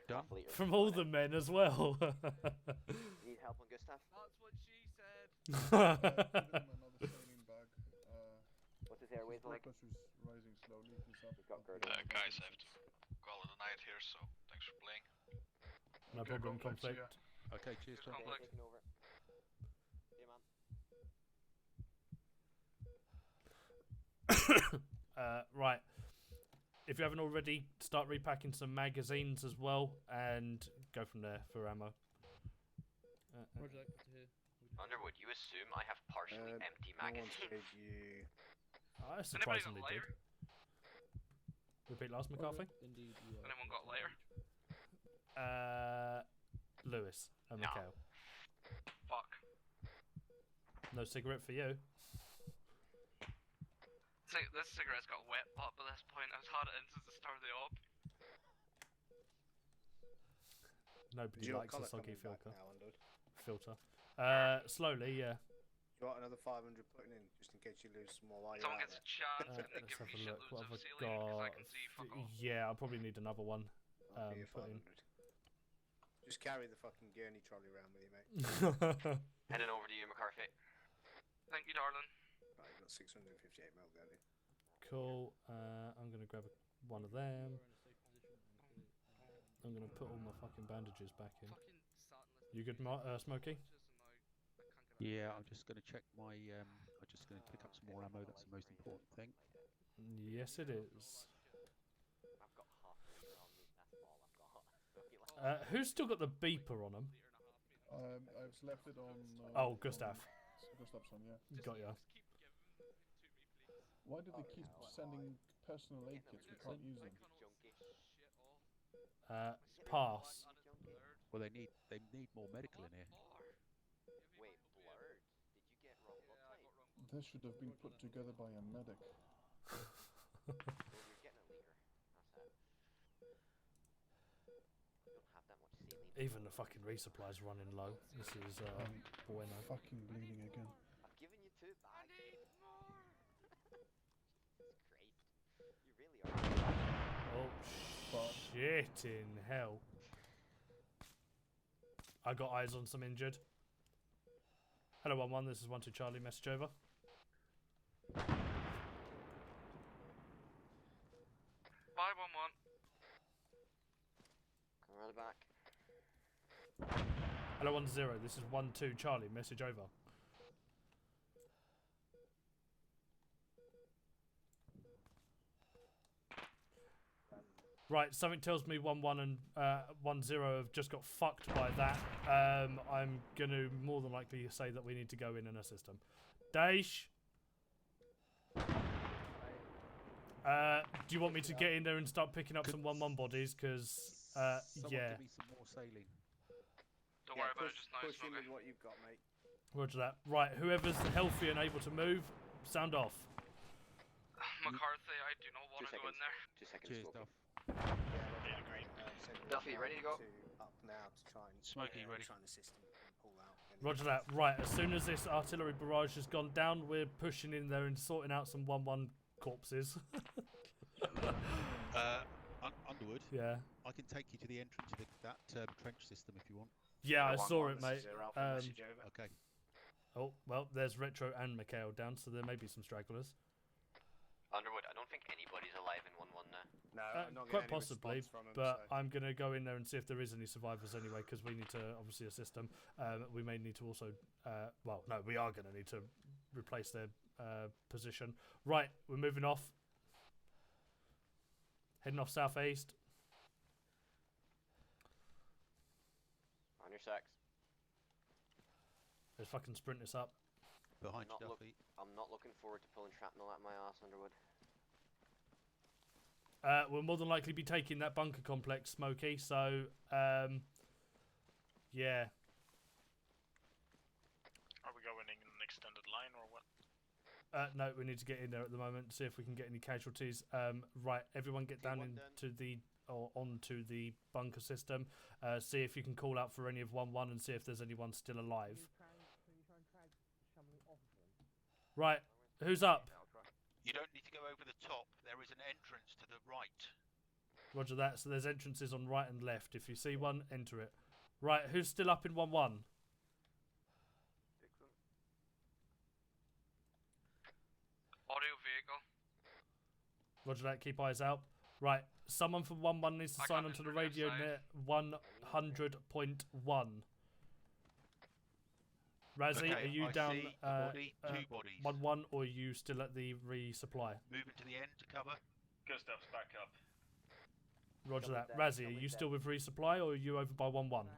Half a litre. From all the men as well. Need help on Gustav? That's what she said. Another saline bag. What's his airways like? Pressure's rising slowly. He's up. Guys, I have to call it a night here, so thanks for playing. No problem, conflict. Okay, cheers, Conflict. Taking over. Yeah, man. Right. If you haven't already, start repacking some magazines as well, and go from there for ammo. Roger that, good to hear. Underwood, you assume I have partially empty magazines? I surprisingly did. Repeat last, McCarthy? Indeed, Anyone got later? Lewis and Mikhail. Fuck. No cigarette for you. This cigarette's got a wet butt by this point. I've had it in since the start of the op. Nobody likes a soggy filter. Slowly, yeah. You want another 500 putting in, just in case you lose some more while you're Someone out gets a there? chance and they Let's give have me a look. shitloads What of have I ceiling because I got? can see fuck off. Yeah, I'll probably need another one. I'll give you Put in. 500. Just carry the fucking gurney trolley around with you, mate. Heading over to you, McCarthy. Thank you, darling. Right, you've got 658 mil, Gurney. Cool. I'm gonna grab one of them. I'm gonna put all my fucking bandages back in. You good, Smokey? Yeah, I'm just gonna check my. I'm just gonna pick up some more ammo. That's the most important thing. Yes, it is. I've got half a litre on me. That's all I've got. Who's still got the beeper on them? I've left it on. Oh, Gustav. Gustav's on, yeah. Got ya. Why do they keep sending personal aid kits? We can't use them. Pass. Well, they need more medical in here. Wait, blurred? Did you get wrong blood type? This should have been put together by a medic. Well, you're getting a litre. That's it. You don't have that much saline. Even the fucking resupply's running low. This is bueno. Fucking bleeding again. I've given you 2 bags. I need more. Jesus Christ. You really are. Oh shit in hell. I got eyes on some injured. Hello 1-1, this is 1-2 Charlie, message over. Bye 1-1. Come around the back. Hello 1-0, this is 1-2 Charlie, message over. Right, something tells me 1-1 and 1-0 have just got fucked by that. I'm going to more than likely say that we need to go in and assist them. Daesh? Do you want me to get in there and start picking up some 1-1 bodies? Because, yeah. Give me some more saline. Don't worry about it, just nice. Push in with what you've got, mate. Roger that. Right, whoever's healthy and able to move, sound off. McCarthy, I do not want to go in there. 2 seconds. Cheers, Duff. Duffy, ready to go? Up now to try and Smokey, ready. try and assist him and pull out. Roger that. Right, as soon as this artillery barrage has gone down, we're pushing in there and sorting out some 1-1 corpses. Underwood. Yeah. I can take you to the entrance of that trench system if you want. Yeah, I saw it, mate. Okay. Oh, well, there's Retro and Mikhail down, so there may be some stragglers. Underwood, I don't think anybody's alive in 1-1 now. No, I'm not Quite getting any possibly, response from him, but so. I'm going to go in there and see if there is any survivors anyway, because we need to obviously assist them. We may need to also, well, no, we are going to need to replace their position. Right, we're moving off. Heading off southeast. On your sacks. Let's fucking sprint this up. Behind you, Duffy. I'm not looking forward to pulling shrapnel at my ass, Underwood. We'll more than likely be taking that bunker complex, Smokey, so, yeah. Are we going in an extended line or what? No, we need to get in there at the moment, see if we can get any casualties. Right, everyone get down into the, or onto the bunker system. See if you can call out for any of 1-1 and see if there's anyone still alive. Right, who's up? You don't need to go over the top. There is an entrance to the right. Roger that. So there's entrances on right and left. If you see one, enter it. Right, who's still up in 1-1? Audio vehicle. Roger that. Keep eyes out. Right, someone from 1-1 needs to sign onto the radio net 100.1. Razzie, Okay, are you I down see a body, 2 bodies. 1-1, or are you still at the resupply? Moving to the end to cover. Gustav's back up. Roger that. Razzie, are you still with resupply, or are you over by 1-1? Underwood,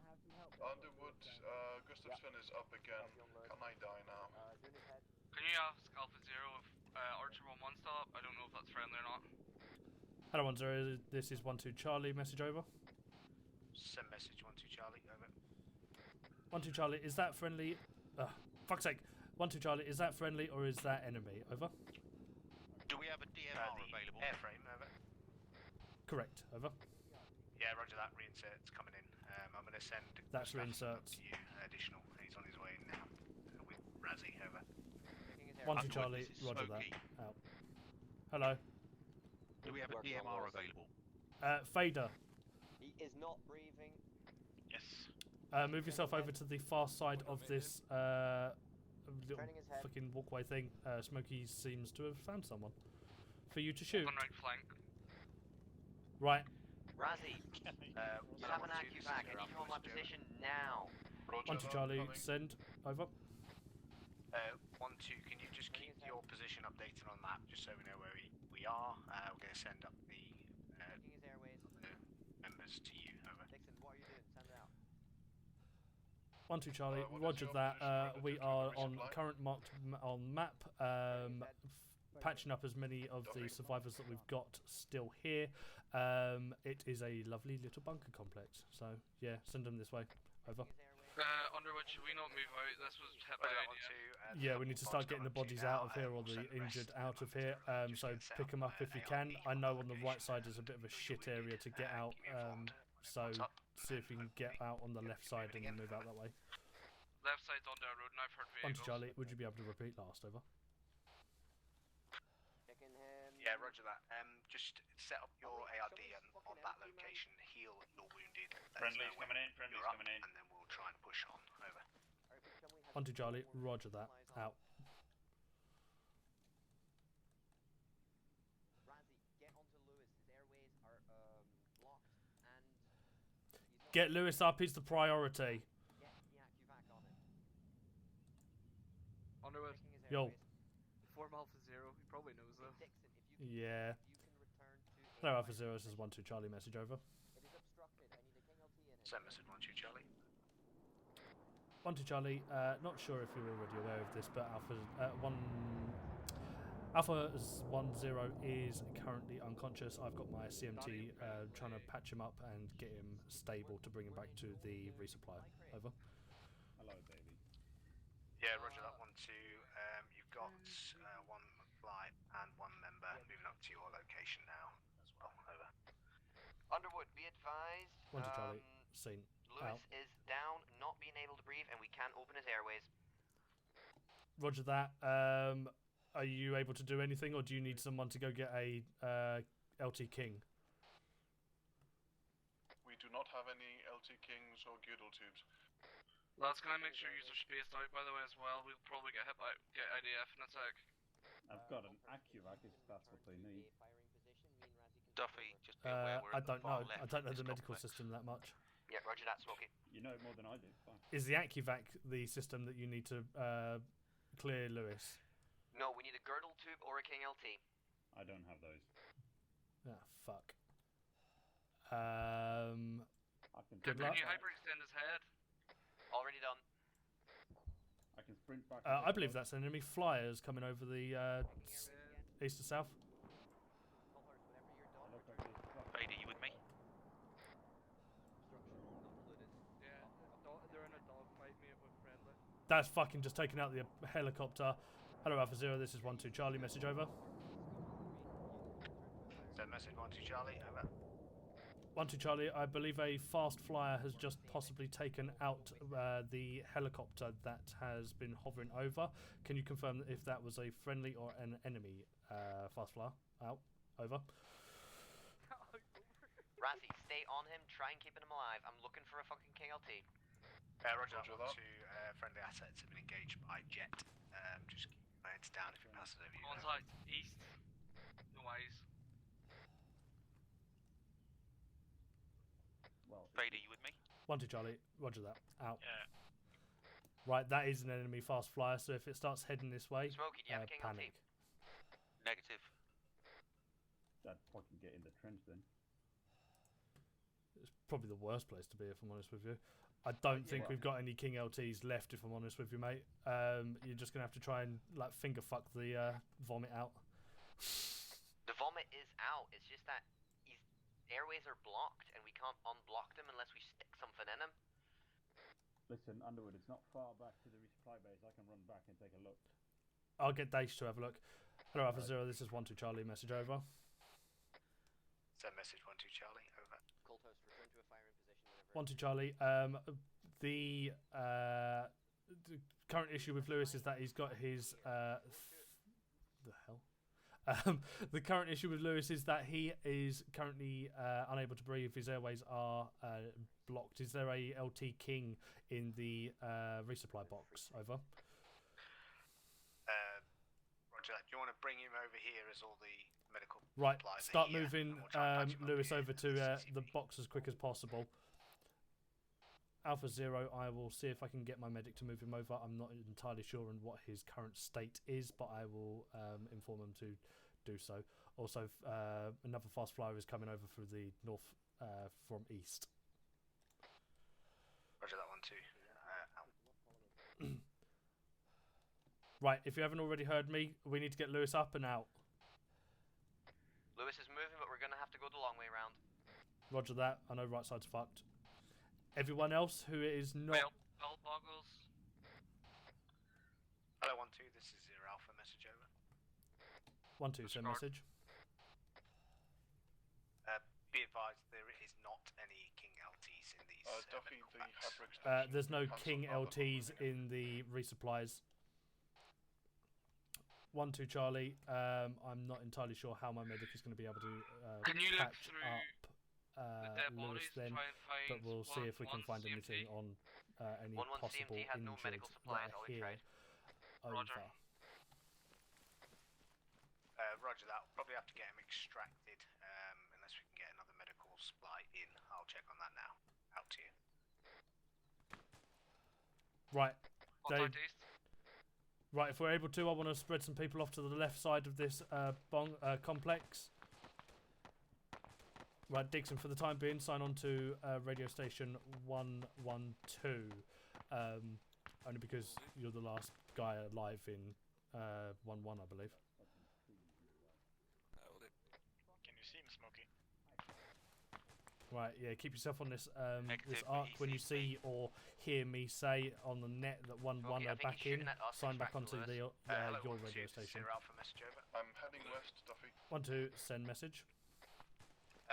Gustafsson is up again. Can I die now? Can you ask Alpha Zero if Archer 1-1's still up? I don't know if that's friendly or not. Hello 1-0, this is 1-2 Charlie, message over. Send message 1-2 Charlie, over. 1-2 Charlie, is that friendly? Fuck's sake. 1-2 Charlie, is that friendly or is that enemy? Over. Do we have a DMR available? Airframe, over. Correct. Over. Yeah, roger that. Reinsert's coming in. I'm going to send. That's Gustav reinserts. to you, additional. He's on his way in now. With Razzie, over. 1-2 Charlie, roger that. Out. Hello. Do we have a DMR available? Fader. He is not breathing. Yes. Move yourself over to the far side of this little fucking walkway thing. Smokey seems to have found someone for you to shoot. On right flank. Right. Razzie, you have an AccuVac. I need you on my position now. 1-2 Charlie, send. Over. 1-2, can you just keep your position updated on that, just so we know where we are? We're going to send up the members to you. Over. Dixon, what are you doing? Send it out. 1-2 Charlie, roger that. We are on current marked on map, patching up as many of the survivors that we've got still here. It is a lovely little bunker complex, so yeah, send them this way. Over. Underwood, should we not move out? This was hit by idea. Yeah, we need to start getting the bodies out of here, or the injured out of here. So pick them up if you can. I know on the right side is a bit of a shit area to get out. So see if you can get out on the left side and then move out that way. Left side's on the road, and I've heard 1-2 vehicles. Charlie, would you be able to repeat last? Over. Yeah, roger that. Just set up your ARD on that location, heal your wounded. Friendly's coming in, friendly's coming in. And then we'll try and push on. Over. 1-2 Charlie, roger that. Out. Razzie, get onto Lewis. His airways are blocked, and Get Lewis up is the priority. get the AccuVac on him. Underwood. Yo. Form Alpha Zero. He probably knows though. Dixon, if you Yeah. can return to Hello Alpha Zero, this is 1-2 Charlie, message over. It is obstructed. I need a King LT in it. Send message 1-2 Charlie. 1-2 Charlie, not sure if you're already aware of this, but Alpha 10 is currently unconscious. I've got my CMT trying to patch him up and get him stable to bring him back to the resupply. Over. Hello, baby. Yeah, roger that. 1-2. You've got one flight and one member moving up to your location now as well. Over. Underwood, be advised. 1 to Charlie. Seen. Lewis Out. is down, not being able to breathe, and we can open his airways. Roger that. Are you able to do anything, or do you need someone to go get a LT King? We do not have any LT Kings or Gödel tubes. Lads, can I make sure you're spaced out, by the way, as well? We'll probably get hit by IDF in a sec. I've got an AccuVac if that's what they need. Duffy, just be aware we're I at the don't far know. left I don't know of the this medical complex. system that much. Yeah, roger that, Smokey. You know it more than I do. Fine. Is the AccuVac the system that you need to clear Lewis? No, we need a girdle tube or a King LT. I don't have those. Ah, fuck. Can Good luck. you hyperextend his head? Already done. I can sprint back. I believe that's an enemy flyers coming over the east to south. Vader, you with me? Yeah, they're in a dogfight, mate, with friendly. That's fucking just taken out the helicopter. Hello, Alpha Zero. This is 1-2 Charlie. Message over. Send message 1-2 Charlie, over. 1-2 Charlie. I believe a fast flyer has just possibly taken out the helicopter that has been hovering over. Can you confirm if that was a friendly or an enemy fast flyer? Out. Over. Razzie, stay on him, try and keep him alive. I'm looking for a fucking King LT. Roger that. 1-2 friendly assets have been engaged by jet. Just keep my heads down if it passes over you. Contact east. No eyes. Well, Vader, you with me? 1-2 Charlie. Roger that. Out. Yeah. Right, that is an enemy fast flyer, so if it starts heading this way, Smokey, do you have a King panic. Negative. I'd fucking get in the trench then. It's probably the worst place to be, if I'm honest with you. I don't think we've got any King LTs left, if I'm honest with you, mate. You're just going to have to try and like finger fuck the vomit out. The vomit is out, it's just that his airways are blocked and we can't unblock them unless we stick something in him. Listen, Underwood, it's not far back to the resupply base. I can run back and take a look. I'll get Daesh to have a look. Hello, Alpha Zero. This is 1-2 Charlie. Message over. Send message 1-2 Charlie, over. Cold host, return to a firing position whenever. 1-2 Charlie. The current issue with Lewis is that he's got his the hell. The current issue with Lewis is that he is currently unable to breathe. His airways are blocked. Is there a LT King in the resupply box? Over. Roger that. Do you want to bring him over here as all the medical Right, supplies are start here, moving and we'll try and patch him up Lewis here over and to CCTV. the box as quick as possible. Alpha Zero, I will see if I can get my medic to move him over. I'm not entirely sure on what his current state is, but I will inform him to do so. Also, another fast flyer is coming over through the north from east. Roger that 1-2. Out. Right, if you haven't already heard me, we need to get Lewis up and out. Lewis is moving, but we're going to have to go the long way round. Roger that. I know right side's fucked. Everyone else who is not... Belt boggles. Hello 1-2, this is 0 Alpha, message over. 1-2, send message. Be advised, there is not any King LTs in these Duffy, medical the packs. hyperextension. There's no cancelled King now that we're LTs moving in the resupplies. 1-2 Charlie. I'm not entirely sure how my medic is going to be able to Can you look patch through up the dead Lewis bodies then, and try and find but we'll see if we can one find anything CMT? on any 1-1 possible CMT had no injured medical that supplies, are all we here. tried. Roger. Over. Roger that. We'll probably have to get him extracted unless we can get another medical supply in. I'll check on that now. Out to you. Right. Contact east. Right, if we're able to, I want to spread some people off to the left side of this complex. Right, Dixon, for the time being, sign on to radio station 112. Only because you're the last guy alive in 1-1, I believe. Can you see him, Smokey? Right, yeah, keep yourself on this this Negative, arc. When you easy. see or hear me say on the net that 1-1 Okay, I are think back he's shooting in, at us, sign back extract onto Lewis. the Hello, your 1-2, radio this is station. 0 Alpha, message over. I'm heading west, Duffy. 1-2, send message.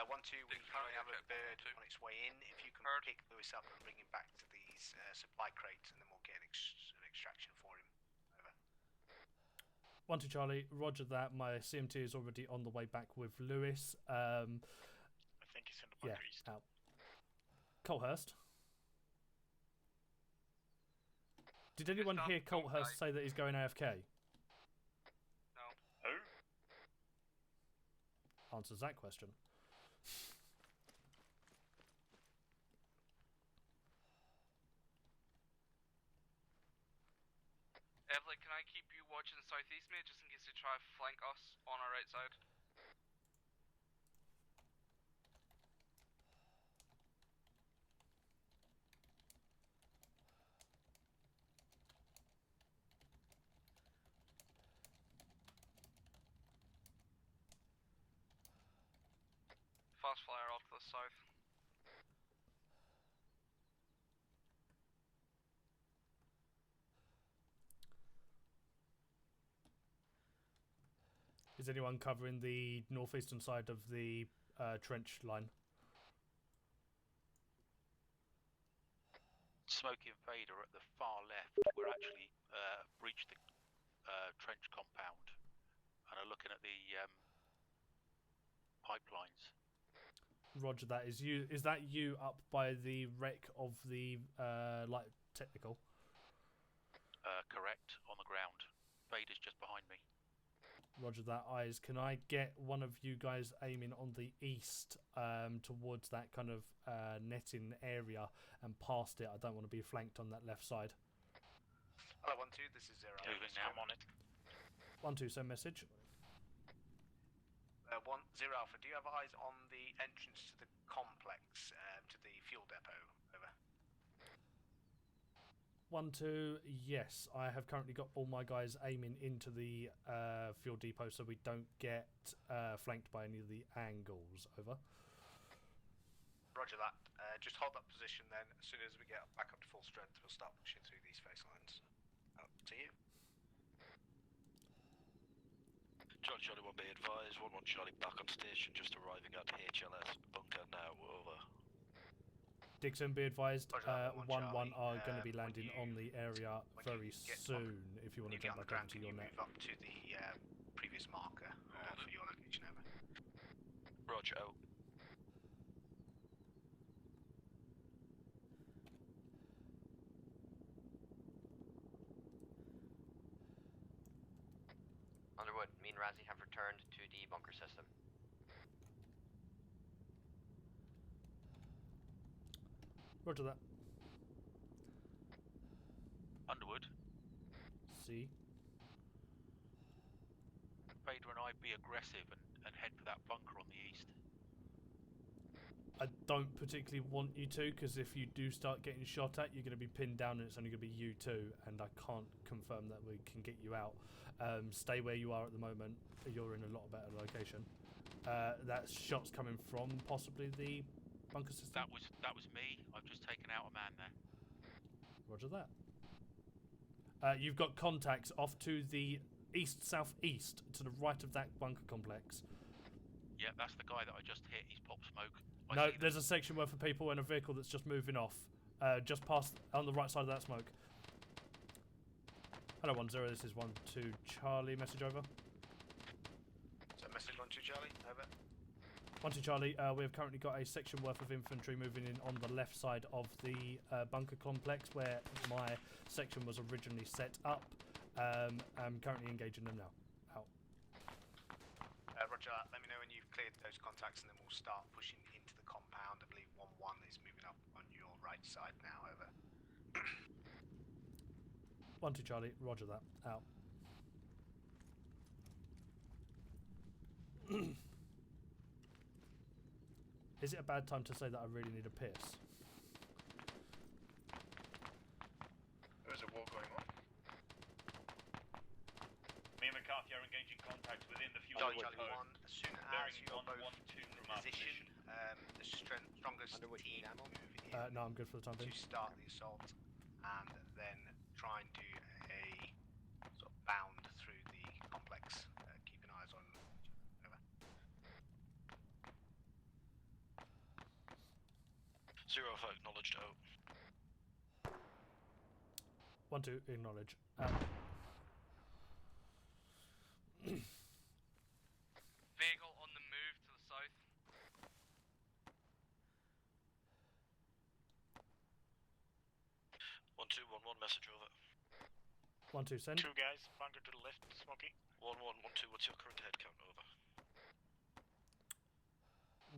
1-2, we currently have a bird on its way in. If you can pick Lewis up and bring him back to these supply crates, and then we'll get an extraction for him. Over. 1-2 Charlie, roger that. My CMT is already on the way back with Lewis. I think he's in the bunker east. Out. Colthurst. Did anyone hear Colthurst say that he's going AFK? No. Who? Answers that question. Evelyn, can I keep you watching southeast, mate, just in case they try to flank us on our right side? Fast flyer off to the south. Is anyone covering the northeastern side of the trench line? Smoky and Vader at the far left. We're actually breached the trench compound and are looking at the pipelines. Roger that. Is that you up by the wreck of the light technical? Correct, on the ground. Vader's just behind me. Roger that, Eyes. Can I get one of you guys aiming on the east towards that kind of netting area and past it? I don't want to be flanked on that left side. Hello, 1-2, this is Zero. Moving now. I'm on it. 1-2, send message. 1-0 Alpha, do you have eyes on the entrance to the complex, to the fuel depot? Over. 1-2, yes. I have currently got all my guys aiming into the fuel depot so we don't get flanked by any of the angles. Over. Roger that. Just hold that position then. As soon as we get back up to full strength, we'll start pushing through these face lines. Up to you. Charlie 1 be advised, 1-1 Charlie back on station, just arriving at HLS bunker now, over. Dixon, be advised, 1-1 Charlie, are going to be landing on the area very soon if you want to jump back onto your net. Move up to the previous marker for your location, over. Roger, out. Underwood, me and Razzie have returned to the bunker system. Roger that. Underwood. See. Vader and I be aggressive and head for that bunker on the east. I don't particularly want you to, because if you do start getting shot at, you're going to be pinned down and it's only going to be you two, and I can't confirm that we can get you out. Stay where you are at the moment. You're in a lot better location. That shot's coming from possibly the bunker system. That was me. I've just taken out a man there. Roger that. You've got contacts off to the east-southeast, to the right of that bunker complex. Yeah, that's the guy that I just hit. He's popped smoke. No, there's a section worth of people and a vehicle that's just moving off. Just past, on the right side of that smoke. Hello, 1-0, this is 1-2 Charlie, message over. So message 1-2 Charlie, over. 1-2 Charlie, we have currently got a section worth of infantry moving in on the left side of the bunker complex where my section was originally set up. I'm currently engaging them now. Out. Roger that. Let me know when you've cleared those contacts and then we'll start pushing into the compound. I believe 1-1 is moving up on your right side now, over. 1-2 Charlie, roger that. Out. Is it a bad time to say that I really need a piss? There's a war going on. Me and McCarthy are engaging contacts within the fuel Charlie code. 1, as soon as you're both in position, the strongest team move in No, I'm good for the time being. to start the assault and then try and do a sort of bound through the complex, keeping eyes on over. 0 Alpha acknowledged out. 1-2 acknowledge. Vehicle on the move to the south. 1-2-1-1 message over. 1-2 send. 2 guys, bunker to the left, Smokey. 1-1-1-2, what's your current head count over?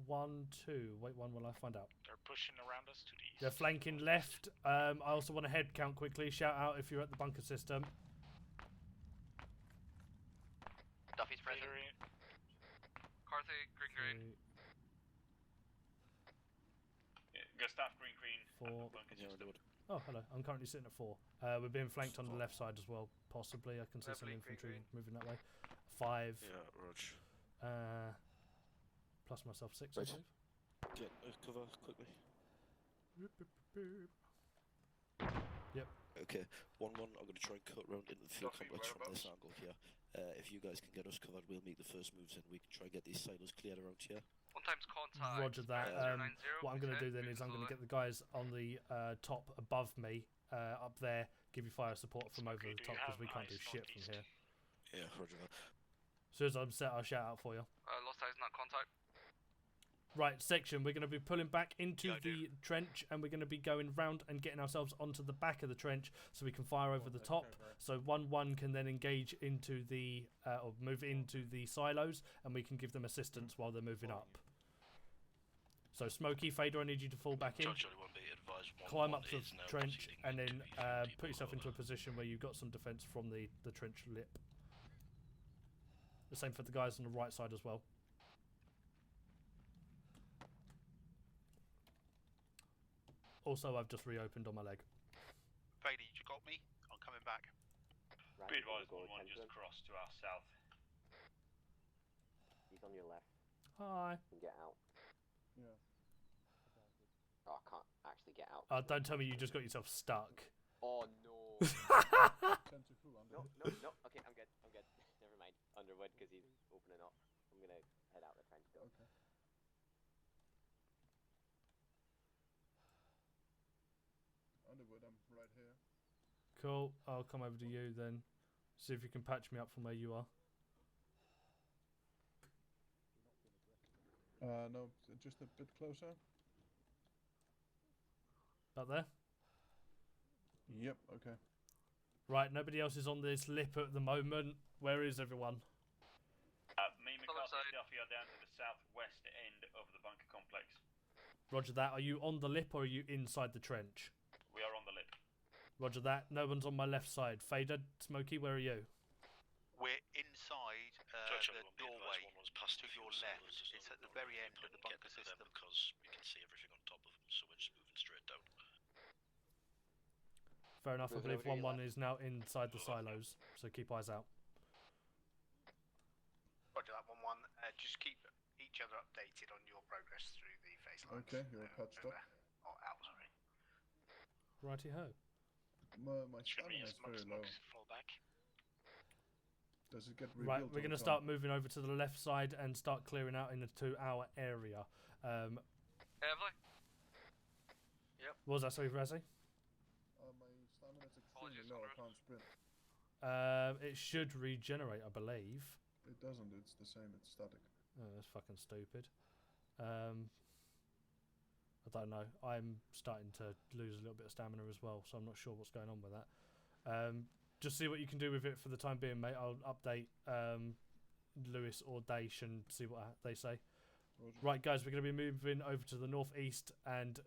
1-2. Wait one while I find out. They're pushing around us to the east. They're flanking left. I also want a head count quickly. Shout out if you're at the bunker system. Duffy's present. Carthy, green. Yeah, Gustav, green. 4. Bunker system. Oh, hello. I'm currently sitting at 4. We're being flanked on the left side as well, possibly. I can see some infantry moving that way. 5. Yeah, Rog. Plus myself 6, I Right. believe. Get cover quickly. Yep. Okay, 1-1, I'm going to try and cut round into the field complex from this angle here. If you guys can get us covered, we'll make the first moves and we can try and get these silos cleared around here. 1 times contact. Roger that. 090. What I'm going to do then is I'm going to get the guys on the top above me, up there, give you fire support from over the top because we can't do shit from here. Yeah, roger that. As soon as I'm set, I'll shout out for you. Lost eyes, not contact. Right, section. We're going to be pulling back into the trench and we're going to be going round and getting ourselves onto the back of the trench so we can fire over the top. So 1-1 can then engage into the, or move into the silos and we can give them assistance while they're moving up. So Smokey, Fader, I need you to fall back in. Climb up the trench and then put yourself into a position where you've got some defence from the trench lip. The same for the guys on the right side as well. Also, I've just reopened on my leg. Vader, you got me? I'm coming back. Be advised, 1-1 just crossed to our south. He's on your left. Hi. You can get out. Yeah. Oh, I can't actually get out. Don't tell me you just got yourself stuck. Oh no. No. Okay, I'm good. Never mind. Underwood, because he's opening up. I'm gonna head out the trench though. Okay. Underwood, I'm right here. Cool. I'll come over to you then. See if you can patch me up from where you are. No, just a bit closer. Up there? Yep, okay. Right, nobody else is on this lip at the moment. Where is everyone? Me, McCarthy, and Duffy are down to the southwest end of the bunker complex. Roger that. Are you on the lip or are you inside the trench? We are on the lip. Roger that. No one's on my left side. Fader, Smokey, where are you? We're inside the doorway to your left. It's at the very end of the bunker system. Because we can see everything on top of them, so we're just moving straight down. Fair enough. I believe 1-1 is now inside the silos, so keep eyes out. Roger that, 1-1. Just keep each other updated on your progress through the phase lines. Okay, you're patched up. Oh, out, sorry. Righty ho. My stamina is very low. Fall back. Does it get rebuilt? Right, we're going to start moving over to the left side and start clearing out into our area. Heavily? Yep. What was that, sorry, Razzie? My stamina is extremely low, I can't sprint. It should regenerate, I believe. It doesn't, it's the same, it's static. Oh, that's fucking stupid. I don't know. I'm starting to lose a little bit of stamina as well, so I'm not sure what's going on with that. Just see what you can do with it for the time being, mate. I'll update Lewis or Daesh and see what they say. Roger. Right, guys, we're going to be moving over to the northeast and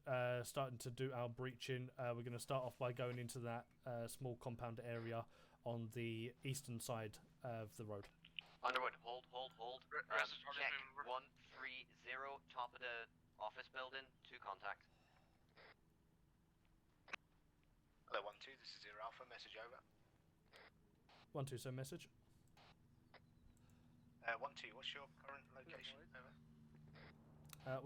starting to do our breaching. We're going to start off by going into that small compound area on the eastern side of the road. Underwood, hold. Check 130, top of the office building, 2 contact. Hello, 1-2, this is 0 Alpha, message over. 1-2, so message. 1-2, what's your current location? Over.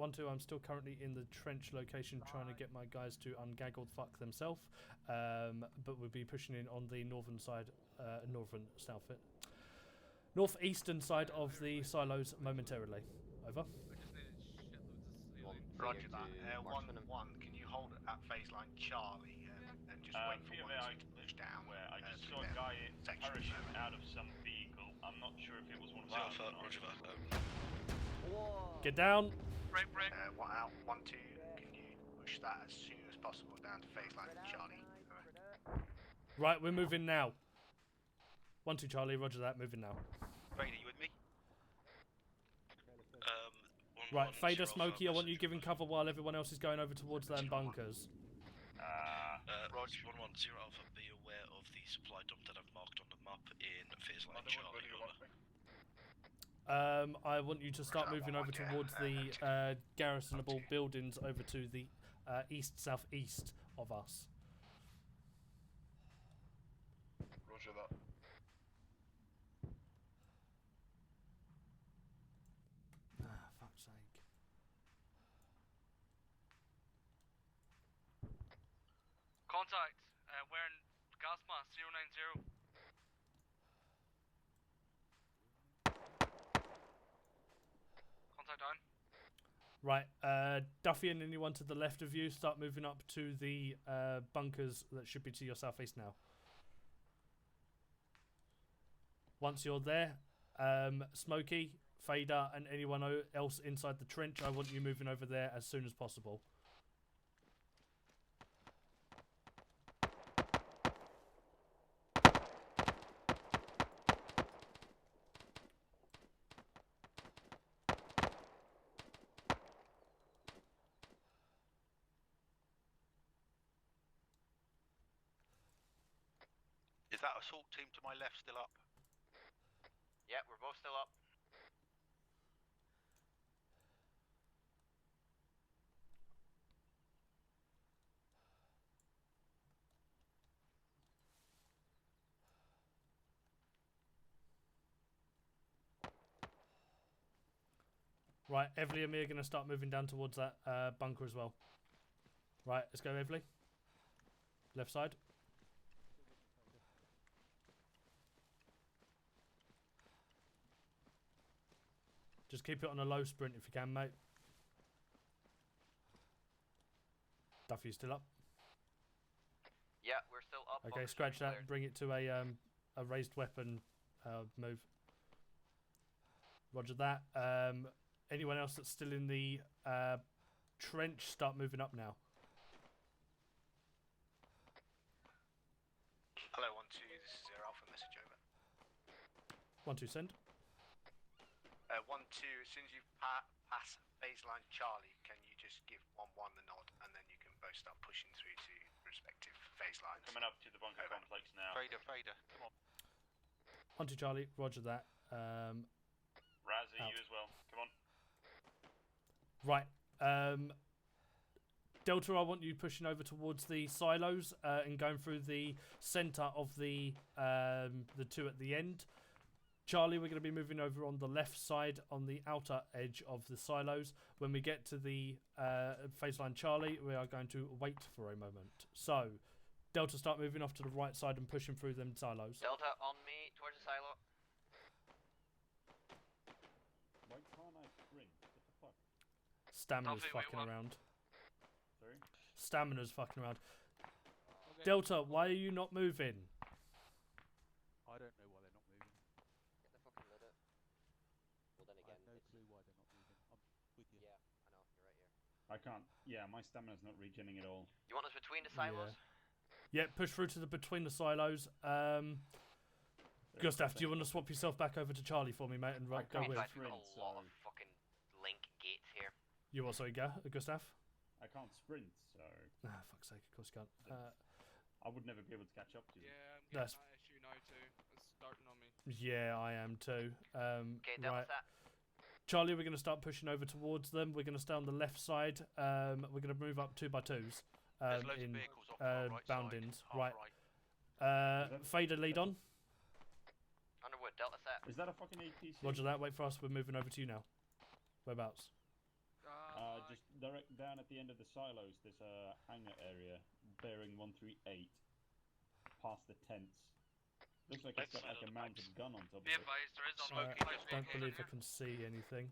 1-2, I'm still currently in the trench location trying to get my guys to ungaggle the fuck themselves, but we'll be pushing in on the northern side, northeastern side of the silos momentarily. Over. figure Roger that. to One marksman him. one. Can you hold at phase line Charlie and just wait for Fear one I to push down? I just through saw a them guy sections parachute there. out of some vehicle. I'm not sure if it was one of ours Alpha, or not. roger that. Get down. Break. One out. 1-2. Can you push that as soon as possible down to phase line Charlie? Right, we're moving now. 1-2 Charlie, roger that, moving now. Vader, you with me? Right, Fader, Smokey, I want you giving cover while everyone else is going over towards them bunkers. Roger 110 Alpha, be aware of the supply dump that I've marked on the map in phase line Charlie. I want you to start moving over towards the garrisonable buildings over to the east-southeast of us. Roger that. Ah, fuck's sake. Contact. Wearing gas mask 090. Contact down. Right, Duffy and anyone to the left of you, start moving up to the bunkers that should be to your southeast now. Once you're there, Smokey, Fader, and anyone else inside the trench, I want you moving over there as soon as possible. Is that assault team to my left still up? Yeah, we're both still up. Right, Evely and me are going to start moving down towards that bunker as well. Right, let's go, Evely. Left side. Just keep it on a low sprint if you can, mate. Duffy, you still up? Yeah, we're still up. Okay, scratch that and bring it to a raised weapon move. Roger that. Anyone else that's still in the trench, start moving up now. Hello, 1-2. This is Alpha. Message over. 1-2 send. 1-2. As soon as you pass phase line Charlie, can you just give 1-1 the nod, and then you can both start pushing through to respective phase lines. Coming up to the bunker complex now. Fader, come on. 1-2 Charlie, roger that. Razzie, you as well. Come on. Right. Delta, I want you pushing over towards the silos and going through the centre of the two at the end. Charlie, we're going to be moving over on the left side on the outer edge of the silos. When we get to the phase line Charlie, we are going to wait for a moment. So, Delta, start moving off to the right side and pushing through them silos. Delta on me towards the silo. Why can't I sprint? What the fuck? Stamina's Duffy, fucking wait, around. Sorry? Stamina's fucking around. Okay. Delta, why are you not moving? I don't know why they're not moving. Get the fucking lid out. Well, then I again, have no clue why they're not moving. I'm with you. yeah, I know. You're right here. I can't. Yeah, my stamina's not regenning at all. You want us between the silos? Yeah, push through to the between the silos. Gustav, do you want to swap yourself back over to Charlie for me, mate, and go We've with? got a lot of fucking link gates here. You what, sorry, Gustav? I can't sprint, so Ah, fuck's sake, of course you can't. I would never be able to catch up to you. Yeah, I'm That's- getting that issue now too. It's starting on me. Yeah, I am too. Okay, that Right. was that. Charlie, we're going to start pushing over towards them. We're going to stay on the left side. We're going to move up 2x2s There's loads in of vehicles off our right bound-ins. side. Right. Right. Fader, lead on. Underwood, Delta set. Is that a fucking APC? Roger that. Wait for us. We're moving over to you now. Whereabouts? Just direct down at the end of the silos. There's a hangar area bearing 138 past the tents. Looks like it's got like a mounted gun on top of Be it. advised, there is I smoking. don't believe I can see anything.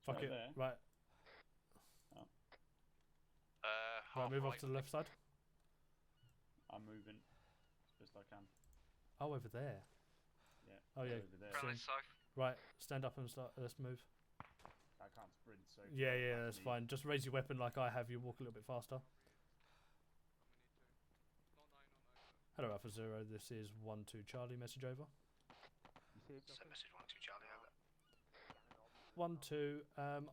Fuck right it. there. Right. Right, move off to the left side. I'm moving as best I can. Oh, over there. Yeah. Oh yeah. Over there. Friendly south. Right, stand up and start. Let's move. I can't sprint, so. Yeah, that's fine. Just raise your weapon like I have. You walk a little bit faster. Hello, Alpha Zero. This is 1-2 Charlie. Message over. So message 1-2 Charlie over. 1-2.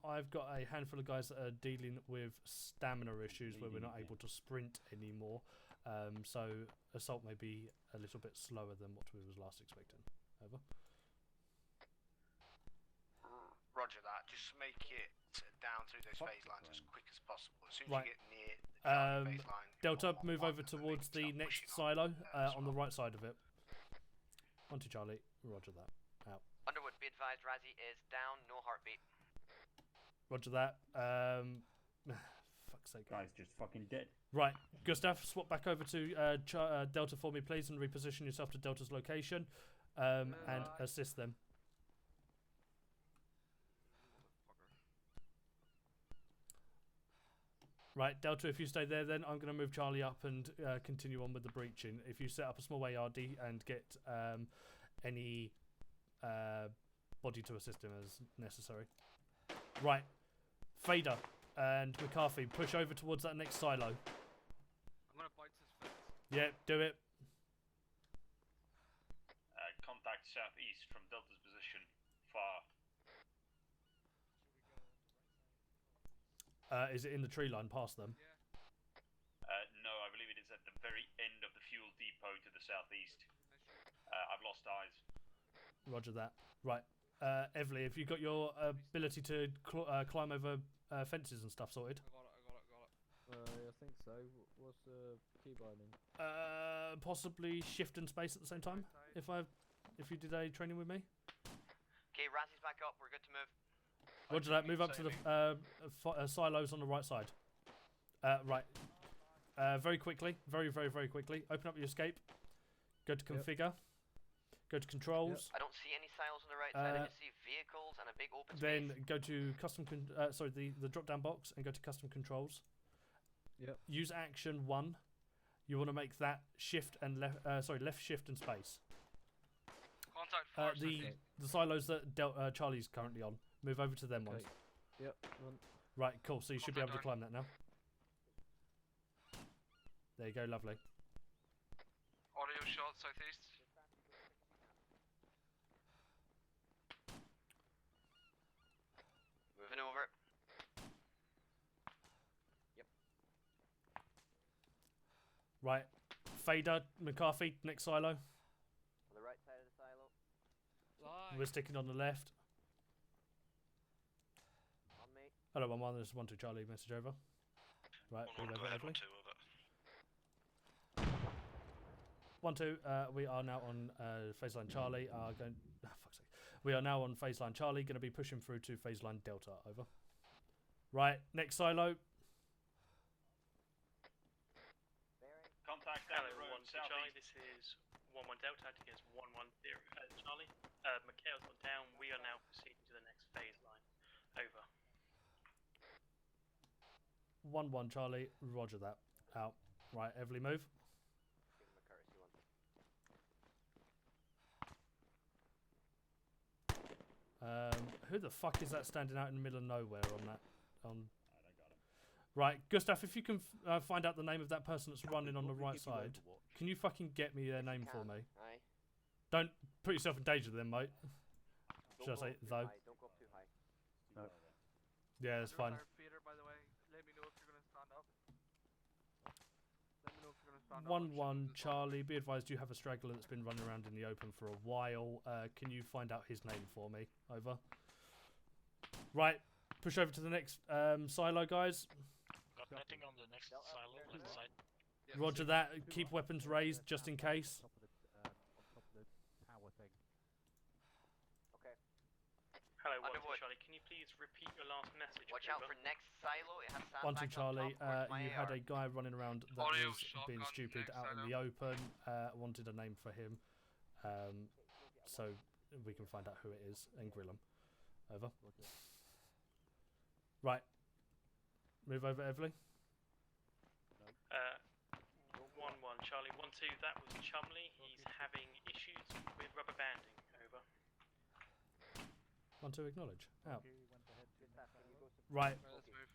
I've got a handful of guys that are dealing with stamina issues where we're not able to sprint anymore. So assault may be a little bit slower than what we was last expecting. Over. Roger that. Just make it down through those phase lines as quick as possible. As soon as Right. you get near the Charlie phase line, Delta, move over towards the next silo on the right side of it. 1-2 Charlie. Roger that. Out. Underwood, be advised, Razzie is down, no heartbeat. Roger that. Fuck's sake. Guy's just fucking dead. Right, Gustav, swap back over to Delta for me, please, and reposition yourself to Delta's location, and assist them. Right, Delta, if you stay there, then I'm going to move Charlie up and continue on with the breaching. If you set up a small ARD and get any body to assist him as necessary. Right, Fader and McCarthy, push over towards that next silo. I'm gonna bite his fence. Yeah, do it. Contact southeast from Delta's position. Far. Is it in the tree line past them? No, I believe it is at the very end of the fuel depot to the southeast. I've lost eyes. Roger that. Right. Evely, have you got your ability to climb over fences and stuff sorted? I think so. What's the key binding? Possibly shift and space at the same time. If you did a training with me. Okay, Razzie's back up. We're good to move. Roger that. Move up to the silos on the right side. Right. Very quickly. Very quickly. Open up your escape. Go to configure. Go to controls. I don't see any silos on the right side. I just see vehicles and a big open Then space. go to custom. The drop down box and go to custom controls. Yep. Use action 1. You want to make that shift and left shift and space. Contact the silos that Charlie's currently on. Move over to them ones. Yep. Right, cool. So you should be able to climb that now. There you go, lovely. Audio shot southeast. Moving over. Yep. Right. Fader, McCarthy, next silo. On the right side of the silo. We're sticking on the left. On me. Hello, 1-1. This is 1-2 Charlie. Message over. Right, move over, Evelyn. 1-2. We are now on phase line Charlie. Fuck's sake. We are now on phase line Charlie. Going to be pushing through to phase line Delta. Over. Right, next silo. Contact Hello, down the road 1-2 Charlie. This is 1-1 Delta against 1-1 Charlie. Mikhail's gone down. We are now proceeding to the next phase line. Over. 1-1 Charlie. Roger that. Out. Right, Evelyn, move. Who the fuck is that standing out in the middle of nowhere on that? Right, Gustav, if you can find out the name of that person that's running on the right side, can you fucking get me their name for me? Aye. Don't put yourself in danger then, mate. Should I say though? Don't go up too high. No. Yeah, that's fine. Peter, by the way, let me know if you're gonna stand up. Let me know if you're gonna stand up. 1-1 Charlie, be advised you have a straggler that's been running around in the open for a while. Can you find out his name for me? Over. Right, push over to the next silo, guys. Got netting on the next silo, left side. Roger that. Keep weapons raised just in case. On top of the tower thing. Okay. Hello, 1-2 Charlie. Can you please repeat your last message? Watch out for next silo. It has 1-2 sandbags Charlie, on top towards my you had AR. a guy running around that Audio was shotgun being stupid next out in silo. the open. Wanted a name for him, so we can find out who it is and grill him. Over. Right. Move over, Evelyn. 1-2, that was Chumley. He's having issues with rubber banding. Over. 1-2, acknowledge. Out. Right. Let's move.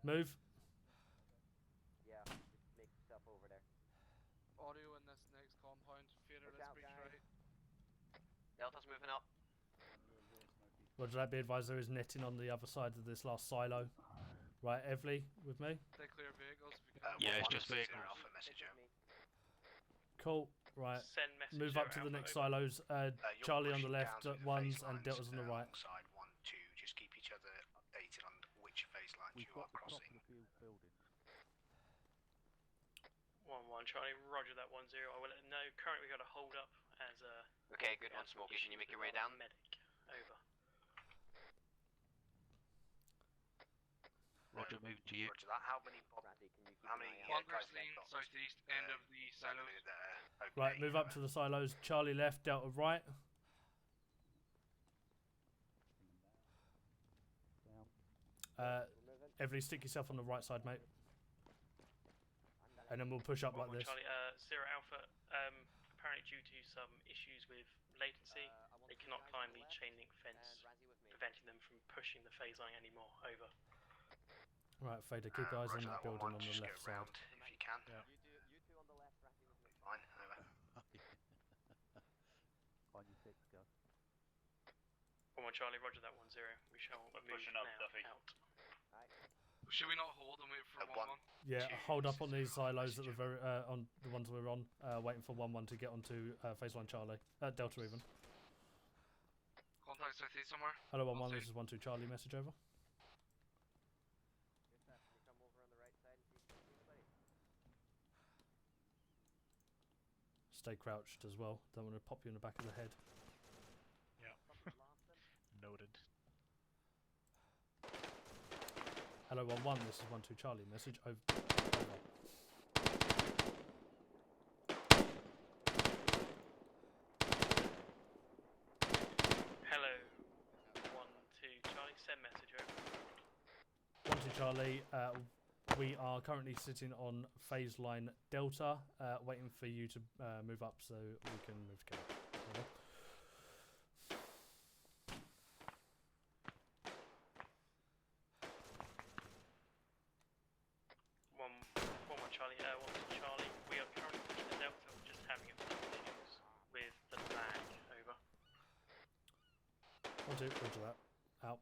Move. Yeah, just make yourself over there. Audio in this next compound. Fader, let's breach right. Delta's moving up. Roger that. Be advised there is netting on the other side of this last silo. Right, Evely, with me? They clear vehicles if you can. Yeah, it's just vehicles. Alpha messenger. Cool. Right. Send message Move up to the next silos. You're Charlie on the pushing left, down through the ones, phase and lines, Delta's on the right. Alongside 1-2, just keep each other updated on which phase lines you are crossing. 1-1, Charlie. Roger that. 1-0. I will let them know. Currently, we got a hold up as a. Okay, good one, Smokey. Can you make your way down? Medic. Over. Roger, move to you. Roger that. How many Bunkers lean southeast end of the silos. Right, move up to the silos. Charlie left, Delta right. Everybody stick yourself on the right side, mate. And then we'll push up like this. Charlie, 0 Alpha, apparently due to some issues with latency, they cannot climb the chain link fence, preventing them from pushing the phase line anymore. Over. Right, Fader, keep eyes on that building on the left side. If you can. Yeah. You two on the left, Ratty with me. Fine, over. On your 6, go. 1-1, Charlie. Roger that. 1-0. We shall move Pushing up, now Duffy. out. Should we not hold and wait for 1-1? Yeah, hold up on these silos at the very on the ones we're on, waiting for 1-1 to get onto phase 1 Charlie. Delta even. Contact southeast somewhere. Hello 1-1, this is 1-2 Charlie, message over. Come over on the right side and see if you can see anybody. Stay crouched as well, don't want to pop you in the back of the head. Yeah. Noted. Hello 1-1, this is 1-2 Charlie, message over. Hello. 1-2 Charlie. Send message over. 1-2 Charlie, we are currently sitting on phase line Delta, waiting for you to move up so we can move together. Over. Charlie, 1-2 Charlie. We are currently pushing the Delta, just having a few issues with the lag. Over. 1-2, roger that. Out.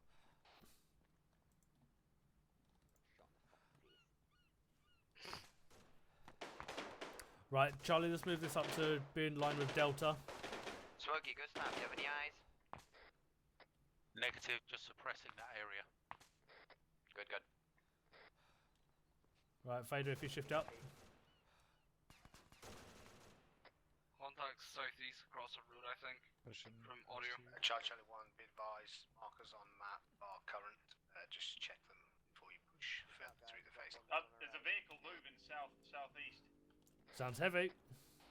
Right, Charlie, let's move this up to be in line with Delta. Smokey, good stuff. Do you have any eyes? Negative, just suppressing that area. Good, good. Right, Fader, if you shift up. Contact southeast across the road, I think. From audio. Charlie 1, be advised, markers on map are current. Just check them before you push further through the phase. There's a vehicle moving southeast. Sounds heavy.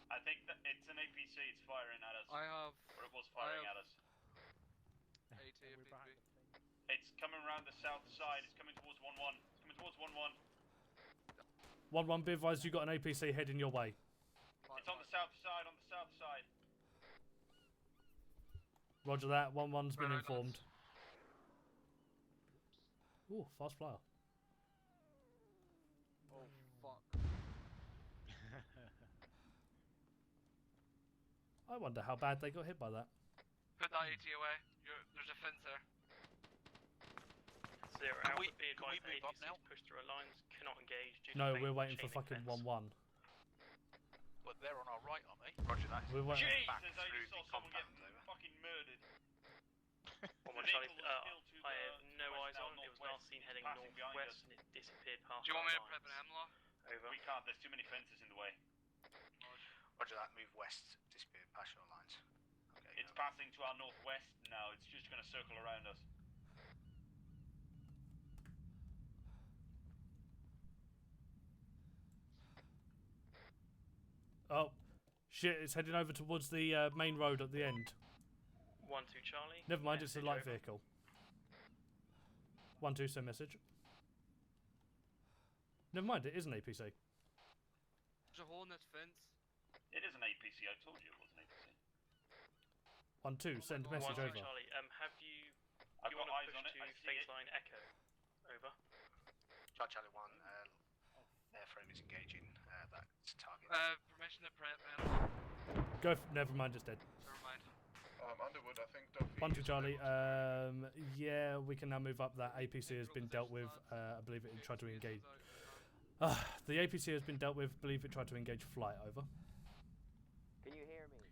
I think that it's an APC. It's firing at us. I have. Or it was firing at us. AT if need be. It's coming around the south side. It's coming towards 1-1. It's coming towards 1-1. 1-1, be advised you got an APC heading your way. It's on the south side. On the south side. Roger that, 1-1's been informed. Ooh, fast flyer. Oh, fuck. I wonder how bad they got hit by that. Put that AT away. There's a fence there. 0 Alpha, be advised APCs push through our lines, cannot engage due to No, chain- we're waiting for chain link fucking fence. 1-1. But they're on our right, aren't they? Roger that. We're waiting. Jesus, back I through just saw the someone compound, getting over. fucking murdered. 1-1 The Charlie, vehicle was still to I the have no west eyes now, on. It was last northwest. seen It's heading passing behind northwest us. and it disappeared past Do you want me to our prep an lines. MLA? Over. We can't. There's too many fences in the way. Roger that, move west, disappear past your lines. Okay, It's passing to our northwest now. It's just going to circle around us. Oh, shit, it's heading over towards the main road at the end. 1-2 Charlie. Never mind, it's a message light over. vehicle. 1-2, send message. Never mind, it is an APC. There's a hole in this fence. It is an APC. I told you it was an APC. 1-2, send a message 1-2 over. Charlie, have you... I've you got want eyes to on push it. I to see it. baseline echo? Over. Charlie 1, airframe is engaging that target. Permission to prep, man. Go. Never mind, it's dead. Never mind. Underwood, I think Duffy 1-2 is Charlie. able to- Yeah, we can now move up. That APC has been dealt with. I believe it tried to engage. The APC has been dealt with. Believe it tried to engage flight. Over. Can you hear me?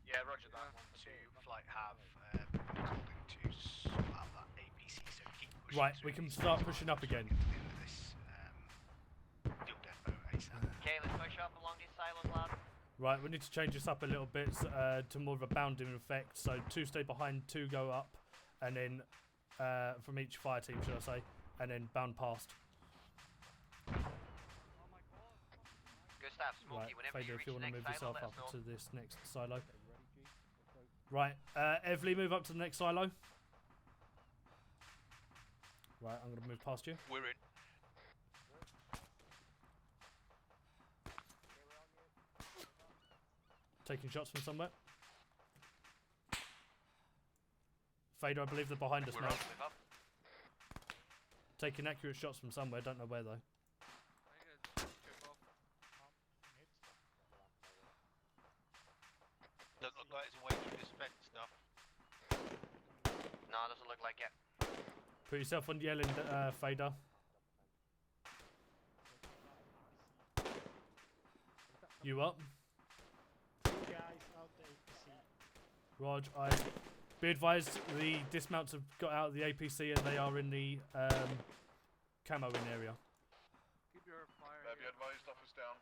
Yeah, roger that. 1-2 flight have holding to sort out that APC, so keep pushing Right, through we can these start lines pushing up so we again. can get to the end of this fuel depot ASAP. Okay, let's push up along these silos, lad. Right, we need to change this up a little bit to more of a bounding effect. So 2 stay behind, 2 go up, and then from each fire team, should I say, and then bound past. Gustav, Smokey, Right, whenever Fader, you if reach you the want to next move silo, yourself let up us know. to this next silo. Right, Evely, move up to the next silo. Right, I'm going to move past you. We're in. Taking shots from somewhere. Fader, I believe they're behind us We're now. up, move up. Taking accurate shots from somewhere, don't know where though. Doesn't look like it's away from the spec stuff. No, it doesn't look like it. Put yourself on yelling, Fader. You up? Guys out the APC. Rog, be advised the dismounts have got out of the APC and they are in the camo in area. Keep your fire. Be advised, office down.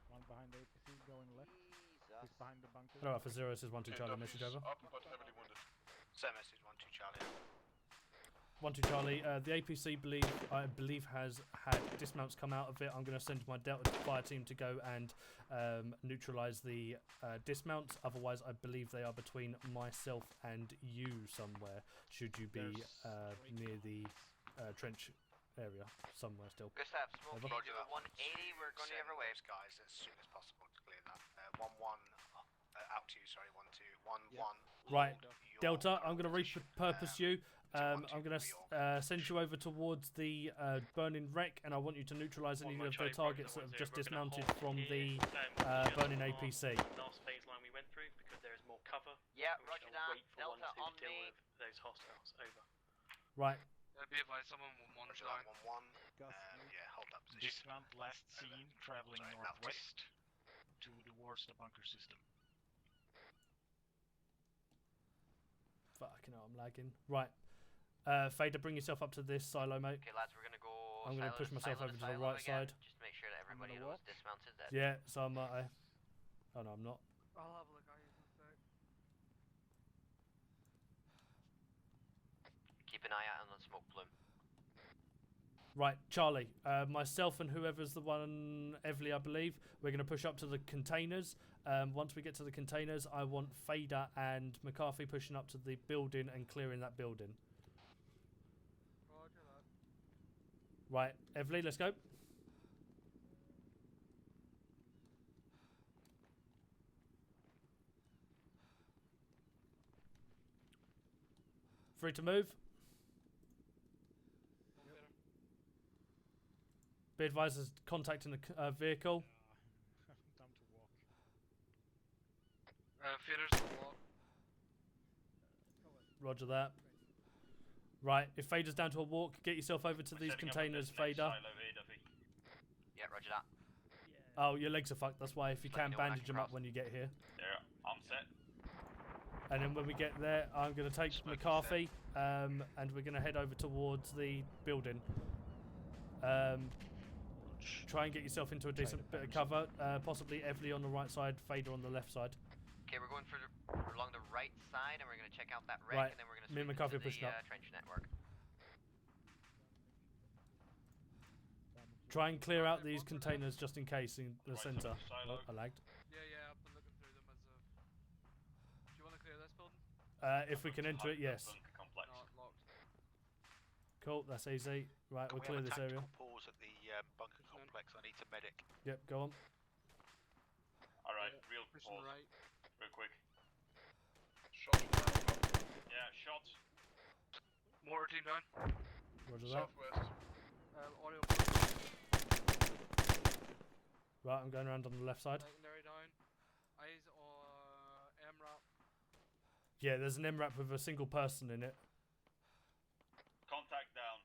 One behind the APC going left. He's behind the bunker. Alright, for 0, this is 1-2 Charlie, message over. Up, but heavily wounded. Same message, 1-2 Charlie. 1-2 Charlie, the APC I believe has had dismounts come out of it. I'm going to send my Delta fire team to go and neutralise the dismounts. Otherwise, I believe they are between myself and you somewhere. Should you be near the trench area somewhere still. Gustav, Smokey, Over. do a 180, we're going the other way. Those guys as soon as possible to clear that. 1-1 out to you, sorry, 1-2. 1-1. Right, Your Delta, I'm going to position, repurpose you. I'm going to send you over towards the burning wreck, and I want you to neutralise any of the targets that have just dismounted from the burning APC. Last phase line we went through because there is more cover. Yeah, and we roger shall that. wait for Delta 1-2 on to deal me. with those hostiles. Over. Right. Be advised, someone will monitor that. 1-1. Yeah, hold that position. Dismount last seen traveling northwest towards the bunker system. Fucking hell, I'm lagging. Right. Fader, bring yourself up to this silo, mate. Okay, lads, we're going to go. I'm going to push myself over to the right side. Just make sure that everybody knows dismounted. That. Yeah, so I'm oh no, I'm not. I'll have a look at you in a sec. Keep an eye out on the smoke plume. Right, Charlie, myself and whoever's the one, Evely, I believe, we're going to push up to the containers. Once we get to the containers, I want Fader and McCarthy pushing up to the building and clearing that building. Roger that. Right, Evely, let's go. Free to move. Be advised as contacting the vehicle. Time to walk. Feeders on the wall. Roger that. Right, if Fader's down to a walk, get yourself over to these containers, Fader. Yeah, roger that. Oh, your legs are fucked, that's why if you can, bandage them up when you get here. Yeah, I'm set. And then when we get there, I'm going to take McCarthy, and we're going to head over towards the building. Try and get yourself into a decent bit of cover, possibly Evely on the right side, Fader on the left side. Okay, we're going along the right side, and we're going to check out that wreck, Right, and then we're going to me and swing McCarthy into pushing the up. trench network. Try and clear out these containers just in case in the centre. Oh, I lagged. Yeah, I've been looking through them as of... Do you want to clear this building? If we can enter it, yes. Complex. No, locked. Cool, that's easy. Right, we'll clear this area. Pause at the bunker complex. I need to medic. Yep, go on. Alright, real Pushing pause. right. Real quick. Shots from Arma. Yeah, shots. Mortar team down. Roger that. Southwest. Audio. Right, I'm going around on the left side. Secondary down. Eyes on MRAP. Yeah, there's an MRAP with a single person in it. Contact down.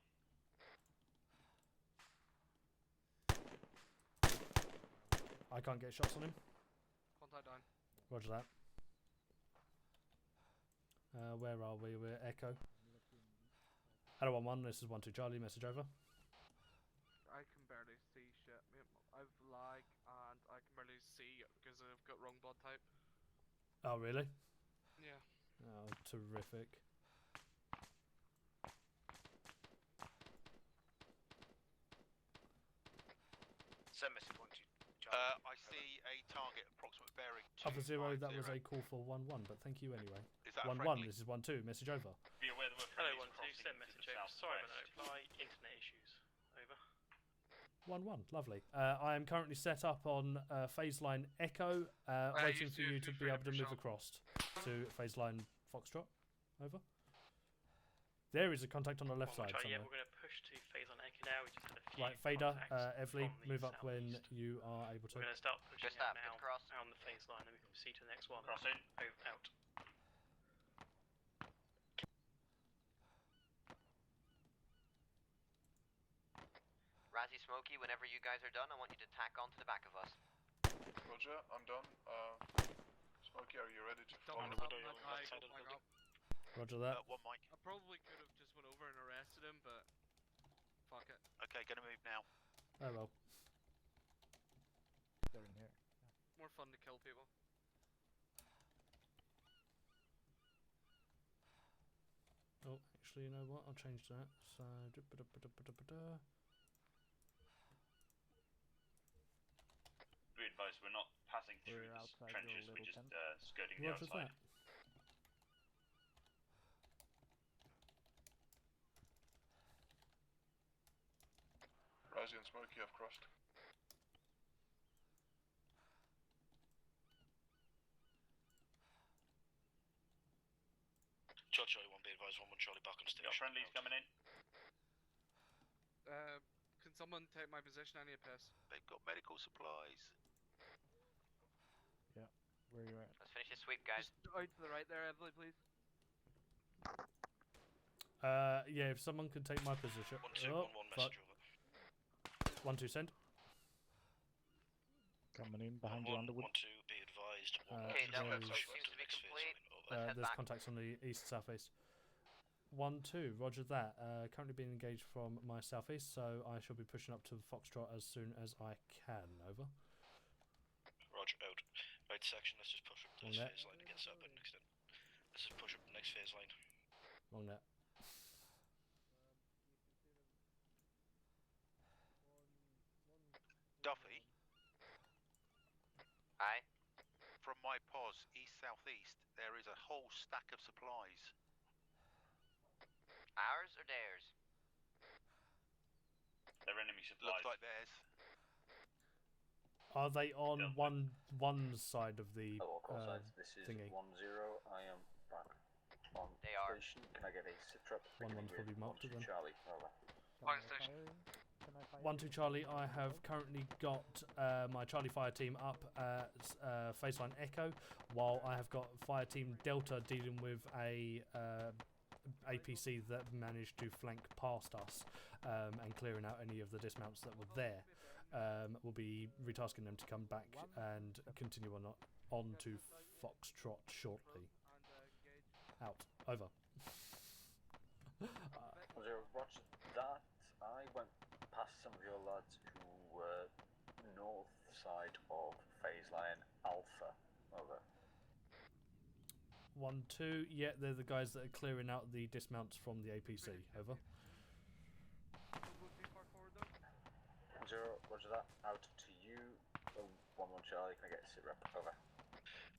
I can't get shots on him. Contact down. Roger that. Where are we? We're Echo. Hello 1-1, this is 1-2 Charlie, message over. I can barely see shit. I've lag and I can barely see because I've got wrong blood type. Oh, really? Yeah. Oh, terrific. Send message 1-2. I see a target approximate bearing 250. Alpha 0, that was a call for 1-1, but thank you anyway. Is that 1-1, friendly? this is 1-2, message over. Be aware that we're Hello, friendlies 1-2, crossing send to message the over. Sorry about southwest. that, reply, internet issues. Over. 1-1, lovely. I am currently set up on phase line Echo, waiting for you to be able to move across to phase line Foxtrot. Over. There is a contact on the left side Yeah, somewhere. we're going to push to phase on Echo now. We just had a few Right, Fader, contacts Evely, from the move up when southeast. you are able to. We're going to start pushing Just out up, now cross. on the phase line, and we can proceed to the next one. Cross in. Out. Razzie Smokey, whenever you guys are done, I want you to tack on to the back of us. Roger, I'm done. Smokey, are you ready to follow? Roger that. One mic. I probably could have just went over and arrested him, but fuck it. Okay, gonna move now. Oh well. They're in here. More fun to kill people. Oh, actually, you know what? I'll change that. So, Be advised, we're not passing through We're the outside trenches, your we're little just tent. skirting the Roger outside. that. Razzie and Smokey have crossed. Charlie 1, be advised, 1-1 Charlie back on station. Got friendlies coming in. Can someone take my position? I need a piss. They've got medical supplies. Yeah, where you at? Let's finish this sweep, guys. Just out to the right there, Evely, please. Yeah, if someone could take my position. 1-2, Oh, 1-1 fuck. message over. 1-2 send. Coming in behind you, Underwood. 1-2, be advised. Okay, that there's- seems to be complete. Let's head there's back. contacts on the east southeast. 1-2, roger that. Currently being engaged from my southeast, so I shall be pushing up to Foxtrot as soon as I can. Over. Roger, out. Right section, let's just push up the On next that. phase line to get set up in next in. Let's just push up the next phase line. Long net. Duffy, Aye. from my pos, east-southeast, there is a whole stack of supplies. Ours or theirs? They're enemy supplies. Looks like theirs. Are they on one side of the Hello, call signs. This is thingy? 1-0. I am back on They are. station. Can I get a sit trip? 1-1's probably marked 1-2 then. Charlie. Over. Fire station. 1-2 Charlie, I have currently got my Charlie fire team up at phase line Echo, while I have got fire team Delta dealing with a APC that managed to flank past us and clearing out any of the dismounts that were there. We'll be retasking them to come back and continue on to Foxtrot shortly. Out. Over. 1-0. Roger that. I went past some of your lads who were north side of phase line Alpha. Over. 1-2, yeah, they're the guys that are clearing out the dismounts from the APC. Over. 1-0. Roger that. Out to you. 1-1 Charlie. Can I get a sit rep? Over.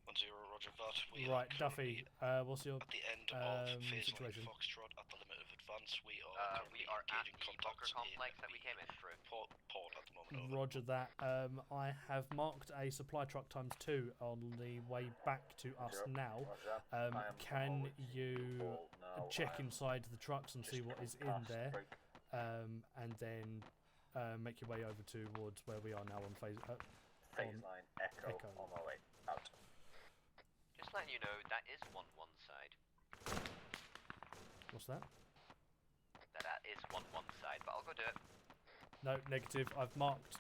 1-0, roger that. We Right, are Duffy, currently what's your at the end of phase line situation? Foxtrot at the limit of advance. Advance, we are we are at the bunker complex that we came in through. Port at the moment. Roger that. I have marked a supply truck ×2 on the way back to us now. Can you check inside the trucks and see what is in there, and then make your way over towards where we are now on phase line Echo on my way out. Just letting you know, that is one side. What's that? That is one side, but I'll go do it. No, negative. I've marked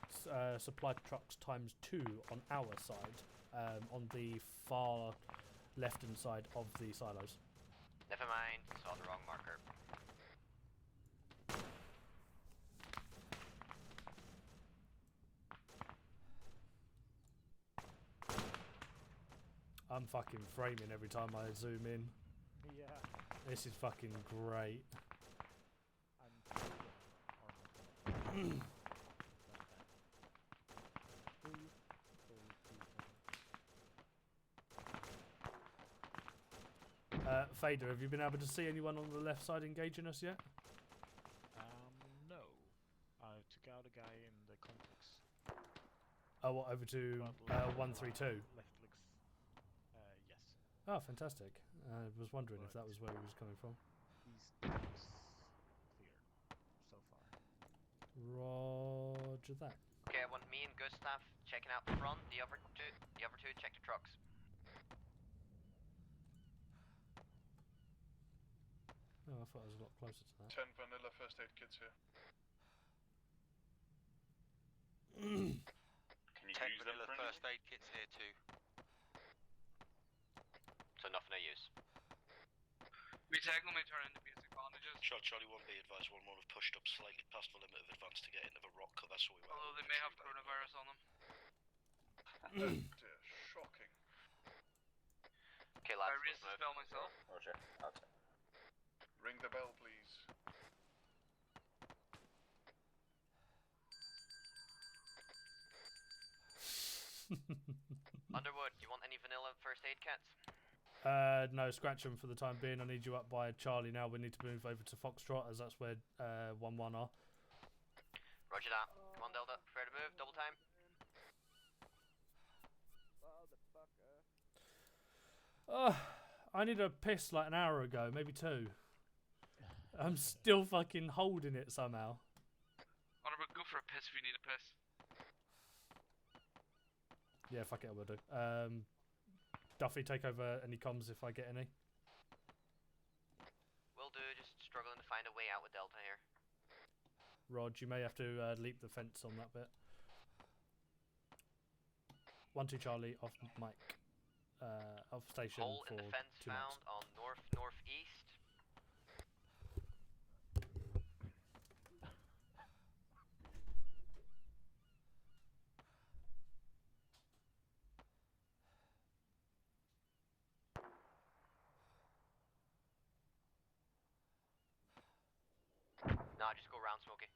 supply trucks ×2 on our side, on the far left-hand side of the silos. Never mind, saw the wrong marker. I'm fucking framing every time I zoom in. Yeah. This is fucking great. Fader, have you been able to see anyone on the left side engaging us yet? No. I took out a guy in the complex. Oh, what, over to 132? Left looks. Yes. Oh, fantastic. I was wondering if that was where he was coming from. East is clear so far. Roger that. Okay, I want me and Gustav checking out the front. The other two check the trucks. Oh, I thought I was a lot closer to that. 10 vanilla first aid kits here. Can you 10 use them vanilla for first aid kits here too. So nothing I use. We take them, we turn into basic bandages. Charlie 1, be advised, 1-1 have pushed up slightly past the limit of advance to get into the rock cover, so we went. Although they may have coronavirus on them. Dear, shocking. Okay, lads, I raised the spell myself. Roger, out. Ring the bell, please. Underwood, do you want any vanilla first aid kits? No, scratch them for the time being. I need you up by Charlie now. We need to move over to Foxtrot, as that's where 1-1 are. Roger that. Come on, Delta. Prepare to move. Double time. I need a piss like an hour ago, maybe 2. I'm still fucking holding it somehow. Underwood, go for a piss if you need a piss. Yeah, fuck it, I will do. Duffy, take over any comms if I get any. Will do. Just struggling to find a way out with Delta here. Rog, you may have to leap the fence on that bit. 1-2 Charlie, off mic. Off station Hole for in the fence 2 found mics. on northeast. Nah, just go round, Smokey.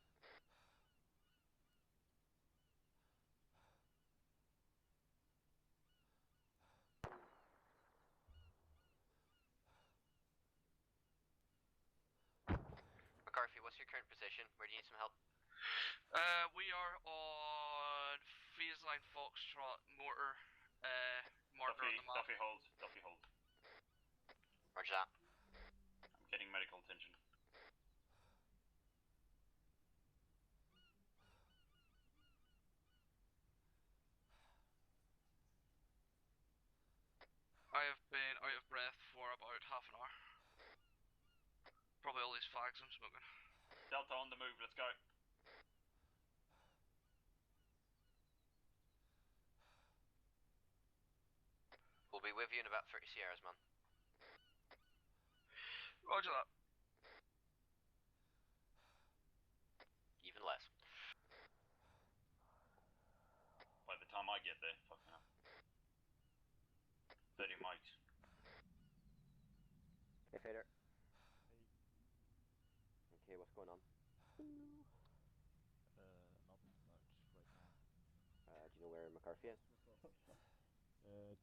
McCarthy, what's your current position? Where do you need some help? We are on phase line Foxtrot mortar, marker on the map. Duffy hold. Duffy hold. Roger that. I'm getting medical attention. I have been out of breath for about half an hour. Probably all these fags I'm smoking. Delta on the move, let's go. We'll be with you in about 30 Sierras, man. Roger that. Even less. By the time I get there, fucking hell. 30 mics. Hey, Fader. Okay, what's going on? Not much right now. Do you know where McCarthy is?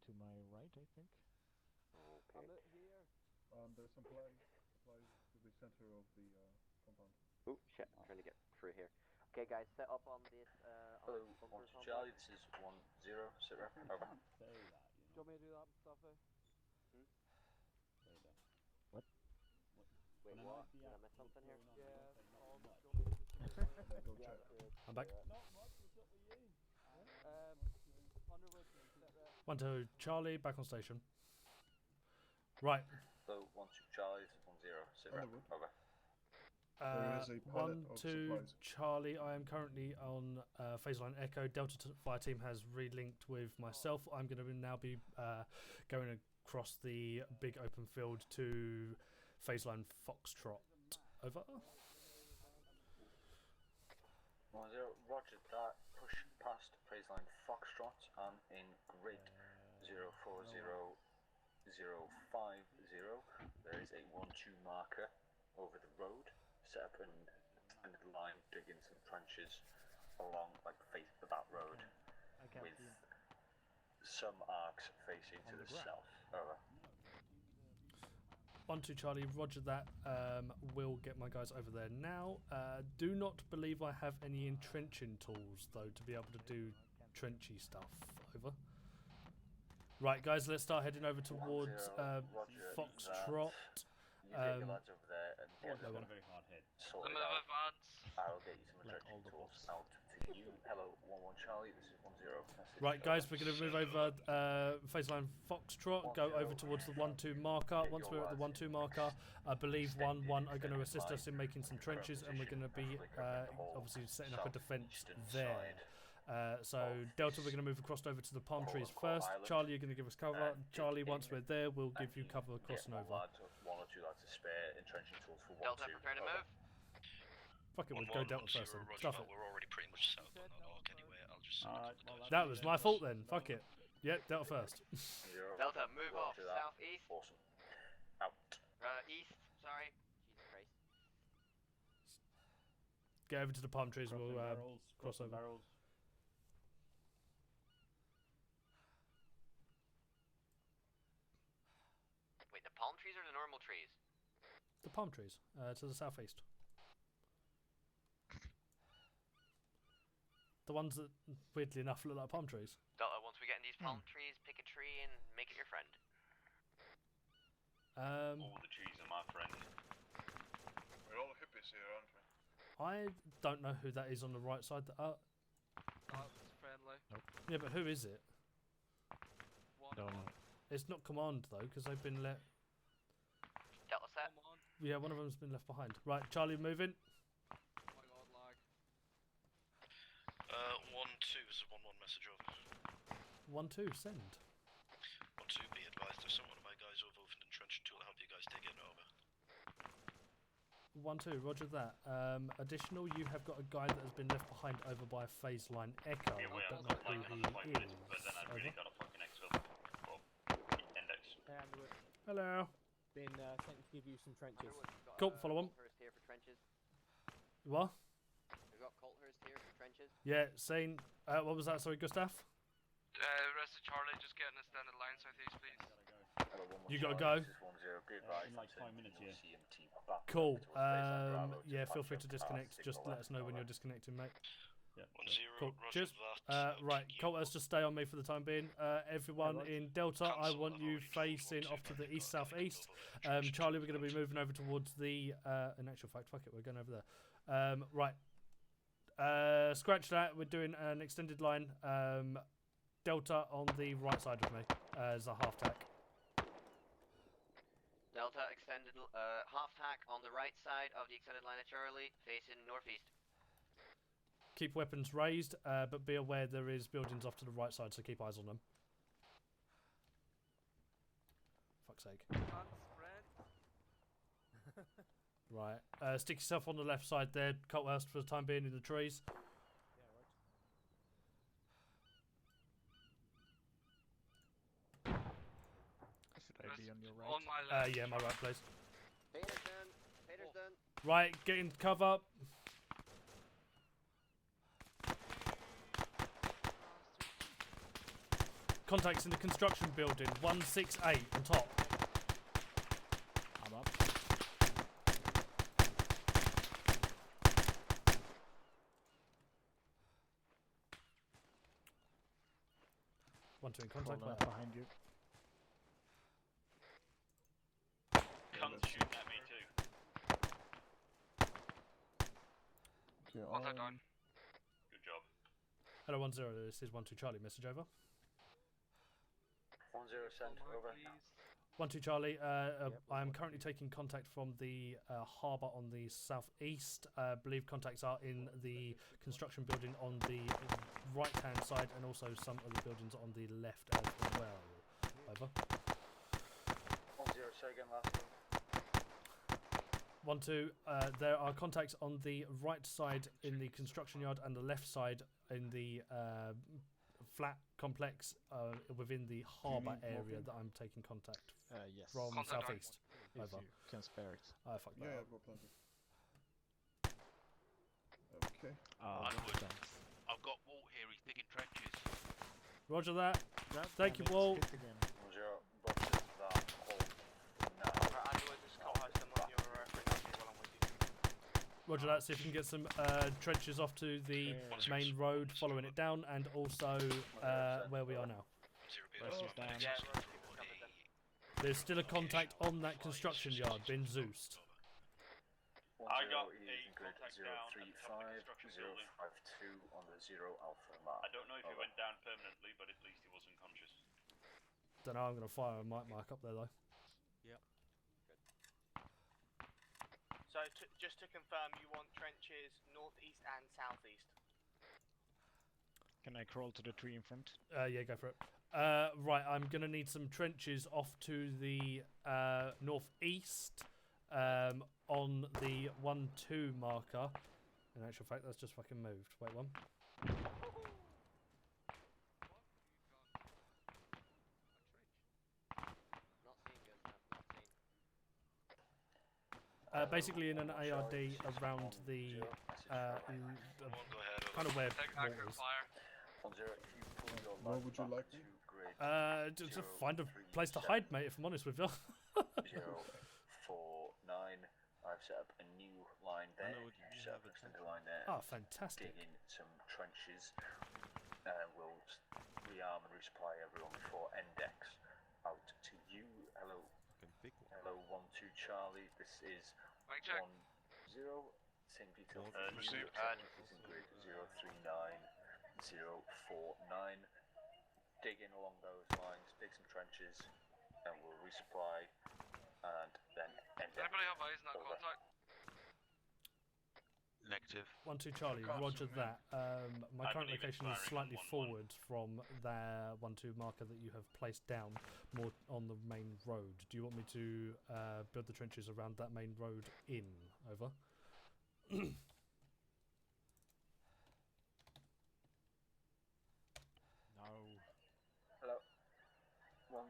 To my right, I think. Okay. There's supplies to be center of the compound. Ooh, shit, I'm trying to get through here. Okay, guys, set up on this. Hello, 1 to Charlie, this is 1-0, sit rep, over. Say that, you Do you want me to do that, Mustafa? Say that. What? Wait, When I what? like the Did I act miss what's something here? going on, Yeah, you don't say not much. do you want me to just do it? Go Yeah, check. I'm back. Not much, what's up with you? Underwood, set rep. 1 to Charlie, back on station. Right. Hello, 1 to Charlie, this is 1-0, sit rep, Underwood. over. There is a pallet 1 of to supplies. Charlie. I am currently on phase line Echo. Delta Fire Team has relinked with myself. I'm going to now be going across the big open field to phase line Foxtrot. Over. 1-0, roger that, push past phase line Foxtrot, I'm in grid 040050. There is a 1-2 marker over the road. Set up an extended line, digging some trenches along like face of that road, with some arcs facing to the south. Over. 1 to Charlie, roger that. We'll get my guys over there now. Do not believe I have any entrenching tools though to be able to do trenchy stuff. Over. Right, guys, let's start heading over towards Foxtrot. You get your lads over there and get no them one. very hard hit. Sorted out. I'll get you some entrenching tools out to you. Hello, 1-1 Charlie, this is 1-0. Right, guys, we're going to move over phase line Foxtrot, go over towards the 1-2 marker. Once we're at the 1-2 marker, I believe 1-1 are going to assist us in making some trenches, and we're going to be obviously setting up a defence there. So Delta, we're going to move across over to the palm trees first. Charlie, you're going to give us cover. Charlie, once we're there, we'll give you cover crossing over. 1 or 2 lads to spare entrenching tools for 1-2. Delta, prepare to move. Fuck it, we'll go Delta first then. Stuff it. We're already pretty much south on that arc anyway. I'll just. That was my fault then. Fuck it. Yep, Delta first. Delta, move off southeast. Awesome. Out. East, sorry. Jesus Christ. Get over to the palm trees and we'll cross over. Barrels. Wait, the palm trees or the normal trees? The palm trees to the southeast. The ones that, weirdly enough, look like palm trees. Delta, once we get in these palm trees, pick a tree and make it your friend. All the trees are my friend. We're all hippies here, aren't we? I don't know who that is on the right side. That's friendly. Yeah, but who is it? Don't know. It's not command though, because they've been let. Delta set. Yeah, one of them's been left behind. Right, Charlie, moving. Oh my god, lag. 1-2 is a 1-1 message over. 1-2, send. 1-2, be advised, there's one of my guys over with an entrenching tool to help you guys dig in, over. 1-2, roger that. Additional, you have got a guy that has been left behind over by phase line Echo. Yeah, I well, don't know who he is. but then I really got a fucking Excel. Well, index. Hey, Underwood. Hello. Been sent to give you some trenches. Cool, follow on. Colthurst here for trenches. What? We've got Colthurst here for trenches. Yeah, sane. What was that? Sorry, Gustav? Rest of Charlie, just get an extended line southeast, please. You gotta go. In like 5 minutes, yeah. Cool. Yeah, feel free to disconnect. Just let us know when you're disconnecting, mate. Yeah. 1-0, Cool. roger Cheers. that. Right, Colters, just stay on me for the time being. Everyone in Delta, I want you facing off to the east-southeast. Charlie, we're going to be moving over towards the... in actual fact, fuck it, we're going over there. Right. Scratch that. We're doing an extended line. Delta on the right side of me as a half-tack. Delta extended half-tack on the right side of the extended line of Charlie, facing northeast. Keep weapons raised, but be aware there is buildings off to the right side, so keep eyes on them. Fuck's sake. Right. Stick yourself on the left side there, Colthurst, for the time being in the trees. Should I be on your right? On my left. Yeah, my right, please. Pater's done. Right, get in cover. Contacts in the construction building, 168 on top. I'm up. 1-2 in contact. Crawling up Where? behind you. Cunt's shooting at me too. Okay, Contact down. Good job. Hello 1-0. This is 1-2 Charlie. Message over. 1-0 sent over. 1-2 Charlie, I am currently taking contact from the harbour on the southeast. Believe contacts are in the construction building on the right-hand side and also some of the buildings on the left as well. Over. 1-0, say again last time. 1-2, there are contacts on the right side in the construction yard and the left side in the flat complex within the harbour area that I'm taking contact Yes. from southeast. If Over. you can spare it. Fuck that. Yeah, I've got plenty. Okay. I've got Walt here, he's digging trenches. Roger that. Thank you, Walt. 1-0, butchers that hole now. Right, Andrew, just call house them on your frequency while I'm with you. Roger that. See if you can get some trenches off to the main road, following it down, and also where we are now. There's still a contact on that construction yard, been Zeused. I got He's a in grid contact down at the top of the construction building. 035 on the 0 alpha mark. I don't know if he went down permanently, but at least he was unconscious. Don't know. I'm going to fire a mic up there though. Yep. So, just to confirm, you want trenches northeast and southeast? Can I crawl to the tree in front? Yeah, go for it. Right, I'm going to need some trenches off to the northeast on the 1-2 marker. In actual fact, that's just fucking moved. Wait, one. Basically in an ARD around the kind of where water is. 1-0, if you pull your Where light would you back like to me? grid Just find a place to hide, mate, if I'm honest with you. 049, I've set up a new line there. You set up an extended line there. Oh, fantastic. Dig in some trenches. We'll rearm and resupply everyone before Index. Out to you. Hello. Hello, 1-2 Charlie. This is 1-0. Same details. Received. Is in grid 039, 049. Dig in along those lines, dig some trenches, and we'll resupply, and then end Does anybody have eyes in that contact? Negative. 1-2 Charlie, roger that. My current location is slightly forward from the 1-2 marker that you have placed down, more on the main road. Do you want me to build the trenches around that main road in? Over. No. Hello. 1-0.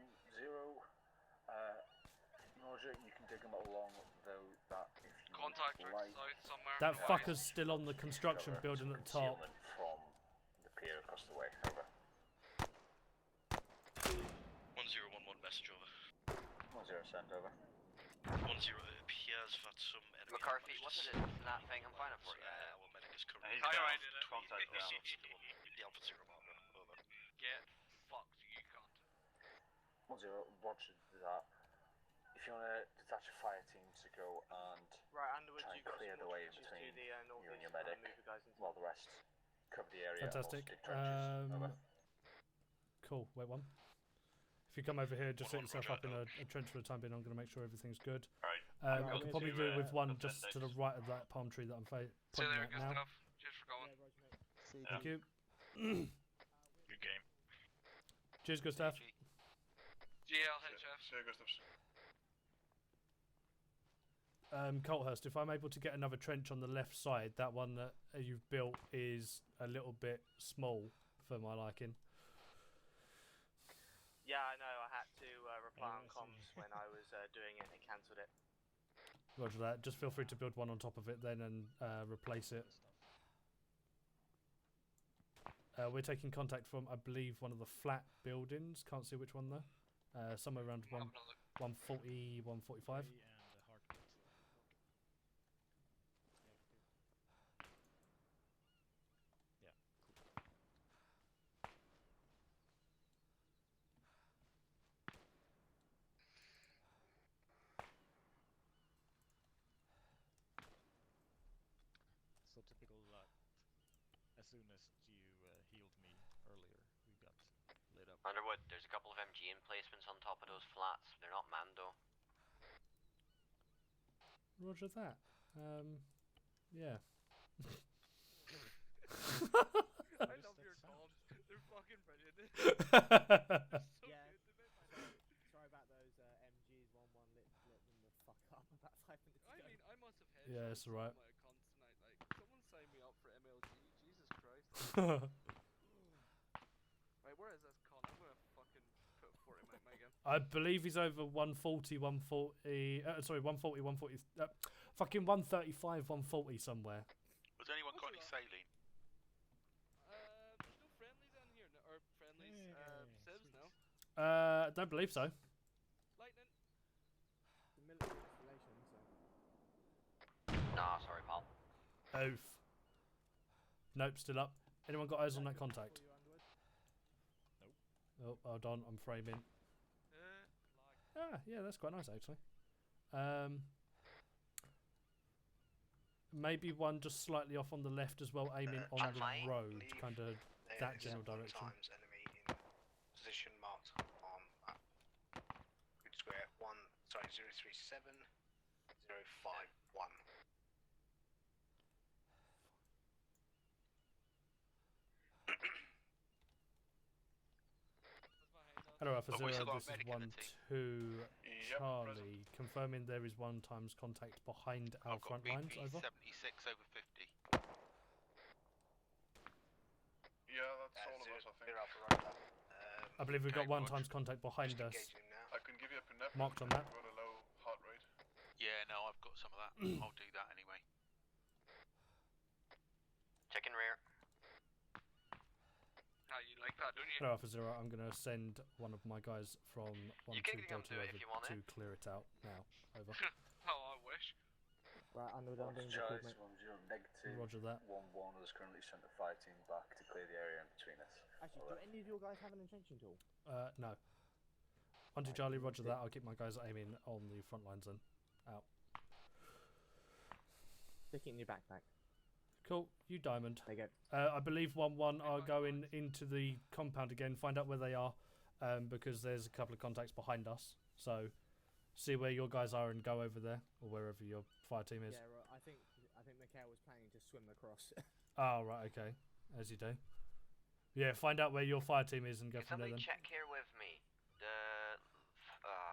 Roger, you can dig them along though that if you Contact like. south somewhere. That fucker's still on the construction building at the top. From the pier across the way. Over. 1011 message over. 1-0 send over. 10, it appears that some enemy McCarthy, what's it in that thing? I'm finding for you. Our medic is currently He's down. Highlighted it. Contact down. the Alpha 0 marker. Over. Get fucked, you can't. 1-0, roger that. If you want to detach a fire team to go and Right, Underwood, try you and got clear some the way in trenches between to the you and northeast your and medic, move the guys into while the rest cover the area. Fantastic. And also dig trenches. Over. Cool. Wait one. If you come over here, just set yourself up in a trench for the time being. I'm going to make sure everything's good. Right. I could probably do it with one just to the right of that palm tree that I'm See you pointing later, at now. Gustav. Cheers for going. Thank you. Good game. Cheers, Gustav. GLHF. See you, Gustavs. Colthurst, if I'm able to get another trench on the left side, that one that you've built is a little bit small for my liking. Yeah, I know. I had to reply on comms when I was doing it and it cancelled it. Roger that. Just feel free to build one on top of it then and replace it. We're taking contact from, I believe, one of the flat buildings. Can't see which one though. Somewhere around 140, 145. soon as you healed me earlier, we got lit up. Underwood, there's a couple of MG emplacements on top of those flats. They're not manned though. Roger that. Yeah. I love your comms. They're fucking brilliant. Yeah. Sorry about those MGs. 1-1 lit them the fuck up about 5 minutes ago. I mean, I must have headshot Yeah, it's alright. my account tonight. Like, someone sign me up for MLG. Jesus Christ. Right, where is this con? I'm gonna fucking put 40 in my mic again. I believe he's over 140, 140. Sorry, 140, 140. Fucking 135, 140 somewhere. Was anyone got any saline? There's no friendlies in here, or friendlies, civs now. I don't believe so. Lightning. The military installation, so. Nah, sorry, pal. Oof. Nope, still up. Anyone got eyes on that contact? Oh, hold on, I'm framing. Yeah, that's quite nice actually. Maybe one just slightly off on the left as well, aiming on the road, kind of that general direction. Times enemy in position marked on map. Good square 037 051. Hello, Alpha But we Zero, still got this is medic in the 1-2 Charlie, confirming there is 1 times contact behind our front lines, over. 76 over 50. Yeah, that's all of us, I think. I believe we've got 1 times contact behind us. I can give you a epinephrine. Marked on that. I've got a low heart rate. Yeah, no, I've got some of that. I'll do that anyway. Checking rear. How you like that, don't you? Hello, Alpha Zero, I'm going to send one of my guys from 1-2 Delta over to clear it out now. Over. Oh, I wish. Right, Underwood, I'm doing the Charlie, movement. 1-0 negative. Roger that. 1-1 has currently sent a fire team back to clear the area in between us. Actually, do any of your guys have an entrenching tool? No. 1-2 Charlie, roger that. I'll keep my guys aiming on the front lines then. Out. Stick it in your backpack. Cool, you diamond. There you go. I believe 1-1 are going into the compound again. Find out where they are, because there's a couple of contacts behind us. So, see where your guys are and go over there, or wherever your fire team is. Yeah, right. I think Mikhail was planning to swim across. Oh, right, okay. As you do. Yeah, find out where your fire team is and go from there then. Somebody check here with me.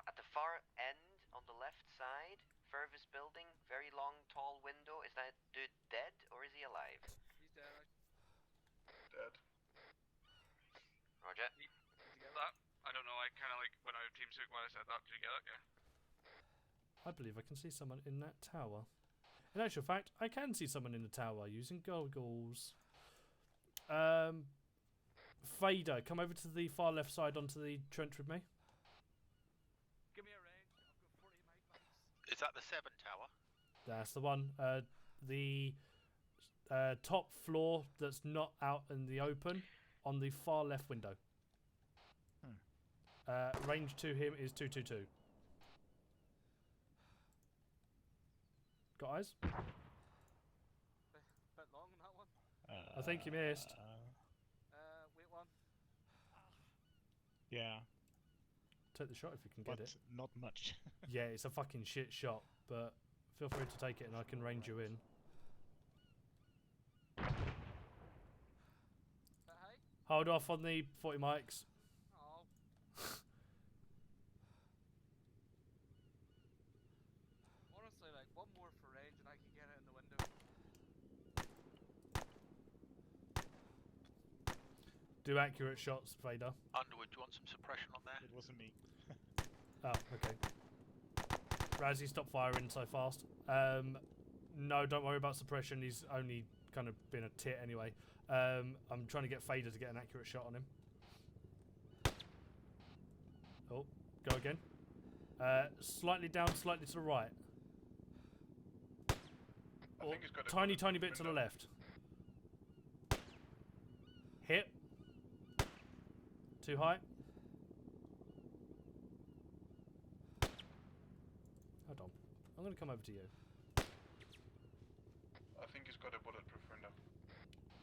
At the far end on the left side, furthest building, very long, tall window. Is that dude dead or is he alive? He's dead. Dead. Roger. Did you get that? I don't know. I kind of like went out of TeamSpeak when I said that. Did you get it? Yeah. I believe I can see someone in that tower. In actual fact, I can see someone in the tower using goggles. Fader, come over to the far left side onto the trench with me. Give me a range. I've got 40 mic banks. Is that the 7 tower? That's the one. The top floor that's not out in the open on the far left window. Range to him is 222. Got eyes? Bit long on that one. I think you missed. Wait one. Yeah. Take the shot if you can But get it. not much. Yeah, it's a fucking shit shot, but feel free to take it and I can range you in. Hold off on the 40 mics. Oh. Honestly, like one more for range and I can get it in the window. Do accurate shots, Vader. Underwood, do you want some suppression on there? It wasn't me. Oh, okay. Razzie, stop firing so fast. No, don't worry about suppression. He's only kind of been a tit anyway. I'm trying to get Fader to get an accurate shot on him. Oh, go again. Slightly down, slightly to the right. I think he's got a Tiny bit to the left. Hit. Too high. Hold on. I'm going to come over to you. I think he's got a bulletproof window.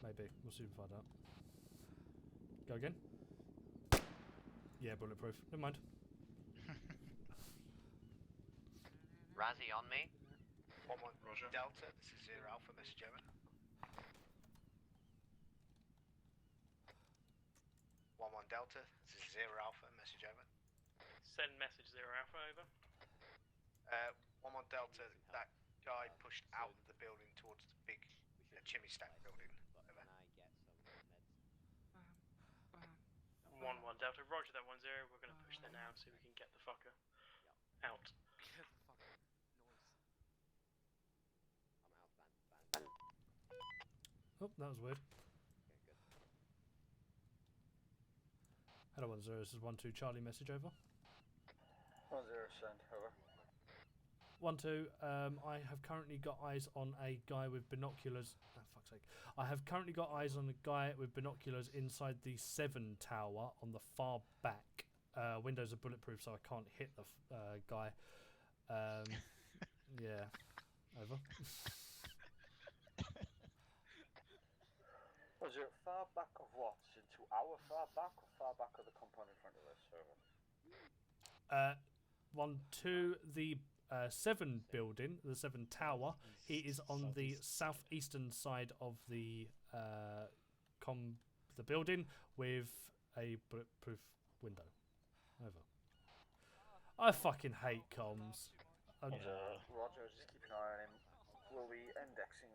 Maybe. be. We'll soon find out. Go again. Yeah, bulletproof. Never mind. Razzie on me. 1-1 Delta, this is 0 Alpha, message over. 1-1 Delta, this is 0 Alpha, message over. Send message 0 Alpha over. 1-1 Delta, that guy pushed out of the building towards the big chimney stack building. Over. 1-1 Delta, roger that 1-0. We're going to push there now so we can get the fucker out. Get the fuck noise. Oh, that was weird. Hello 1-0, this is 1-2 Charlie, message over. 1-0 send, over. 1-2, I have currently got eyes on a guy with binoculars. Oh, fuck's sake. I have currently got eyes on a guy with binoculars inside the 7 tower on the far back. Windows are bulletproof, so I can't hit the guy. Yeah. Over. Was it far back of what? Into our far back or far back of the compound in front of us? Over. 1-2, the 7 building, the 7 tower. He is on the southeastern side of the building with a bulletproof window. Over. I fucking hate comms. Roger, just keep an eye on him. We'll be indexing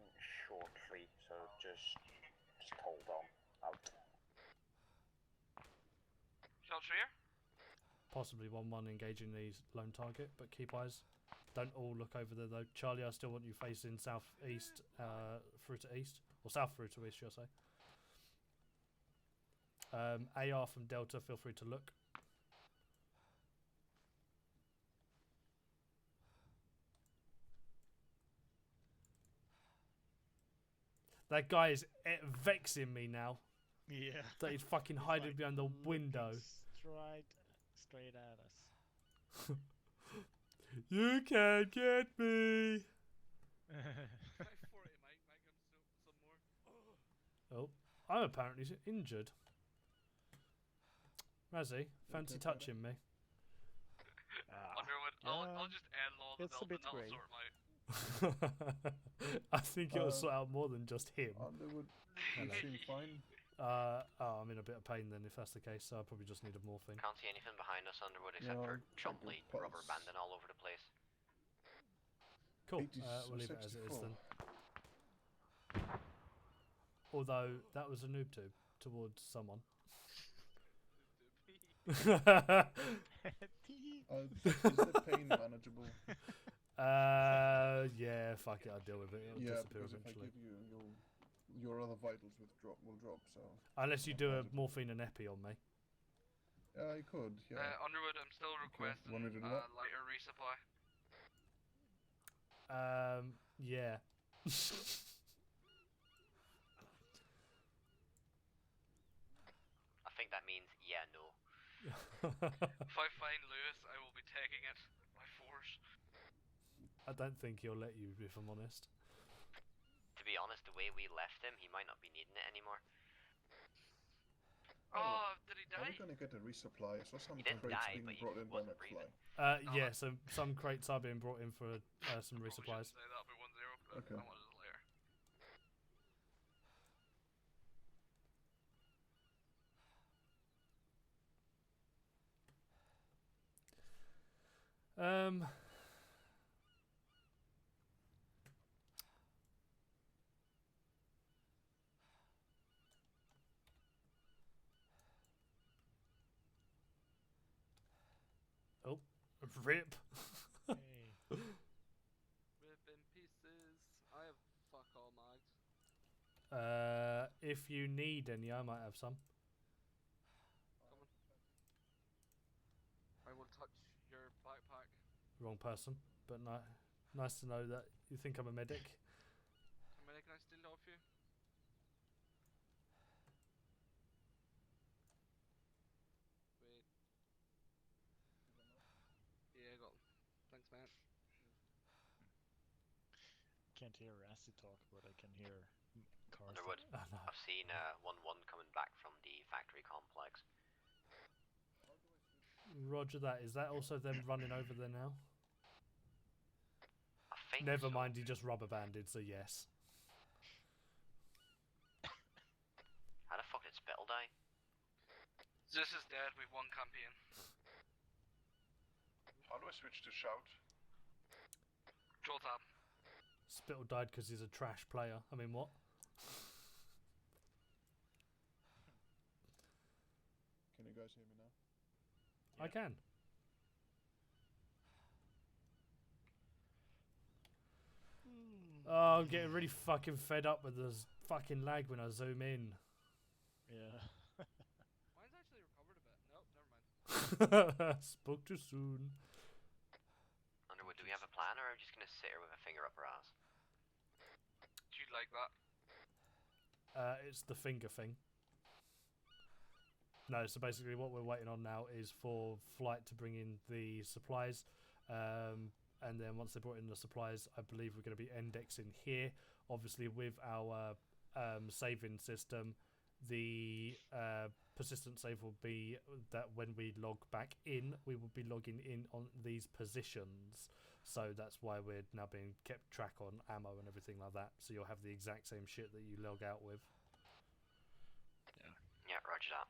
shortly, so just hold on. Out. Shots here. Possibly 1-1 engaging the lone target, but keep eyes. Don't all look over there though. Charlie, I still want you facing southeast through to east, or south through to east, should I say. AR from Delta, feel free to look. That guy is vexing me now. Yeah. That he's fucking hiding behind the window. Straight at us. You can't get me. Oh, I'm apparently injured. Razzie, fancy touching me? Underwood, I'll just end law the belt and that'll sort him out. I think it'll sort out more than just him. Underwood, you seem fine. I'm in a bit of pain then if that's the case, so I probably just need a morphine. Can't see anything behind us, Underwood, except for Chumley rubber banding all over the place. Cool, we'll leave it as it is then. Although, that was a noob tube towards someone. Is the pain manageable? Yeah, fuck it, I'll deal with it. It'll disappear because eventually. if I give you, your other vitals will drop, so... Unless you do a morphine and epi on me. Yeah, you could, yeah. Underwood, I'm still requesting Want me to do that? lighter resupply. Yeah. I think that means, yeah, no. If I find Lewis, I will be taking it by force. I don't think he'll let you, if I'm honest. To be honest, the way we left him, he might not be needing it anymore. Oh, did he die? Are we gonna get a resupply? I saw some He didn't crates die, being but he brought in by wasn't McFly. Yeah, so some crates are being brought in for some resupplies. Say that'll be 1-0, but Okay. I wanted it later. Oh, rip. Hey. Rip in pieces. I have fuck all mags. If you need any, I might have some. Coming. I will touch your backpack. Wrong person, but nice to know that you think I'm a medic. How many can I steal off you? Wait. Yeah, I got them. Thanks, man. Can't hear Rassi talk, but I can hear Carson. Underwood, I've seen Roger that. Is that also them running over there now? I think Never so. mind, he just rubber banded, so yes. How the fuck did Spittle die? This is dead. We've won campaign. How do I switch to shout? Control tab. Spittle died because he's a trash player. I mean, what? Can you guys hear me now? I can. Oh, I'm getting really fucking fed up with this fucking lag when I zoom in. Yeah. Mine's actually recovered a bit. Nope, never mind. Spoke too soon. Underwood, do we have a plan, or are we just gonna sit here with a finger up our ass? Do you like that? It's the finger thing. No, so basically what we're waiting on now is for flight to bring in the supplies. And then once they brought in the supplies, I believe we're going to be indexing here. Obviously with our saving system, the persistent save will be that when we log back in, we will be logging in on these positions. So that's why we're now being kept track on ammo and everything like that. So you'll have the exact same shit that you log out with. Yeah, roger that.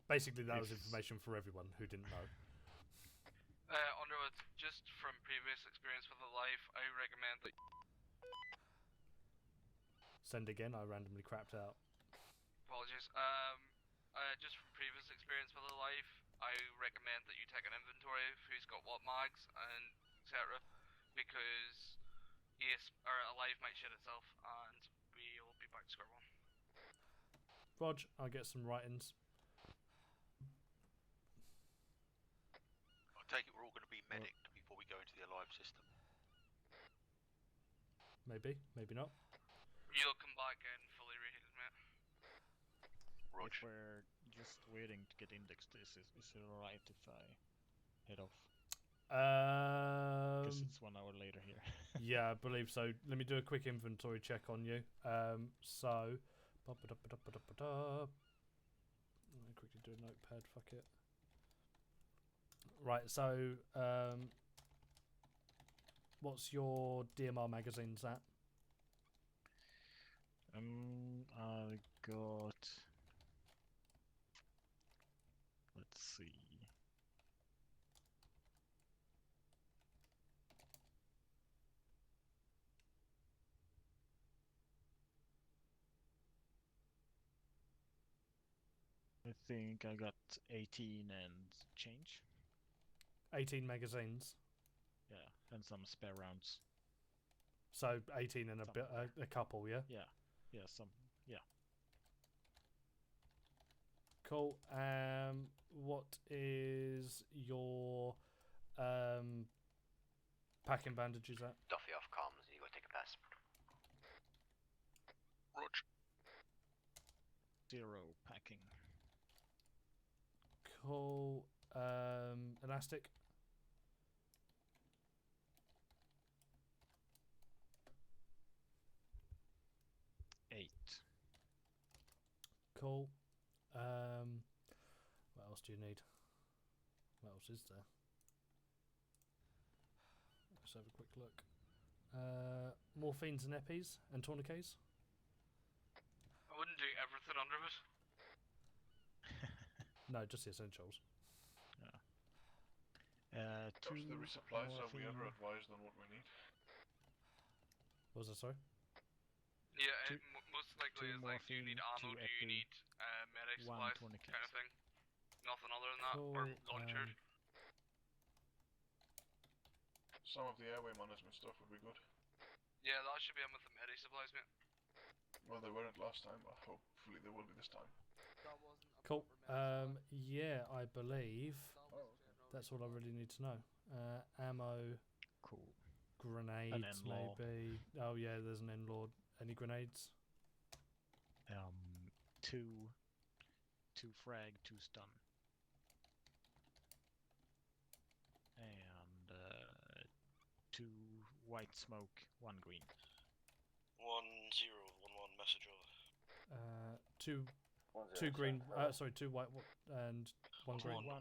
Basically, that was information for everyone who didn't know. Underwood, just from previous experience with the life, I recommend that. Send again, I randomly crapped out. Apologies. Just from previous experience with the life, I recommend that you take an inventory of who's got what mags and etc. Because yes, or a life might shit itself, and we'll be back to square one. Rog, I'll get some write-ins. I take it we're all going to be medicked before we go into the alive system. Maybe, maybe not. You'll come back in fully reheated, mate. If we're just waiting to get indexed, is it alright if I head off? Because it's 1 hour later here. Yeah, I believe so. Let me do a quick inventory check on you. So, let me quickly do a notepad. Fuck it. Right. So, what's your DMR magazines at? I got. Let's see. I think I got 18 and change. 18 magazines. Yeah, and some spare rounds. So 18 and a couple, yeah. Yeah, yeah, yeah. Cool. What is your packing bandages at? Duffy off comms, you go take a piss. Roger. 0 packing. Cool. Elastic. Cool. What else do you need? What else is there? Let's have a quick look. Morphines and epis and tourniquets. I wouldn't do everything under it. No, just the essentials. Yeah. Those are the resupplies. Are we ever advised on what we need? What was that, sorry? Yeah, most likely is like, do you need ammo, do you need medic supplies, kind of thing. Nothing other than that, or launchers. Some of the airway management stuff would be good. Yeah, that should be in with the medic supplies, mate. Well, they weren't last time, but hopefully they will be this time. That wasn't a Cool. proper medic Yeah, I believe that's all I really need to know. Ammo. Cool. Grenades, maybe. Oh yeah, there's an N-Lord. Any grenades? 2 frag, 2 stun. And 2 white smoke, 1 green. 1011 message over. 2 2 green. Sorry, 2 white and 1 green. 1 0.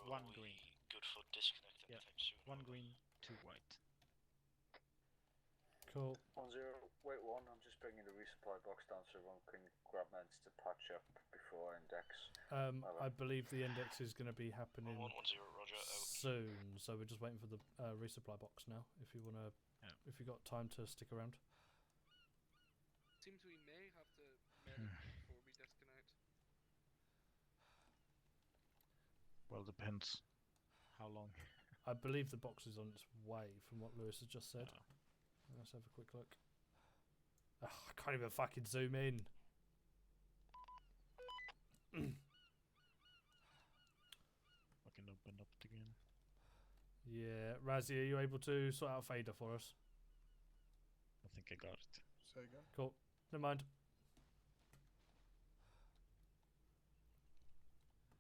One green. Good for disconnecting Yeah. anytime soon. 1 green, 2 white. Cool. 1 0. Wait 1. I'm just bringing the resupply box down so everyone can grab meds to patch up before index. I believe the index is going to be happening 1 1 0. Roger. soon, so we're just waiting for the resupply box now. If you wanna, if you got time to stick around. Seems we may have to medic before we disconnect. Well, depends. How long? I believe the box is on its way, from what Lewis has just said. Let's have a quick look. Oh, I can't even fucking zoom in. Fucking opened up it again. Yeah, Razzie, are you able to sort out fader for us? I think I got it. Say again? Cool. Never mind.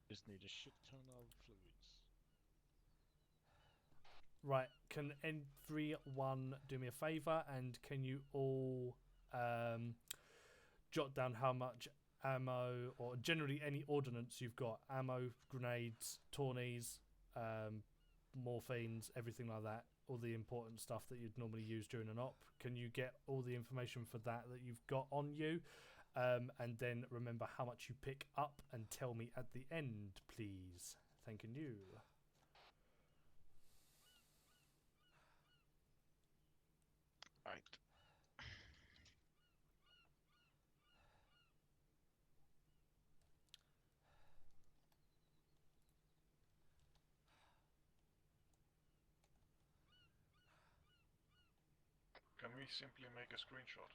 Just need a shit ton of fluids. Right, can everyone do me a favour, and can you all jot down how much ammo, or generally any ordnance you've got, ammo, grenades, tawnies, morphines, everything like that, all the important stuff that you'd normally use during an op. Can you get all the information for that you've got on you, and then remember how much you pick up and tell me at the end, please. Thank you. Right. Can we simply make a screenshot?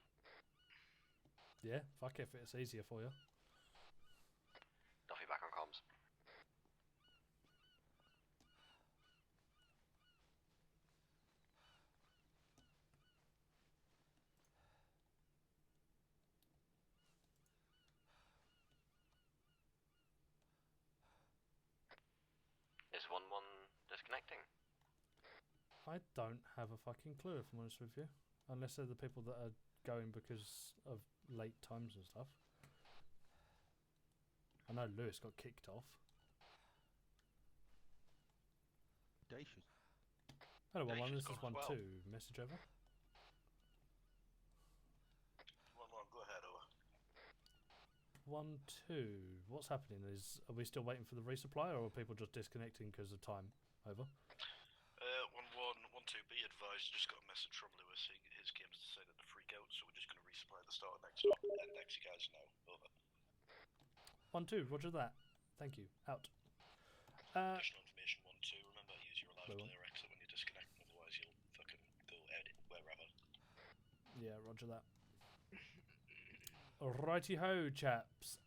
Yeah, fuck if it's easier for you. Duffy back on comms. Is 1-1 disconnecting? I don't have a fucking clue, if I'm honest with you. Unless they're the people that are going because of late times and stuff. I know Lewis got kicked off. Audacious. Hello, 1-1, this is Audacious 1-2. goes Message over. 1 1. Go ahead. Over. 1-2. What's happening? Are we still waiting for the resupply, or are people just disconnecting because of time? Over. 1 1 1 2. Be advised. Just got a message from Lewis. His game's decided to freak out, so we're just going to resupply the start of next stop and next you guys now. Over. 1-2. Roger that. Thank you. Out. Additional information 1 2. Remember, use your live Blue player exit when you disconnect, otherwise you'll fucking go edit wherever. Yeah, roger that. Righty ho, chaps.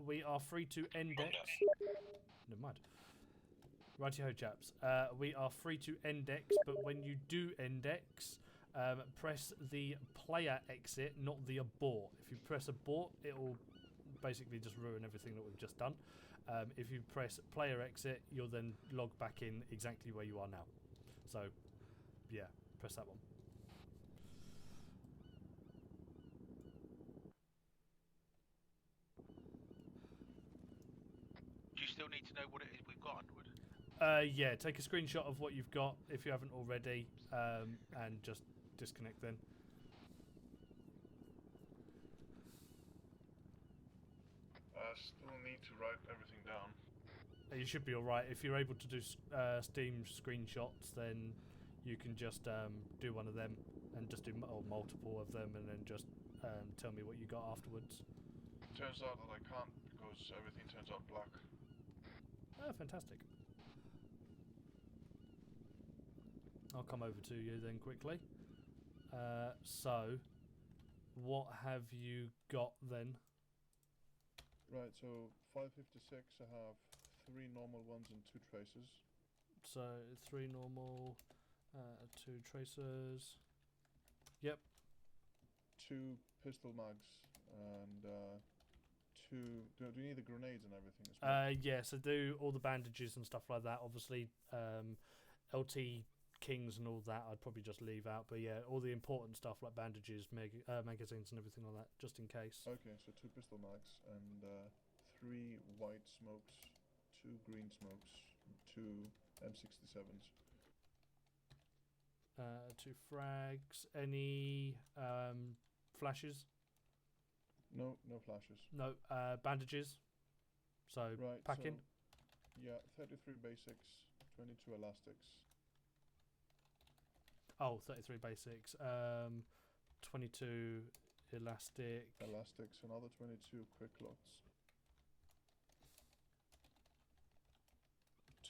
We are free to index. Never mind. Righty ho, chaps. We are free to index, but when you do index, press the player exit, not the abort. If you press abort, it will basically just ruin everything that we've just done. If you press player exit, you'll then log back in exactly where you are now. So, yeah, press that one. Do you still need to know what it is we've got, Underwood? Yeah, take a screenshot of what you've got if you haven't already, and just disconnect then. Still need to write everything down. You should be alright. If you're able to do Steam screenshots, then you can just do one of them and just do multiple of them, and then just tell me what you got afterwards. Turns out that I can't because everything turns out black. Oh, fantastic. I'll come over to you then quickly. So, what have you got then? Right, so 556 I have 3 normal ones and 2 tracers. So 3 normal, 2 tracers. Yep. 2 pistol mags and 2. Do you need the grenades and everything as well? Yeah. So do all the bandages and stuff like that. Obviously, LT kings and all that, I'd probably just leave out. But yeah, all the important stuff like bandages, magazines, and everything like that, just in case. Okay, so 2 pistol mags and 3 white smokes, 2 green smokes, 2 M67s. 2 frags. Any flashes? No flashes. No. Bandages. So Right, packing. So, yeah, 33 basics, 22 elastics. Oh, 33 basics. 22 elastic. Elastics, another 22 quick lots.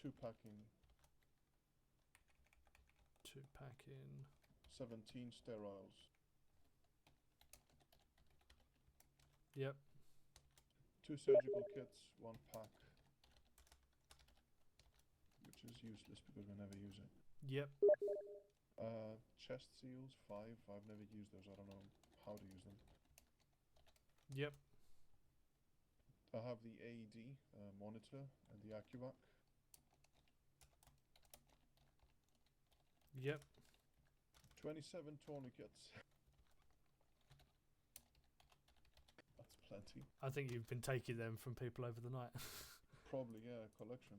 2 packing. 2 packing. 17 steriles. Yep. 2 surgical kits, 1 pack. Which is useless because we never use it. Yep. Chest seals, 5. I've never used those, I don't know how to use them. Yep. I have the AED monitor and the AccuVac. Yep. 27 tourniquets. That's plenty. I think you've been taking them from people over the night. Probably, yeah, collection.